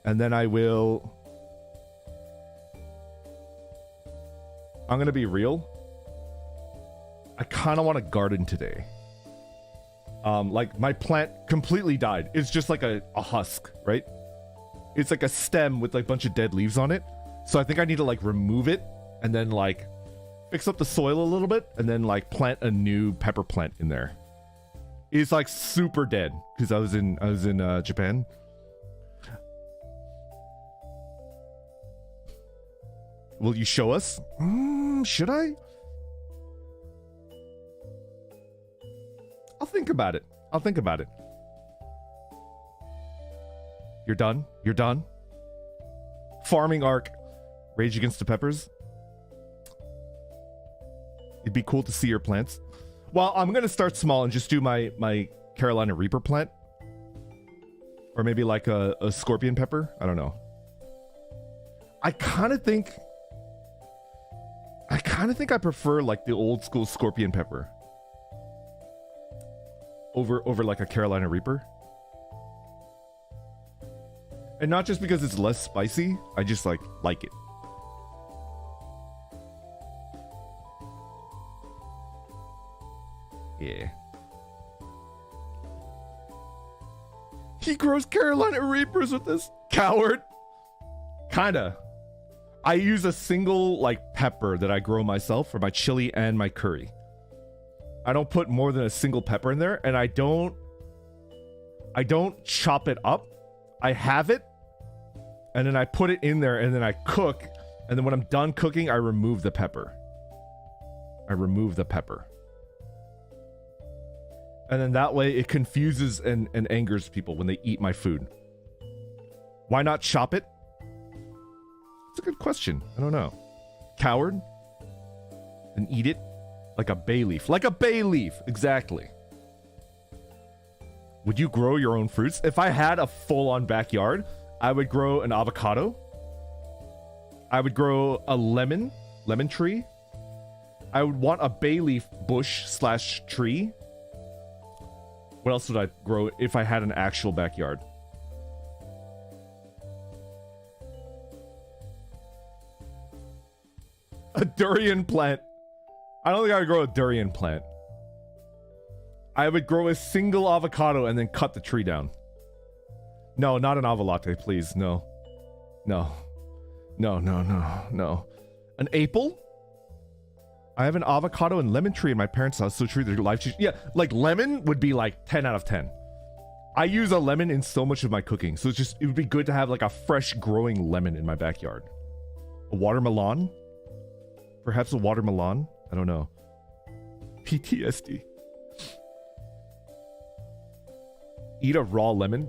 and then I will... I'm gonna be real. I kind of want to garden today. Like, my plant completely died. It's just like a husk, right? It's like a stem with like a bunch of dead leaves on it. So I think I need to like remove it and then like fix up the soil a little bit and then like plant a new pepper plant in there. It's like super dead because I was in Japan. Will you show us? Should I? I'll think about it. I'll think about it. You're done? You're done? Farming arc. Rage Against the Peppers. It'd be cool to see your plants. Well, I'm gonna start small and just do my Carolina Reaper plant. Or maybe like a scorpion pepper. I don't know. I kind of think I prefer like the old school scorpion pepper over like a Carolina Reaper. And not just because it's less spicy, I just like it. Yeah. He grows Carolina Reapers with this coward. Kinda. I use a single like pepper that I grow myself for my chili and my curry. I don't put more than a single pepper in there, and I don't chop it up. I have it, and then I put it in there, and then I cook, and then when I'm done cooking, I remove the pepper. And then that way it confuses and angers people when they eat my food. Why not chop it? It's a good question. I don't know. Coward? And eat it? Like a bay leaf. Like a bay leaf! Exactly. Would you grow your own fruits? If I had a full-on backyard, I would grow an avocado. I would grow a lemon tree. I would want a bay leaf bush / tree. What else would I grow if I had an actual backyard? A durian plant. I don't think I would grow a durian plant. I would grow a single avocado and then cut the tree down. No, not an avolatte, please. No. No. No, no, no, no. An apple? I have an avocado and lemon tree in my parents' house, so true, their life. Yeah, like lemon would be like 10 out of 10. I use a lemon in so much of my cooking, so it would be good to have like a fresh growing lemon in my backyard. A watermelon? Perhaps a watermelon? I don't know. PTSD. Eat a raw lemon?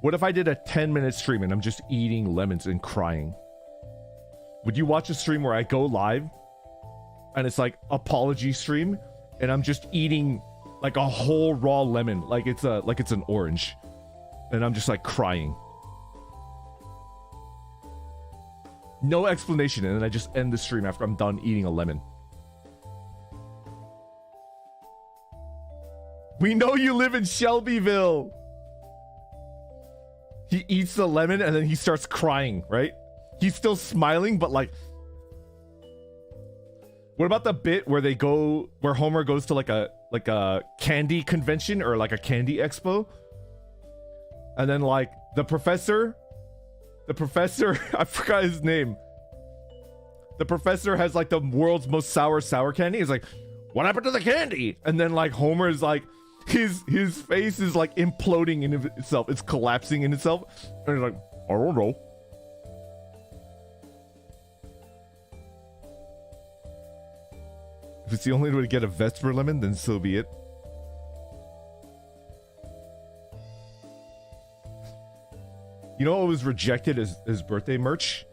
What if I did a 10-minute stream and I'm just eating lemons and crying? Would you watch a stream where I go live and it's like apology stream and I'm just eating like a whole raw lemon like it's an orange and I'm just like crying? No explanation, and then I just end the stream after I'm done eating a lemon. We know you live in Shelbyville. He eats the lemon and then he starts crying, right? He's still smiling, but like... What about the bit where where Homer goes to like a candy convention or like a candy expo? And then like the professor, I forgot his name. The professor has like the world's most sour candy. He's like, what happened to the candy? And then like Homer is like, his face is like imploding in itself. It's collapsing in itself. And he's like, I don't know. If it's the only way to get a Vesper lemon, then so be it. You know what was rejected as birthday merch?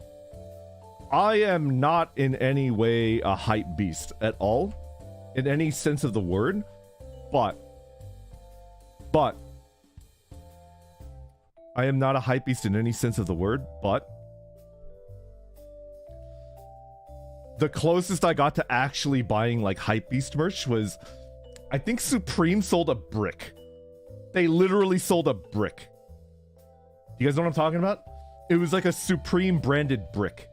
I am not in any way a hype beast at all, in any sense of the word, but I am not a hype beast in any sense of the word, but the closest I got to actually buying like hype beast merch was, I think Supreme sold a brick. They literally sold a brick. You guys know what I'm talking about? It was like a Supreme branded brick.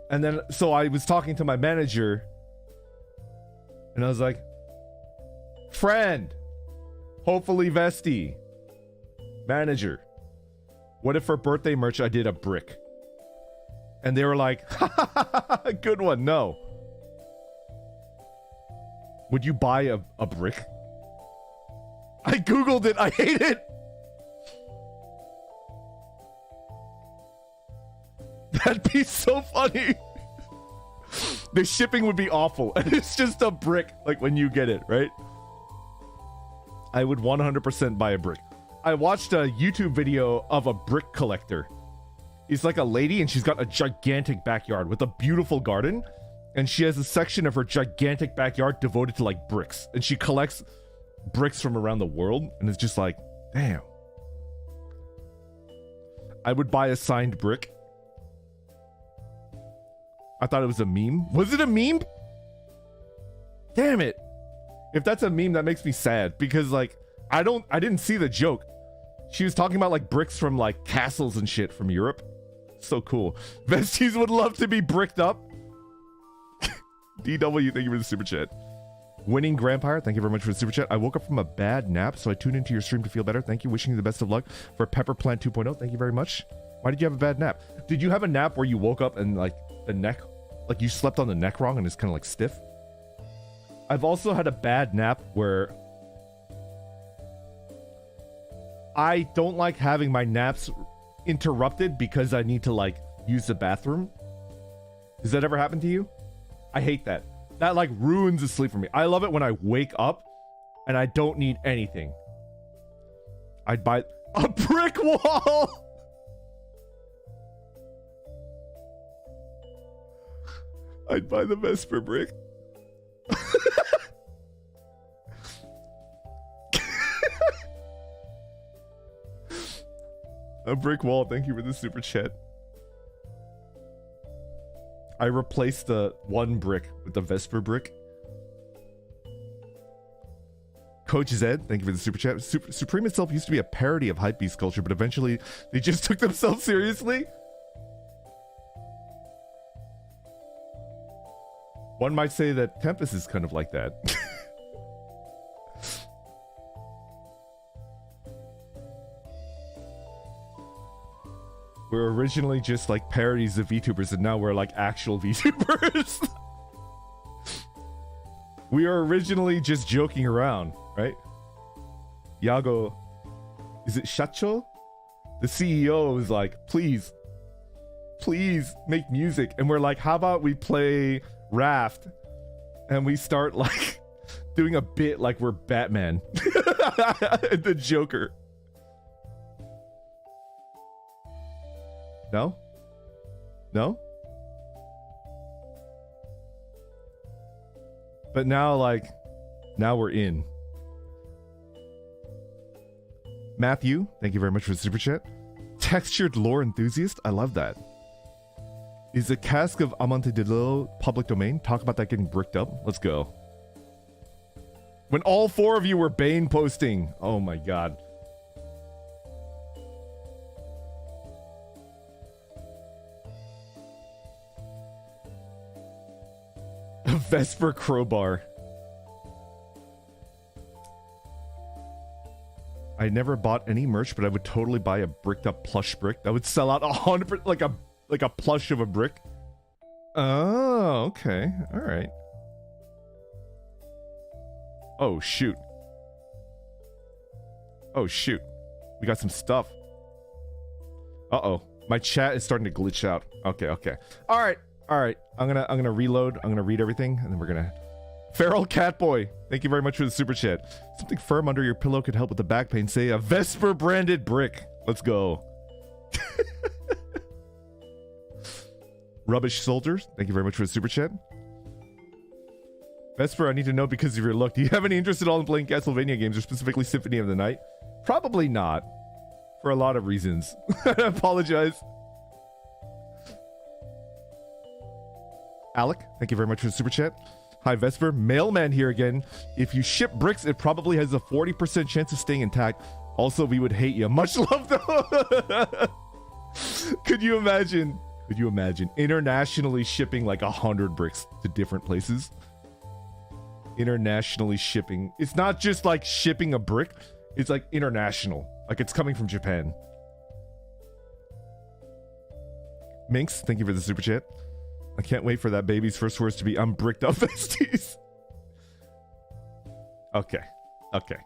And then, so I was talking to my manager and I was like, friend, hopefully Vesty, manager, what if for birthday merch I did a brick? And they were like, good one, no. Would you buy a brick? I Googled it, I hate it. That'd be so funny. The shipping would be awful. And it's just a brick, like when you get it, right? I would 100% buy a brick. I watched a YouTube video of a brick collector. It's like a lady and she's got a gigantic backyard with a beautiful garden. And she has a section of her gigantic backyard devoted to like bricks. And she collects bricks from around the world. And it's just like, damn. I would buy a signed brick. I thought it was a meme. Was it a meme? Damn it. If that's a meme, that makes me sad because like I didn't see the joke. She was talking about like bricks from like castles and shit from Europe. So cool. Besties would love to be bricked up. DW, thank you for the super chat. Winning Grandpire, thank you very much for the super chat. I woke up from a bad nap, so I tuned into your stream to feel better. Thank you. Wishing you the best of luck for Pepper Plant 2.0. Thank you very much. Why did you have a bad nap? Did you have a nap where you woke up and like the neck, like you slept on the neck wrong and it's kind of like stiff? I've also had a bad nap where I don't like having my naps interrupted because I need to like use the bathroom. Does that ever happen to you? I hate that. That like ruins the sleep for me. I love it when I wake up and I don't need anything. I'd buy a brick wall. I'd buy the Vesper brick. A brick wall, thank you for the super chat. I replaced the one brick with the Vesper brick. Coach Zed, thank you for the super chat. Supreme itself used to be a parody of hypebeast culture, but eventually they just took themselves seriously. One might say that Tempest is kind of like that. We're originally just like parodies of VTubers, and now we're like actual VTubers. We are originally just joking around, right? Yago, is it Shacho? The CEO was like, please make music. And we're like, how about we play Raft? And we start like doing a bit like we're Batman. The Joker. No? No? But now, like, now we're in. Matthew, thank you very much for the super chat. Textured lore enthusiast, I love that. Is a cask of Amontillado public domain? Talk about that getting bricked up. Let's go. When all 4 of you were Bane posting. Oh my god. A Vesper crowbar. I never bought any merch, but I would totally buy a bricked up plush brick. That would sell out 100%, like a plush of a brick. Oh, okay. All right. Oh, shoot. Oh, shoot. We got some stuff. Uh-oh. My chat is starting to glitch out. Okay, okay. All right. All right. I'm gonna reload. I'm gonna read everything, and then we're gonna... Feral Catboy, thank you very much for the super chat. Something firm under your pillow could help with the back pain. Say a Vesper branded brick. Let's go. Rubbish Soldiers, thank you very much for the super chat. Vesper, I need to know because of your look. Do you have any interest at all in playing Castlevania games, or specifically Symphony of the Night? Probably not. For a lot of reasons. I apologize. Alec, thank you very much for the super chat. Hi Vesper, mailman here again. If you ship bricks, it probably has a 40% chance of staying intact. Also, we would hate you. Much love though. Could you imagine? Could you imagine internationally shipping like 100 bricks to different places? Internationally shipping. It's not just like shipping a brick. It's like international. Like it's coming from Japan. Minx, thank you for the super chat. I can't wait for that baby's first words to be "I'm bricked up besties." Okay. Okay.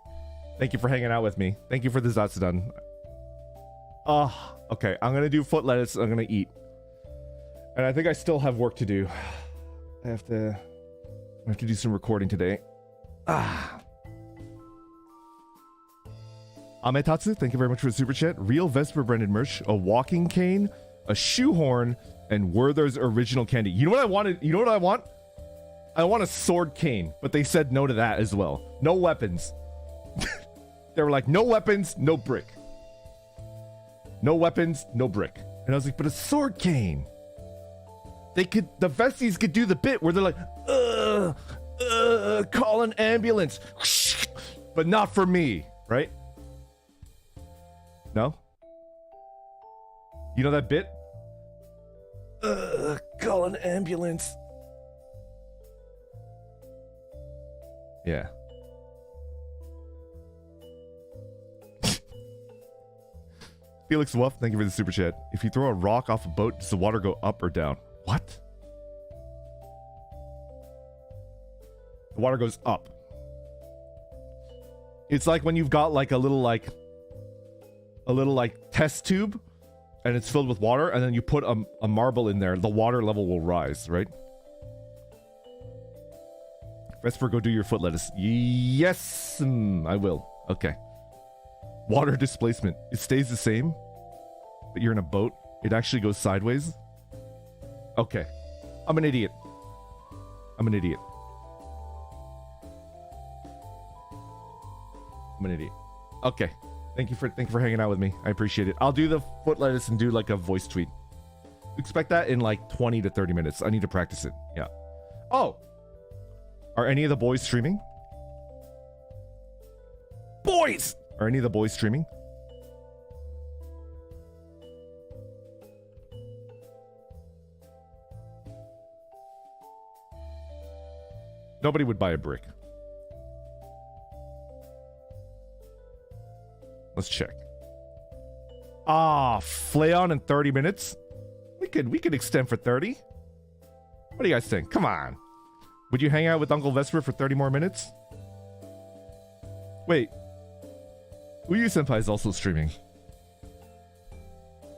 Thank you for hanging out with me. Thank you for the Zatsudan. Okay. I'm gonna do foot lettuce. I'm gonna eat. And I think I still have work to do. I have to do some recording today. Ametatsu, thank you very much for the super chat. Real Vesper branded merch, a walking cane, a shoehorn, and Werther's original candy. You know what I wanted? You know what I want? I want a sword cane, but they said no to that as well. No weapons. They were like, no weapons, no brick. No weapons, no brick. And I was like, but a sword cane. The Vesties could do the bit where they're like, call an ambulance. But not for me, right? No? You know that bit? Call an ambulance. Yeah. Felix Wuff, thank you for the super chat. If you throw a rock off a boat, does the water go up or down? What? The water goes up. It's like when you've got like a little test tube and it's filled with water, and then you put a marble in there, the water level will rise, right? Vesper, go do your foot lettuce. Yes, I will. Okay. Water displacement. It stays the same, but you're in a boat. It actually goes sideways. Okay. I'm an idiot. I'm an idiot. I'm an idiot. Okay. Thank you for hanging out with me. I appreciate it. I'll do the foot lettuce and do like a voice tweet. Expect that in like 20 to 30 minutes. I need to practice it. Yeah. Oh. Are any of the boys streaming? Boys! Are any of the boys streaming? Nobody would buy a brick. Let's check. Flayon in 30 minutes? We could extend for 30. What do you guys think? Come on. Would you hang out with Uncle Vesper for 30 more minutes? Wait. Uyu Senpai is also streaming.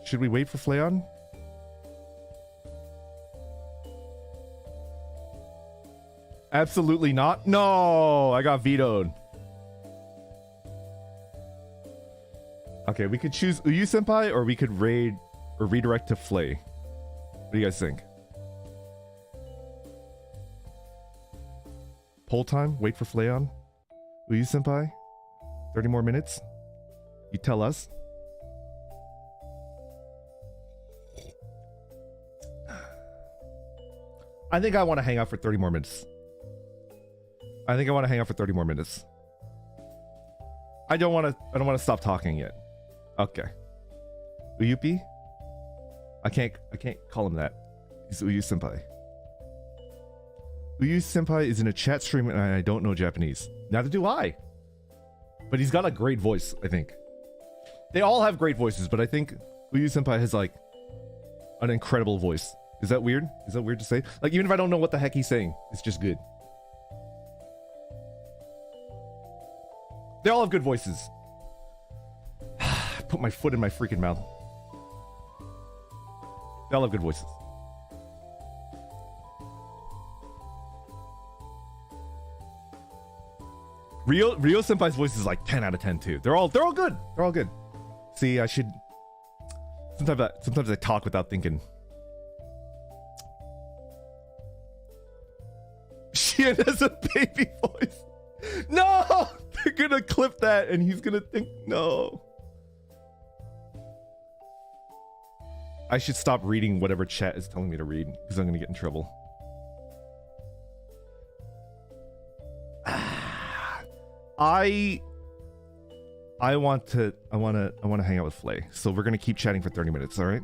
Should we wait for Flayon? Absolutely not. No, I got vetoed. Okay, we could choose Uyu Senpai, or we could raid or redirect to Flay. What do you guys think? Poll time? Wait for Flayon? Uyu Senpai? 30 more minutes? You tell us. I think I want to hang out for 30 more minutes. I think I want to hang out for 30 more minutes. I don't want to stop talking yet. Okay. Uyupi? I can't call him that. He's Uyu Senpai. Uyu Senpai is in a chat stream and I don't know Japanese. Neither do I. But he's got a great voice, I think. They all have great voices, but I think Uyu Senpai has like an incredible voice. Is that weird? Is that weird to say? Like, even if I don't know what the heck he's saying, it's just good. They all have good voices. Put my foot in my freaking mouth. They all have good voices. Rio Senpai's voice is like 10 out of 10 too. They're all good. They're all good. See, I should sometimes I talk without thinking. Shion has a baby voice. No! They're gonna clip that and he's gonna think no. I should stop reading whatever chat is telling me to read because I'm gonna get in trouble. I want to hang out with Flay. So we're gonna keep chatting for 30 minutes, all right?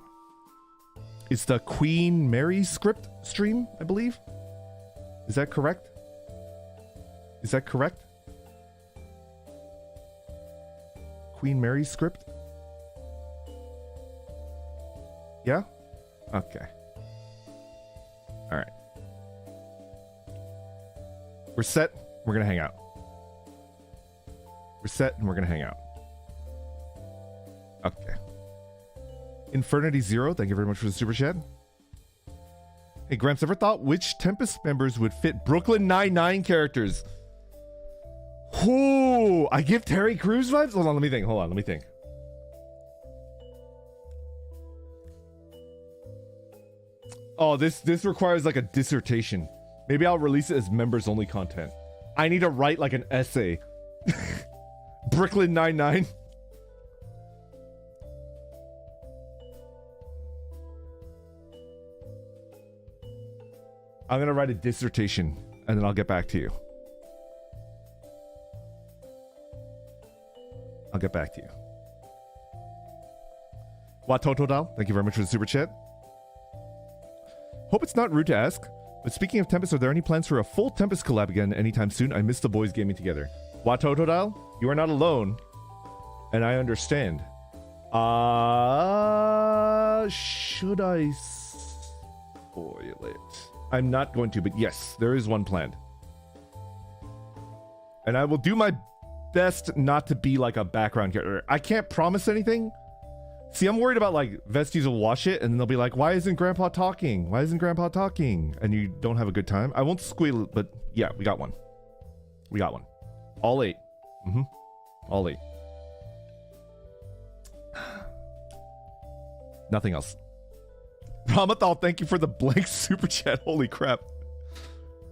It's the Queen Mary script stream, I believe. Is that correct? Is that correct? Queen Mary script? Yeah? Okay. All right. We're set. We're gonna hang out. We're set and we're gonna hang out. Okay. Infernity Zero, thank you very much for the super chat. Hey, Gramps, ever thought which Tempest members would fit Brooklyn Nine-Nine characters? Ooh, I give Terry Crews vibes? Hold on, let me think. Hold on, let me think. Oh, this requires like a dissertation. Maybe I'll release it as members-only content. I need to write like an essay. Brooklyn Nine-Nine. I'm gonna write a dissertation and then I'll get back to you. I'll get back to you. Watotodal, thank you very much for the super chat. Hope it's not rude to ask, but speaking of Tempest, are there any plans for a full Tempest collab again anytime soon? I miss the boys gaming together. Watotodal, you are not alone, and I understand. Should I spoil it? I'm not going to, but yes, there is one planned. And I will do my best not to be like a background character. I can't promise anything. See, I'm worried about like Vesties will watch it and they'll be like, why isn't Grandpa talking? Why isn't Grandpa talking? And you don't have a good time. I won't squeal it, but yeah, we got one. We got one. All 8. All 8. Nothing else. Ramathal, thank you for the blank super chat. Holy crap.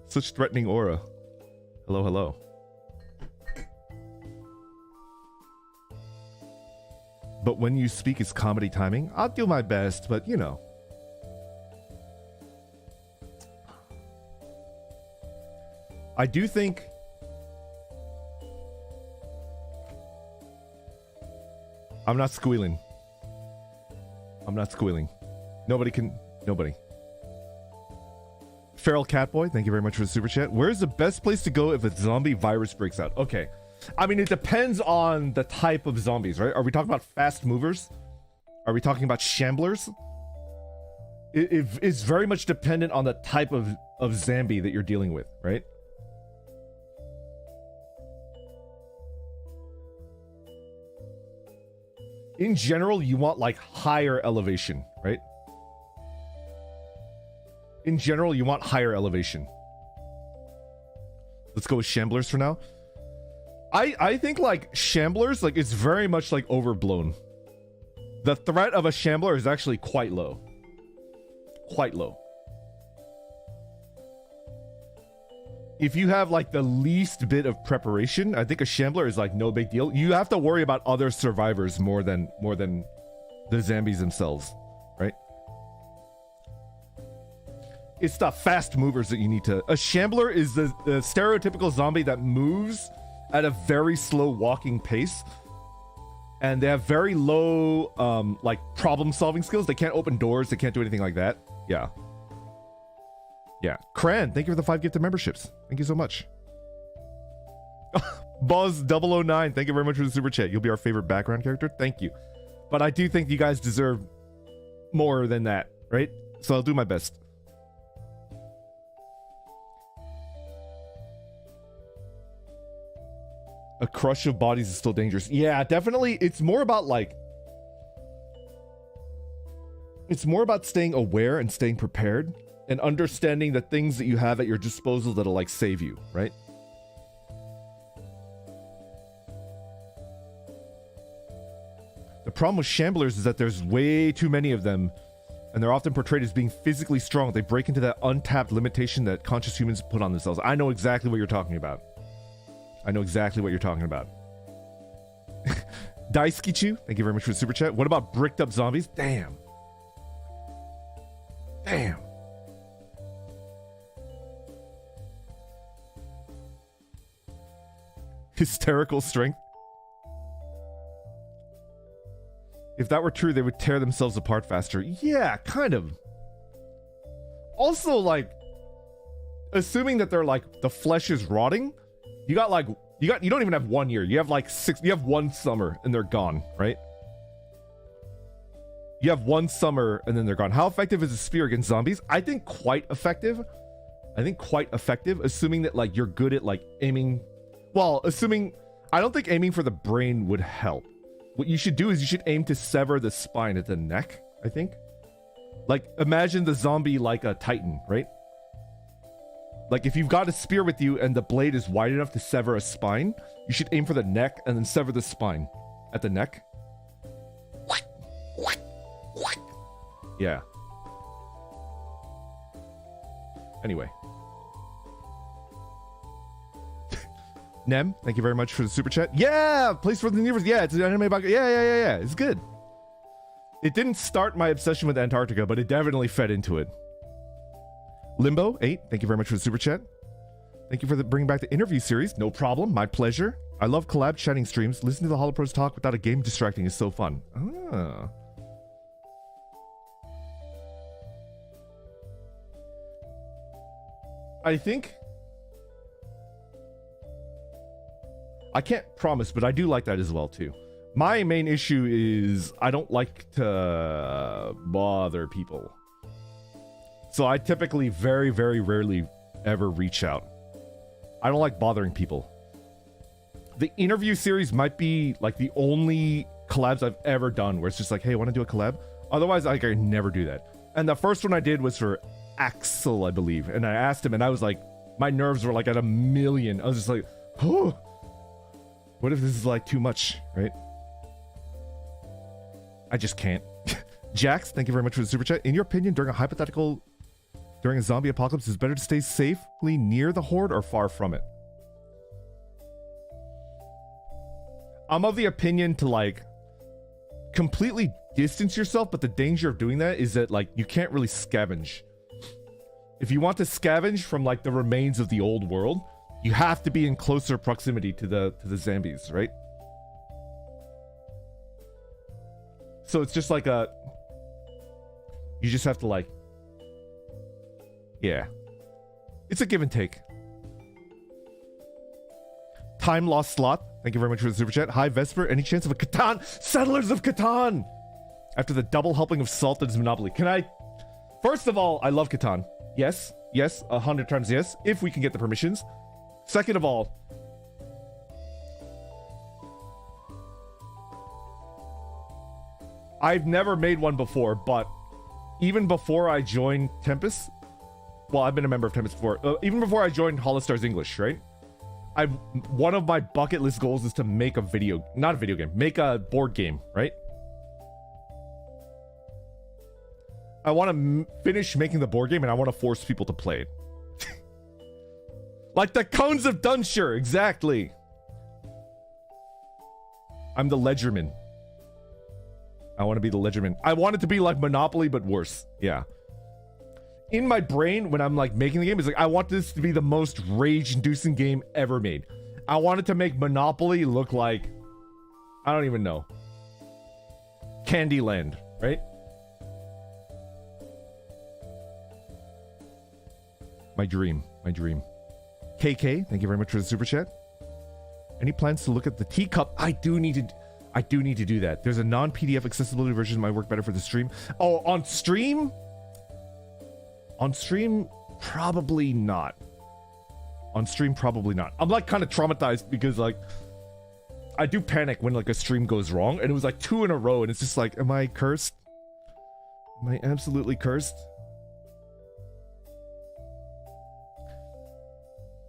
Such threatening aura. Hello, hello. But when you speak, it's comedy timing. I'll do my best, but you know. I do think I'm not squealing. I'm not squealing. Nobody. Feral Catboy, thank you very much for the super chat. Where's the best place to go if a zombie virus breaks out? Okay. I mean, it depends on the type of zombies, right? Are we talking about fast movers? Are we talking about shamblers? It's very much dependent on the type of zombie that you're dealing with, right? In general, you want like higher elevation, right? In general, you want higher elevation. Let's go with shamblers for now. I think like shamblers, like it's very much like overblown. The threat of a shambler is actually quite low. Quite low. If you have like the least bit of preparation, I think a shambler is like no big deal. You have to worry about other survivors more than the zombies themselves, right? It's the fast movers that you need to. A shambler is the stereotypical zombie that moves at a very slow walking pace. And they have very low, like, problem-solving skills. They can't open doors. They can't do anything like that. Yeah. Yeah. Cran, thank you for the 5 gifted memberships. Thank you so much. Buzz009, thank you very much for the super chat. You'll be our favorite background character. Thank you. But I do think you guys deserve more than that, right? So I'll do my best. A crush of bodies is still dangerous. Yeah, definitely. It's more about like... It's more about staying aware and staying prepared and understanding the things that you have at your disposal that'll like save you, right? The problem with shamblers is that there's way too many of them, and they're often portrayed as being physically strong. They break into that untapped limitation that conscious humans put on themselves. I know exactly what you're talking about. I know exactly what you're talking about. Daiskichu, thank you very much for the super chat. What about bricked up zombies? Damn. Damn. Hysterical strength. If that were true, they would tear themselves apart faster. Yeah, kind of. Also, like, assuming that they're like the flesh is rotting, you don't even have 1 year. You have like 1 summer and they're gone, right? You have 1 summer and then they're gone. How effective is a spear against zombies? I think quite effective. Assuming that like you're good at like aiming. Well, I don't think aiming for the brain would help. What you should do is you should aim to sever the spine at the neck, I think. Like, imagine the zombie like a titan, right? Like, if you've got a spear with you and the blade is wide enough to sever a spine, you should aim for the neck and then sever the spine at the neck. Yeah. Anyway. Nem, thank you very much for the super chat. Yeah, Place for the Universe. Yeah, it's an anime about. Yeah. It's good. It didn't start my obsession with Antarctica, but it definitely fed into it. Limbo 8, thank you very much for the super chat. Thank you for bringing back the interview series. No problem, my pleasure. I love collab chatting streams. Listening to the HoloPros talk without a game distracting is so fun. Ah. I think. I can't promise, but I do like that as well, too. My main issue is I don't like to bother people. So I typically very, very rarely ever reach out. I don't like bothering people. The interview series might be like the only collabs I've ever done where it's just like, hey, want to do a collab? Otherwise, like, I never do that. And the first one I did was for Axel, I believe. And I asked him and I was like, my nerves were like at 1,000,000. I was just like, oh. What if this is like too much, right? I just can't. Jax, thank you very much for the super chat. In your opinion, during a zombie apocalypse, is it better to stay safely near the horde or far from it? I'm of the opinion to like completely distance yourself, but the danger of doing that is that like you can't really scavenge. If you want to scavenge from like the remains of the old world, you have to be in closer proximity to the zombies, right? So it's just like you just have to like, yeah. It's a give and take. Time Lost Slot, thank you very much for the super chat. Hi Vesper, any chance of a Catan? Settlers of Catan! After the double helping of Salted's Monopoly. First of all, I love Catan. Yes, 100 times yes, if we can get the permissions. Second of all, I've never made one before, but even before I joined Tempus, well, I've been a member of Tempus before, even before I joined HoloStars English, right? One of my bucket list goals is to make make a board game, right? I want to finish making the board game and I want to force people to play it. Like the Cones of Dunshire, exactly. I'm the Ledgerman. I want to be the Ledgerman. I want it to be like Monopoly, but worse. Yeah. in my brain when I'm like making the game, it's like I want this to be the most rage-inducing game ever made. I wanted to make Monopoly look like, I don't even know, Candyland, right? My dream. KK, thank you very much for the super chat. Any plans to look at the teacup? I do need to do that. There's a non-PDF accessibility version that might work better for the stream. Oh, on stream? On stream, probably not. On stream, probably not. I'm like kind of traumatized because like I do panic when like a stream goes wrong, and it was like 2 in a row, and it's just like, am I cursed? Am I absolutely cursed?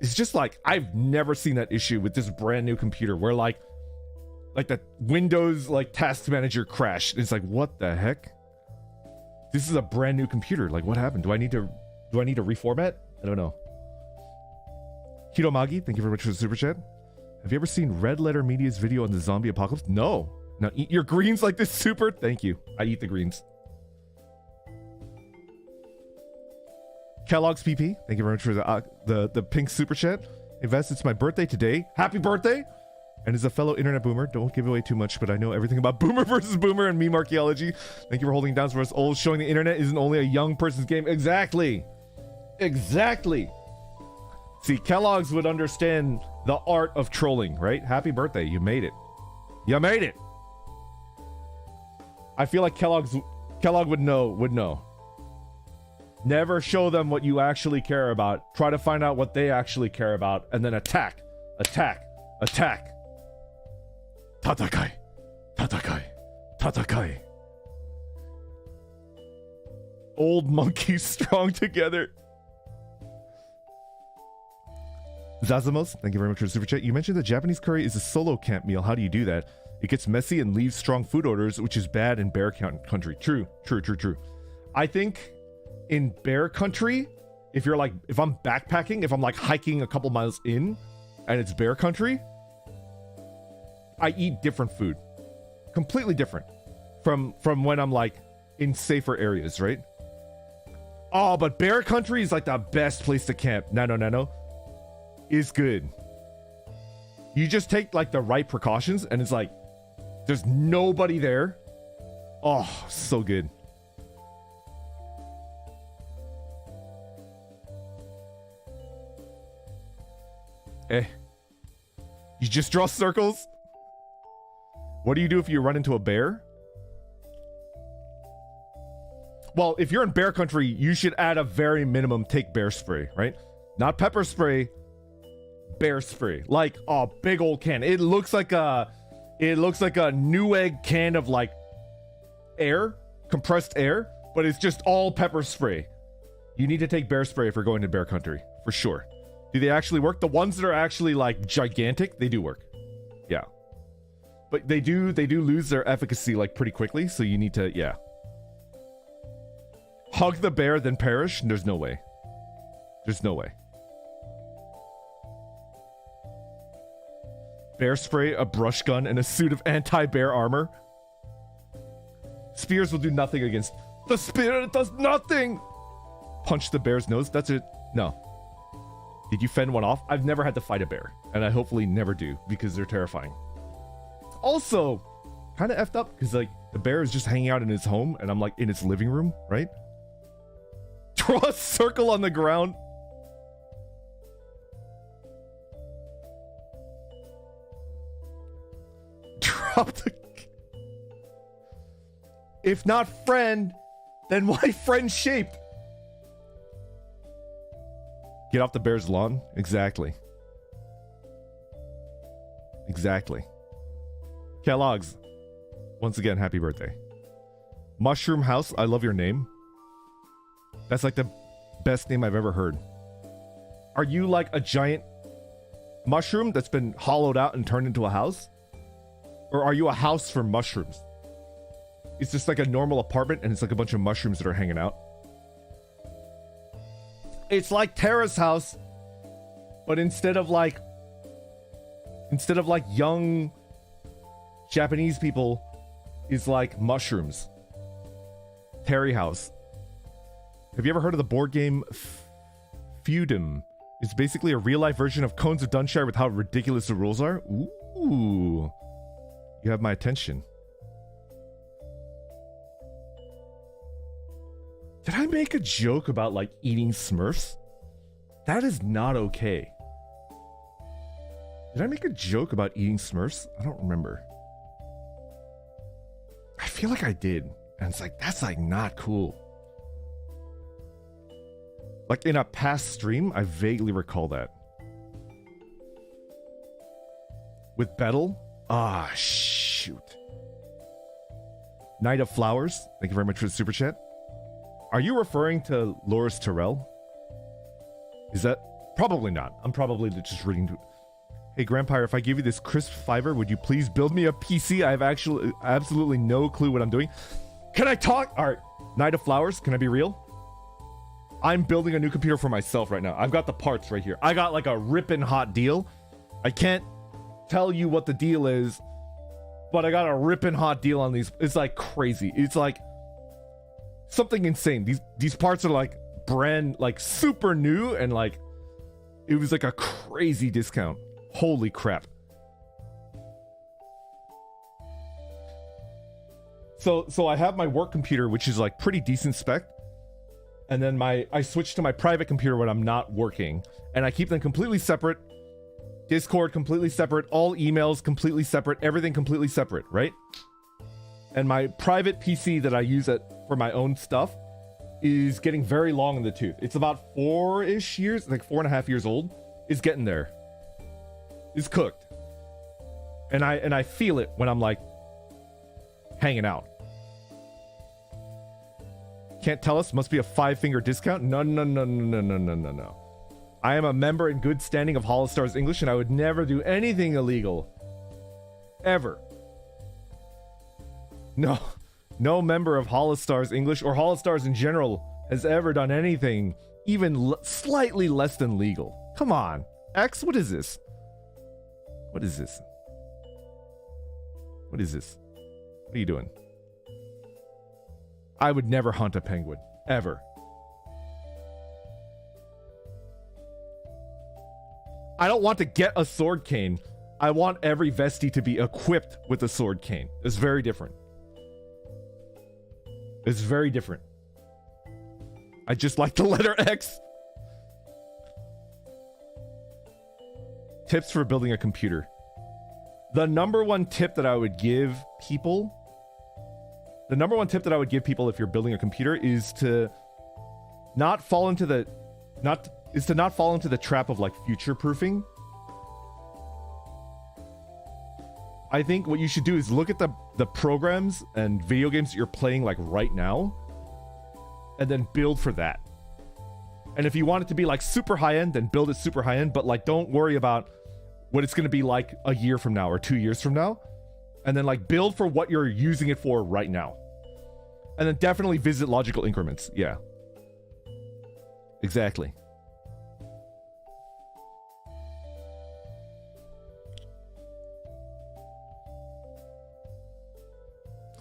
It's just like, I've never seen that issue with this brand new computer where like the Windows like task manager crashed. It's like, what the heck? This is a brand new computer. Like, what happened? Do I need to reformat? I don't know. Hito Magi, thank you very much for the super chat. Have you ever seen Red Letter Media's video on the zombie apocalypse? No. Now eat your greens like this, super. Thank you. I eat the greens. Kellogg's PP, thank you very much for the pink super chat. Hey Vess, it's my birthday today. Happy birthday! And as a fellow internet boomer, don't give away too much, but I know everything about boomer versus boomer and meme archaeology. Thank you for holding down for us old, showing the internet isn't only a young person's game. Exactly. Exactly. See, Kellogg's would understand the art of trolling, right? Happy birthday. You made it. You made it. I feel like Kellogg would know. Never show them what you actually care about. Try to find out what they actually care about, and then attack. Attack. Attack. Tatakai. Tatakai. Tatakai. Old monkeys strong together. Zazamos, thank you very much for the super chat. You mentioned that Japanese curry is a solo camp meal. How do you do that? It gets messy and leaves strong food odors, which is bad in bear country. True. I think in bear country, if I'm backpacking, if I'm like hiking a couple miles in and it's bear country, I eat different food. Completely different from when I'm like in safer areas, right? Oh, but bear country is like the best place to camp. No. Is good. You just take like the right precautions and it's like there's nobody there. Oh, so good. You just draw circles? What do you do if you run into a bear? Well, if you're in bear country, you should at a very minimum take bear spray, right? Not pepper spray, bear spray. Like a big old can. It looks like a Newegg can of like air, compressed air, but it's just all pepper spray. You need to take bear spray if you're going to bear country, for sure. Do they actually work? The ones that are actually like gigantic, they do work. Yeah. But they do lose their efficacy like pretty quickly, so you need to, yeah. Hug the bear, then perish? There's no way. There's no way. Bear spray, a brush gun, and a suit of anti-bear armor. Spears will do nothing against... The spear does nothing! Punch the bear's nose? That's it. No. Did you fend one off? I've never had to fight a bear, and I hopefully never do, because they're terrifying. Also, kind of effed up, because like, the bear is just hanging out in his home, and I'm like in its living room, right? Draw a circle on the ground. Drop the... If not friend, then why friend shaped? Get off the bear's lawn? Exactly. Exactly. Kellogg's. Once again, happy birthday. Mushroom House, I love your name. That's like the best name I've ever heard. Are you like a giant mushroom that's been hollowed out and turned into a house? Or are you a house for mushrooms? It's just like a normal apartment and it's like a bunch of mushrooms that are hanging out. It's like Terrace House, but instead of like young Japanese people, is like mushrooms. Terry House. Have you ever heard of the board game Feudum? It's basically a real-life version of Cones of Dunshire with how ridiculous the rules are. Ooh. You have my attention. Did I make a joke about, like, eating Smurfs? That is not okay. Did I make a joke about eating Smurfs? I don't remember. I feel like I did. And it's like, that's, like, not cool. Like, in a past stream, I vaguely recall that. With Bettle? Ah, shoot. Knight of Flowers. Thank you very much for the super chat. Are you referring to Loris Terrell? Is that... Probably not. I'm probably just reading... Hey, Grandpire, if I give you this crisp fiber, would you please build me a PC? I have actually absolutely no clue what I'm doing. Can I talk? All right. Knight of Flowers, can I be real? I'm building a new computer for myself right now. I've got the parts right here. I got like a ripping hot deal. I can't tell you what the deal is, but I got a ripping hot deal on these. It's like crazy. It's like something insane. These parts are like brand, like super new, and like it was like a crazy discount. Holy crap. So I have my work computer, which is like pretty decent spec. And then I switch to my private computer when I'm not working, and I keep them completely separate. Discord completely separate, all emails completely separate, everything completely separate, right? And my private PC that I use for my own stuff is getting very long in the tooth. It's about 4-ish years, like 4.5 years old. It's getting there. It's cooked. And I feel it when I'm like hanging out. Can't tell us? Must be a 5-finger discount? No. I am a member in good standing of HOLOSTARS English, and I would never do anything illegal. Ever. No member of HOLOSTARS English or HOLOSTARS in general has ever done anything even slightly less than legal. Come on. X, what is this? What is this? What is this? What are you doing? I would never hunt a penguin. Ever. I don't want to get a sword cane. I want every vestie to be equipped with a sword cane. It's very different. It's very different. I just like the letter X. Tips for building a computer. The number one tip that I would give people... The number one tip that I would give people if you're building a computer is to not fall into the trap of like future proofing. I think what you should do is look at the programs and video games that you're playing like right now, and then build for that. And if you want it to be like super high end, then build it super high end, but like don't worry about what it's going to be like a year from now or 2 years from now. And then like build for what you're using it for right now. And then definitely visit logical increments. Yeah. Exactly.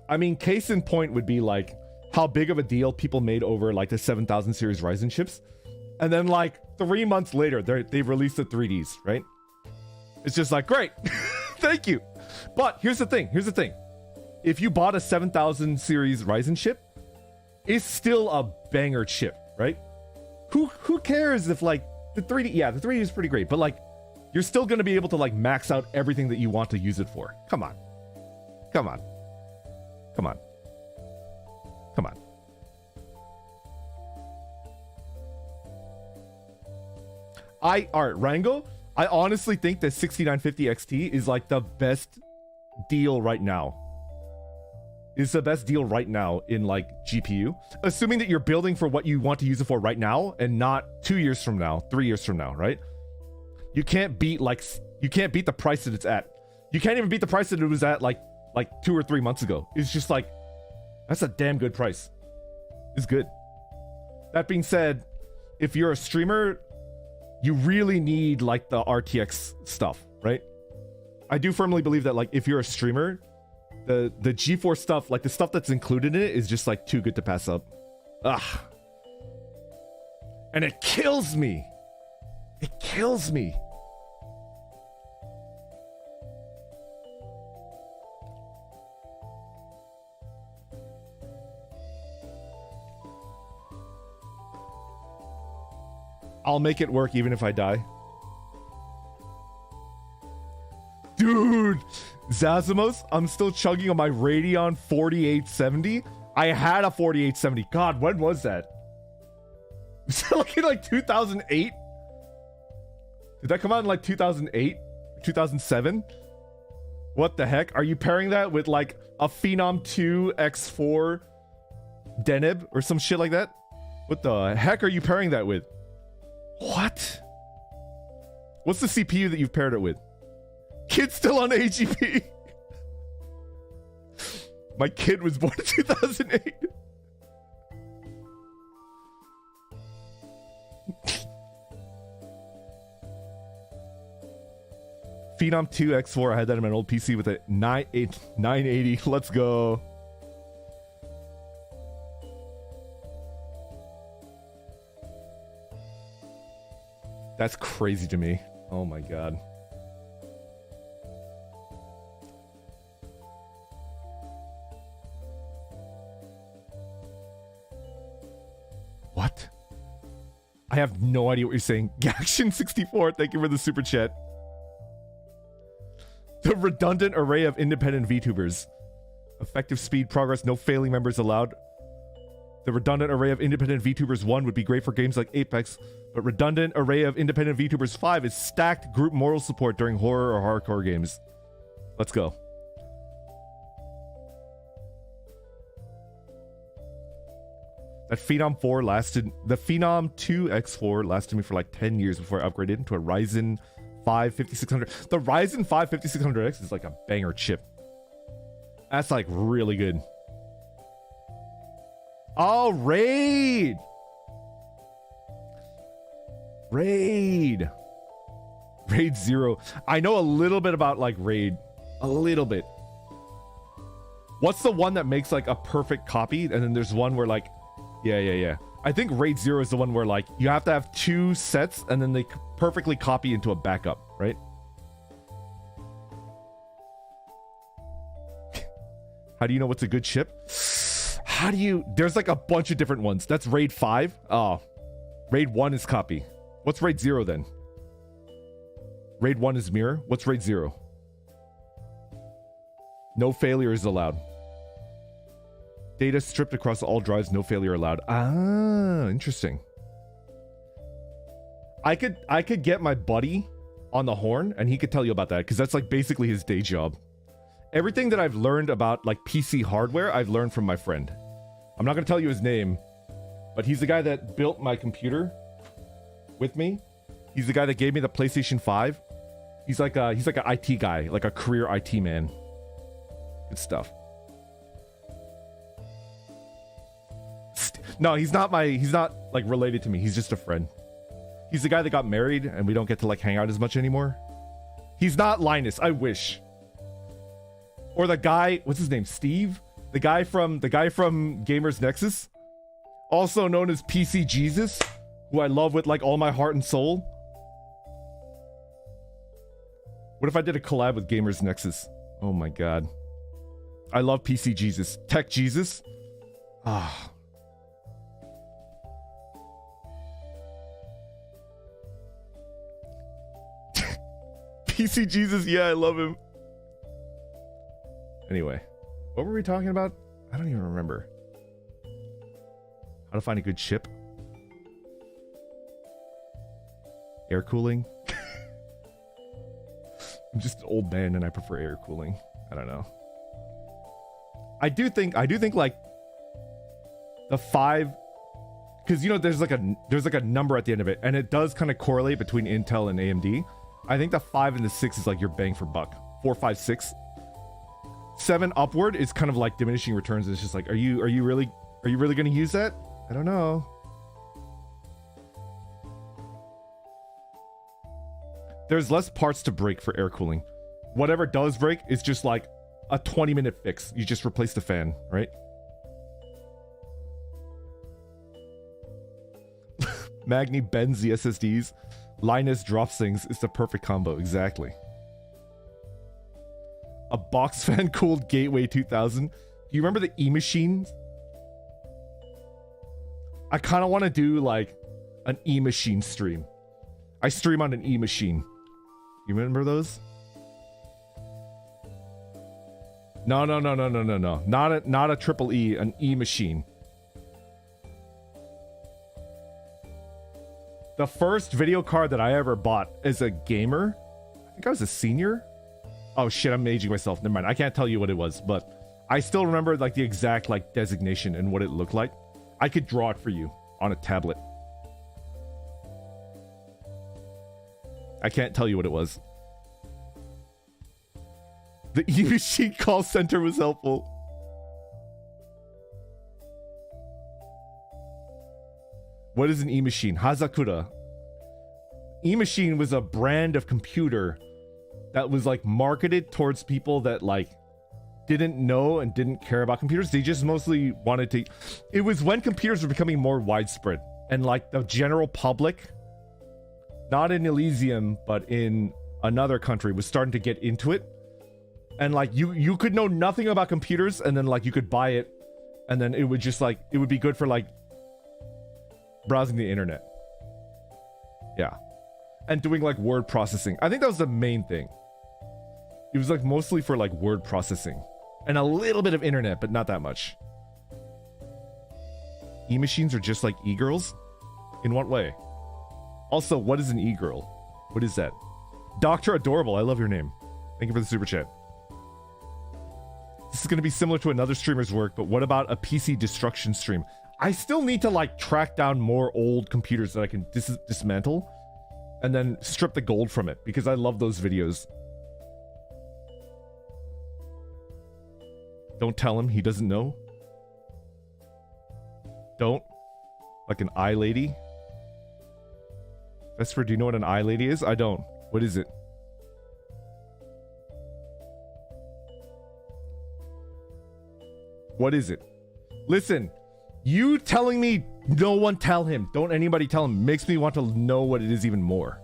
I mean, case in point would be like how big of a deal people made over like the 7000 series Ryzen chips. And then like 3 months later, they've released the 3Ds, right? It's just like, great. Thank you. But here's the thing. If you bought a 7000 series Ryzen chip, it's still a banger chip, right? Who cares if like the 3D, yeah, the 3D is pretty great, but like you're still going to be able to like max out everything that you want to use it for. Come on. Rango, I honestly think that 6950 XT is like the best deal right now. It's the best deal right now in like GPU. Assuming that you're building for what you want to use it for right now and not 2 years from now, 3 years from now, right? You can't beat the price that it's at. You can't even beat the price that it was at like 2 or 3 months ago. It's just like, that's a damn good price. It's good. That being said, if you're a streamer, you really need like the RTX stuff, right? I do firmly believe that like if you're a streamer, the GeForce stuff, like the stuff that's included in it is just like too good to pass up. And it kills me. It kills me. I'll make it work even if I die. Dude, Zazimos, I'm still chugging on my Radeon 4870. I had a 4870. God, when was that? Was that like in like 2008? Did that come out in like 2008? 2007? What the heck? Are you pairing that with like a Phenom 2 X4 Deneb or some shit like that? What the heck are you pairing that with? What? What's the CPU that you've paired it with? Kid's still on AGP. My kid was born in 2008. Phenom 2 X4. I had that in my old PC with a 980. Let's go. That's crazy to me. Oh my god. What? I have no idea what you're saying. Gaction64, thank you for the super chat. The redundant array of independent VTubers. Effective speed, progress, no failing members allowed. The redundant array of independent VTubers 1 would be great for games like Apex, but redundant array of independent VTubers 5 is stacked group moral support during horror or hardcore games. Let's go. That Phenom 4 lasted, the Phenom 2 X4 lasted me for like 10 years before I upgraded into a Ryzen 5 5600. The Ryzen 5 5600X is like a banger chip. That's like really good. Oh, Raid! Raid 0. I know a little bit about like Raid. A little bit. What's the one that makes like a perfect copy? And then there's one where like, yeah. I think Raid 0 is the one where like you have to have 2 sets and then they perfectly copy into a backup, right? How do you know what's a good chip? How do you... There's like a bunch of different ones. That's Raid 5. Oh. Raid 1 is copy. What's Raid 0 then? Raid 1 is mirror. What's Raid 0? No failure is allowed. Data stripped across all drives, no failure allowed. Ah, interesting. I could get my buddy on the horn and he could tell you about that because that's like basically his day job. Everything that I've learned about like PC hardware, I've learned from my friend. I'm not going to tell you his name, but he's the guy that built my computer with me. He's the guy that gave me the PlayStation 5. He's like an IT guy, like a career IT man. Good stuff. No, he's not like related to me. He's just a friend. He's the guy that got married and we don't get to like hang out as much anymore. He's not Linus. I wish. Or the guy, what's his name? Steve? The guy from Gamers Nexus, also known as PC Jesus, who I love with like all my heart and soul. What if I did a collab with Gamers Nexus? Oh my god. I love PC Jesus. Tech Jesus. Ah. PC Jesus, yeah, I love him. Anyway, what were we talking about? I don't even remember. How to find a good chip? Air cooling? I'm just an old man and I prefer air cooling. I don't know. I do think like the 5, because you know there's like a number at the end of it and it does kind of correlate between Intel and AMD. I think the 5 and the 6 is like your bang for buck. 4, 5, 6. 7 upward is kind of like diminishing returns. It's just like, are you really going to use that? I don't know. There's less parts to break for air cooling. Whatever does break is just like a 20-minute fix. You just replace the fan, right? Magni bends the SSDs. Linus drops things. It's the perfect combo. Exactly. A box fan cooled Gateway 2000. Do you remember the E-machines? I kind of want to do like an E-machine stream. I stream on an E-machine. You remember those? No. Not a triple E, an E-machine. The first video card that I ever bought as a gamer, I think I was a senior. Oh shit, I'm aging myself. Never mind. I can't tell you what it was, but I still remember like the exact like designation and what it looked like. I could draw it for you on a tablet. I can't tell you what it was. The E-machine call center was helpful. What is an E-machine? Hazakura. E-machine was a brand of computer that was like marketed towards people that like didn't know and didn't care about computers. They just mostly wanted to... It was when computers were becoming more widespread and like the general public, not in Elysium, but in another country, was starting to get into it. And like you could know nothing about computers and then like you could buy it and then it would just like, it would be good for like browsing the internet. Yeah. And doing like word processing. I think that was the main thing. It was like mostly for like word processing and a little bit of internet, but not that much. E-machines are just like e-girls? In what way? Also, what is an e-girl? What is that? Dr. Adorable, I love your name. Thank you for the super chat. This is going to be similar to another streamer's work, but what about a PC destruction stream? I still need to like track down more old computers that I can dismantle and then strip the gold from it because I love those videos. Don't tell him, he doesn't know. Don't. Like an eye lady. Vesper, do you know what an eye lady is? I don't. What is it? What is it? Listen, you telling me no one tell him, don't anybody tell him, makes me want to know what it is even more.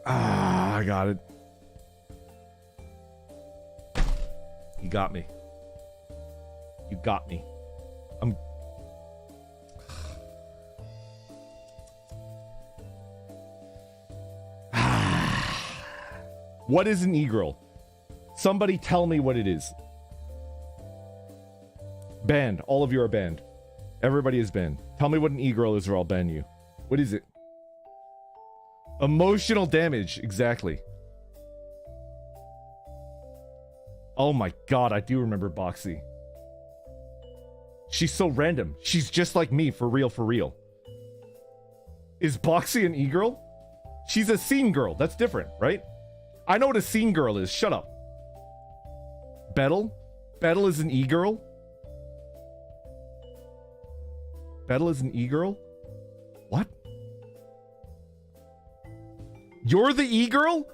Ah, I got it. You got me. You got me. I'm... What is an e-girl? Somebody tell me what it is. Banned. All of you are banned. Everybody is banned. Tell me what an e-girl is or I'll ban you. What is it? Emotional damage. Exactly. Oh my god, I do remember Boxy. She's so random. She's just like me, for real, for real. Is Boxy an e-girl? She's a scene girl. That's different, right? I know what a scene girl is. Shut up. Bettel? Bettel is an e-girl? Bettel is an e-girl? What? You're the e-girl?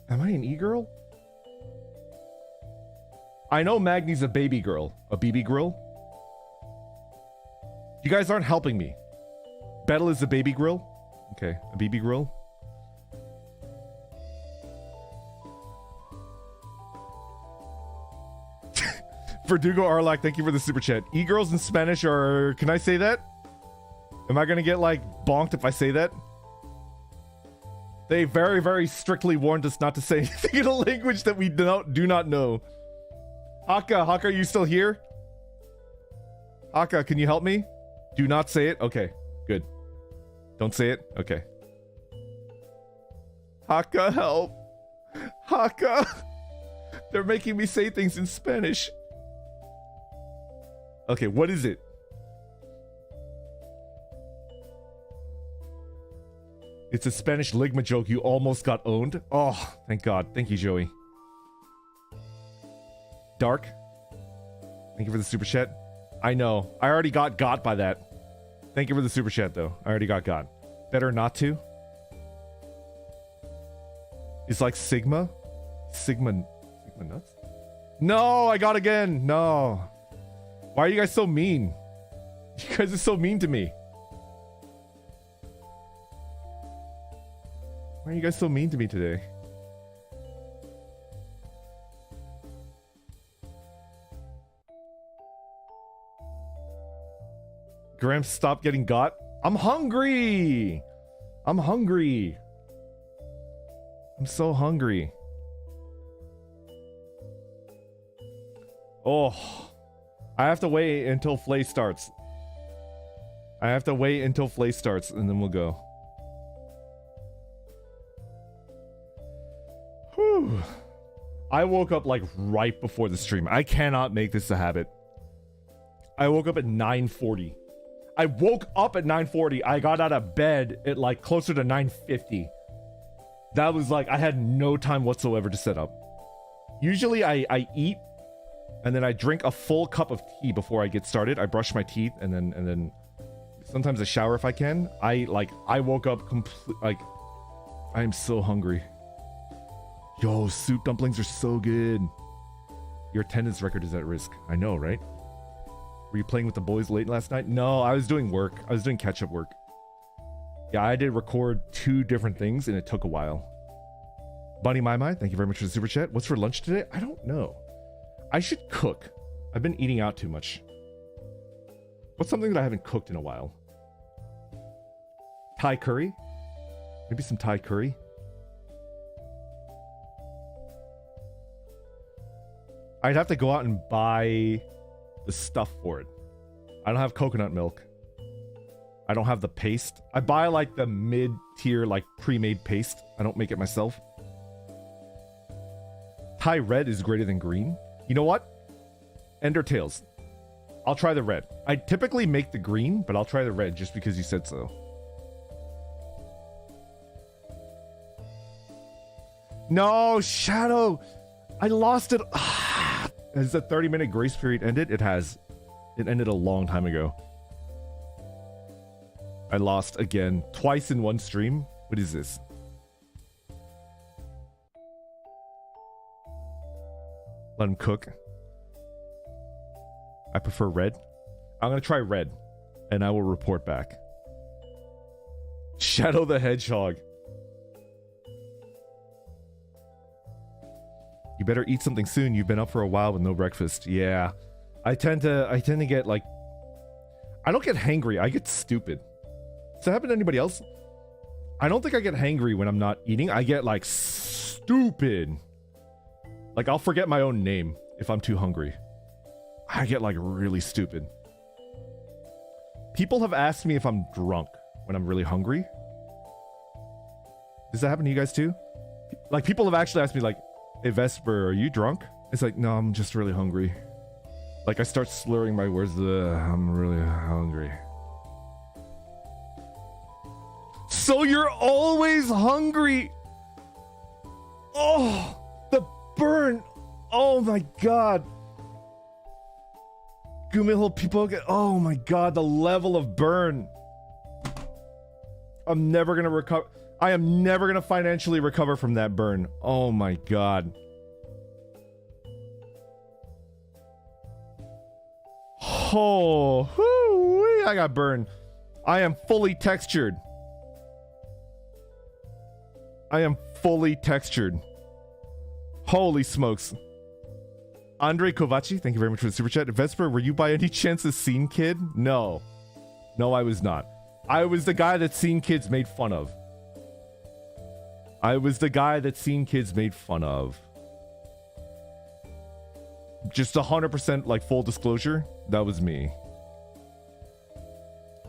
Am I an e-girl? I know Magni's a baby girl. A BB girl? You guys aren't helping me. Bettel is a baby girl? Okay, a BB girl. Verdugo Arlac, thank you for the super chat. E-girls in Spanish are... Can I say that? Am I gonna get, like, bonked if I say that? They very, very strictly warned us not to say anything in a language that we do not know. Haka, are you still here? Haka, can you help me? Do not say it? Okay, good. Don't say it? Okay. Haka, help. Haka. They're making me say things in Spanish. Okay, what is it? It's a Spanish Ligma joke. You almost got owned. Oh, thank God. Thank you, Joey. Dark. Thank you for the super chat. I know. I already got by that. Thank you for the super chat, though. I already got. Better not to. It's like Sigma. Sigma nuts? No, I got again. No. Why are you guys so mean? You guys are so mean to me. Why are you guys so mean to me today? Gramps, stop getting got. I'm hungry. I'm hungry. I'm so hungry. Oh, I have to wait until Flay starts. I have to wait until Flay starts and then we'll go. Whew. I woke up like right before the stream. I cannot make this a habit. I woke up at 9:40. I woke up at 9:40. I got out of bed at like closer to 9:50. That was like, I had no time whatsoever to set up. Usually I eat and then I drink a full cup of tea before I get started. I brush my teeth and then sometimes I shower if I can. I woke up like, I am so hungry. Yo, soup dumplings are so good. Your attendance record is at risk. I know, right? Were you playing with the boys late last night? No, I was doing work. I was doing catch-up work. Yeah, I did record 2 different things and it took a while. Bunny My My, thank you very much for the super chat. What's for lunch today? I don't know. I should cook. I've been eating out too much. What's something that I haven't cooked in a while? Thai curry? Maybe some Thai curry? I'd have to go out and buy the stuff for it. I don't have coconut milk. I don't have the paste. I buy like the mid-tier like pre-made paste. I don't make it myself. Thai red is greater than green. You know what? Ender Tails. I'll try the red. I typically make the green, but I'll try the red just because you said so. No, Shadow! I lost it. Has the 30-minute grace period ended? It has. It ended a long time ago. I lost again. Twice in one stream. What is this? Let him cook. I prefer red. I'm gonna try red. And I will report back. Shadow the Hedgehog. You better eat something soon. You've been up for a while with no breakfast. Yeah. I tend to get like, I don't get hangry. I get stupid. Does that happen to anybody else? I don't think I get hangry when I'm not eating. I get like stupid. Like I'll forget my own name if I'm too hungry. I get like really stupid. People have asked me if I'm drunk when I'm really hungry. Does that happen to you guys too? Like people have actually asked me like, hey Vesper, are you drunk? It's like, no, I'm just really hungry. Like I start slurring my words. I'm really hungry. So you're always hungry. Oh, the burn. Oh my god. Gumihol people get, oh my god, the level of burn. I'm never gonna recover. I am never gonna financially recover from that burn. Oh my god. Oh, whoo, I got burned. I am fully textured. I am fully textured. Holy smokes. Andre Kovaci, thank you very much for the super chat. Vesper, were you by any chance a scene kid? No. No, I was not. I was the guy that scene kids made fun of. I was the guy that scene kids made fun of. Just 100% like full disclosure, that was me.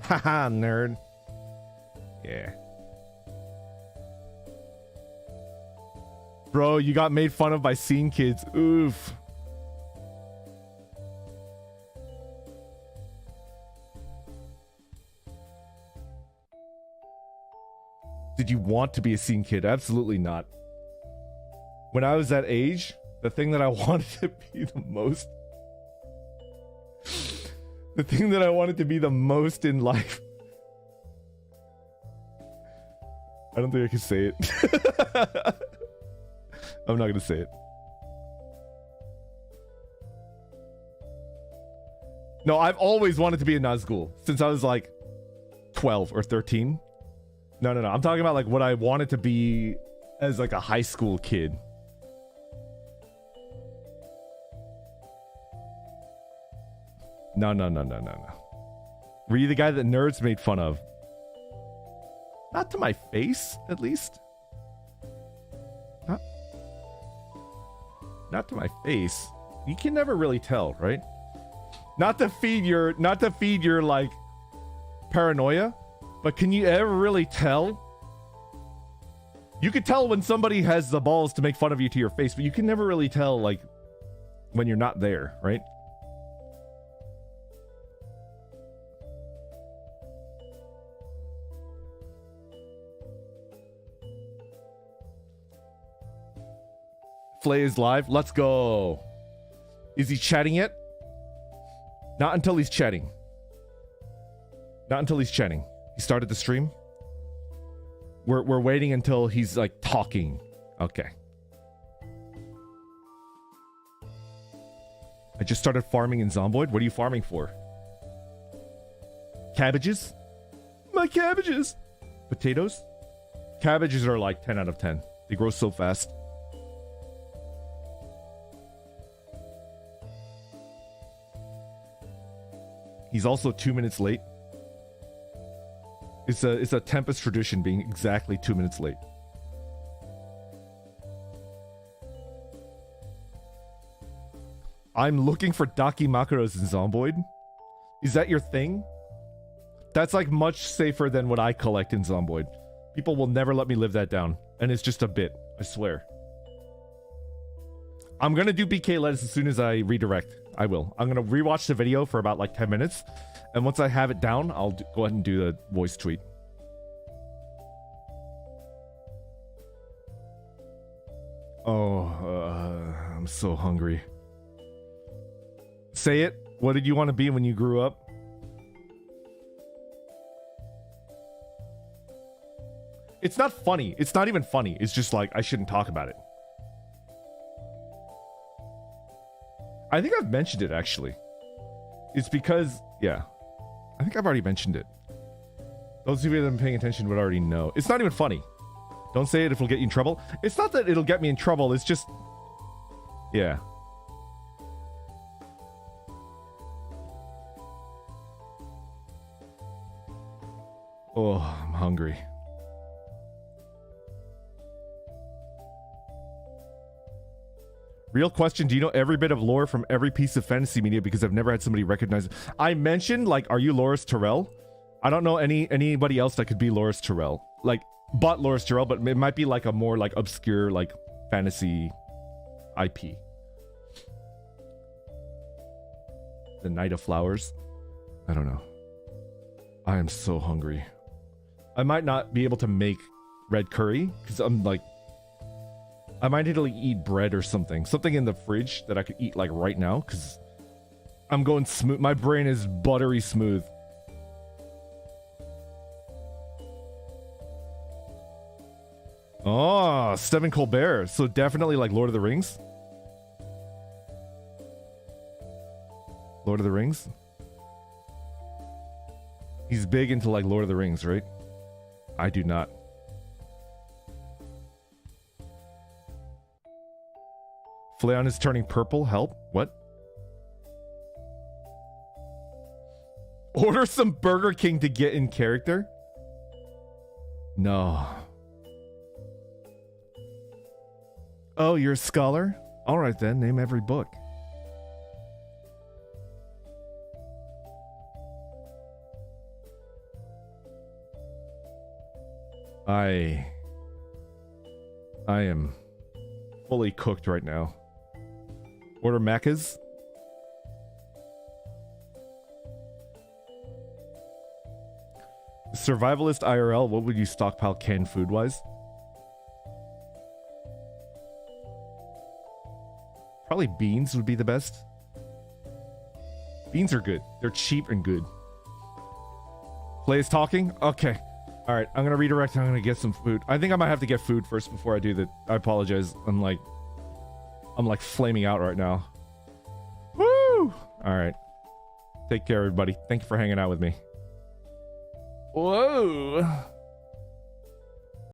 Haha, nerd. Yeah. Bro, you got made fun of by scene kids. Oof. Did you want to be a scene kid? Absolutely not. When I was that age, the thing that I wanted to be the most... The thing that I wanted to be the most in life... I don't think I can say it. I'm not gonna say it. No, I've always wanted to be a Nazgul since I was like 12 or 13. No. I'm talking about like what I wanted to be as like a high school kid. No. Were you the guy that nerds made fun of? Not to my face, at least. Not to my face. You can never really tell, right? Not to feed your like paranoia, but can you ever really tell? You could tell when somebody has the balls to make fun of you to your face, but you can never really tell like when you're not there, right? Flay is live. Let's go. Is he chatting yet? Not until he's chatting. Not until he's chatting. He started the stream. We're waiting until he's like talking. Okay. I just started farming in Zomboid. What are you farming for? Cabbages? My cabbages. Potatoes? Cabbages are like 10 out of 10. They grow so fast. He's also 2 minutes late. It's a Tempest tradition being exactly 2 minutes late. I'm looking for Dakimakuros in Zomboid. Is that your thing? That's like much safer than what I collect in Zomboid. People will never let me live that down. And it's just a bit, I swear. I'm gonna do BK lettuce as soon as I redirect. I will. I'm gonna rewatch the video for about like 10 minutes. And once I have it down, I'll go ahead and do the voice tweet. Oh, I'm so hungry. Say it. What did you want to be when you grew up? It's not funny. It's not even funny. It's just like, I shouldn't talk about it. I think I've mentioned it, actually. It's because, yeah. I think I've already mentioned it. Those of you that have been paying attention would already know. It's not even funny. Don't say it if it'll get you in trouble. It's not that it'll get me in trouble. It's just... yeah. Oh, I'm hungry. Real question, do you know every bit of lore from every piece of fantasy media? Because I've never had somebody recognize it. I mentioned, like, are you Loris Tyrell? I don't know anybody else that could be Loris Tyrell. Like, but Loris Tyrell, but it might be like a more, like, obscure, like, fantasy IP. The Night of Flowers? I don't know. I am so hungry. I might not be able to make red curry, because I'm, like... I might need to like, eat bread or something. Something in the fridge that I could eat like right now, because I'm going smooth. My brain is buttery smooth. Oh, Stephen Colbert. So definitely like Lord of the Rings. Lord of the Rings. He's big into like Lord of the Rings, right? I do not. Fleon is turning purple. Help. What? Order some Burger King to get in character? No. Oh, you're a scholar? Alright then, name every book. I am fully cooked right now. Order Macca's. Survivalist IRL, what would you stockpile canned food-wise? Probably beans would be the best. Beans are good. They're cheap and good. Play is talking? Okay. Alright, I'm gonna redirect. I'm gonna get some food. I think I might have to get food first before I do that. I apologize. I'm like flaming out right now. Woo! Alright. Take care, everybody. Thank you for hanging out with me. Whoa.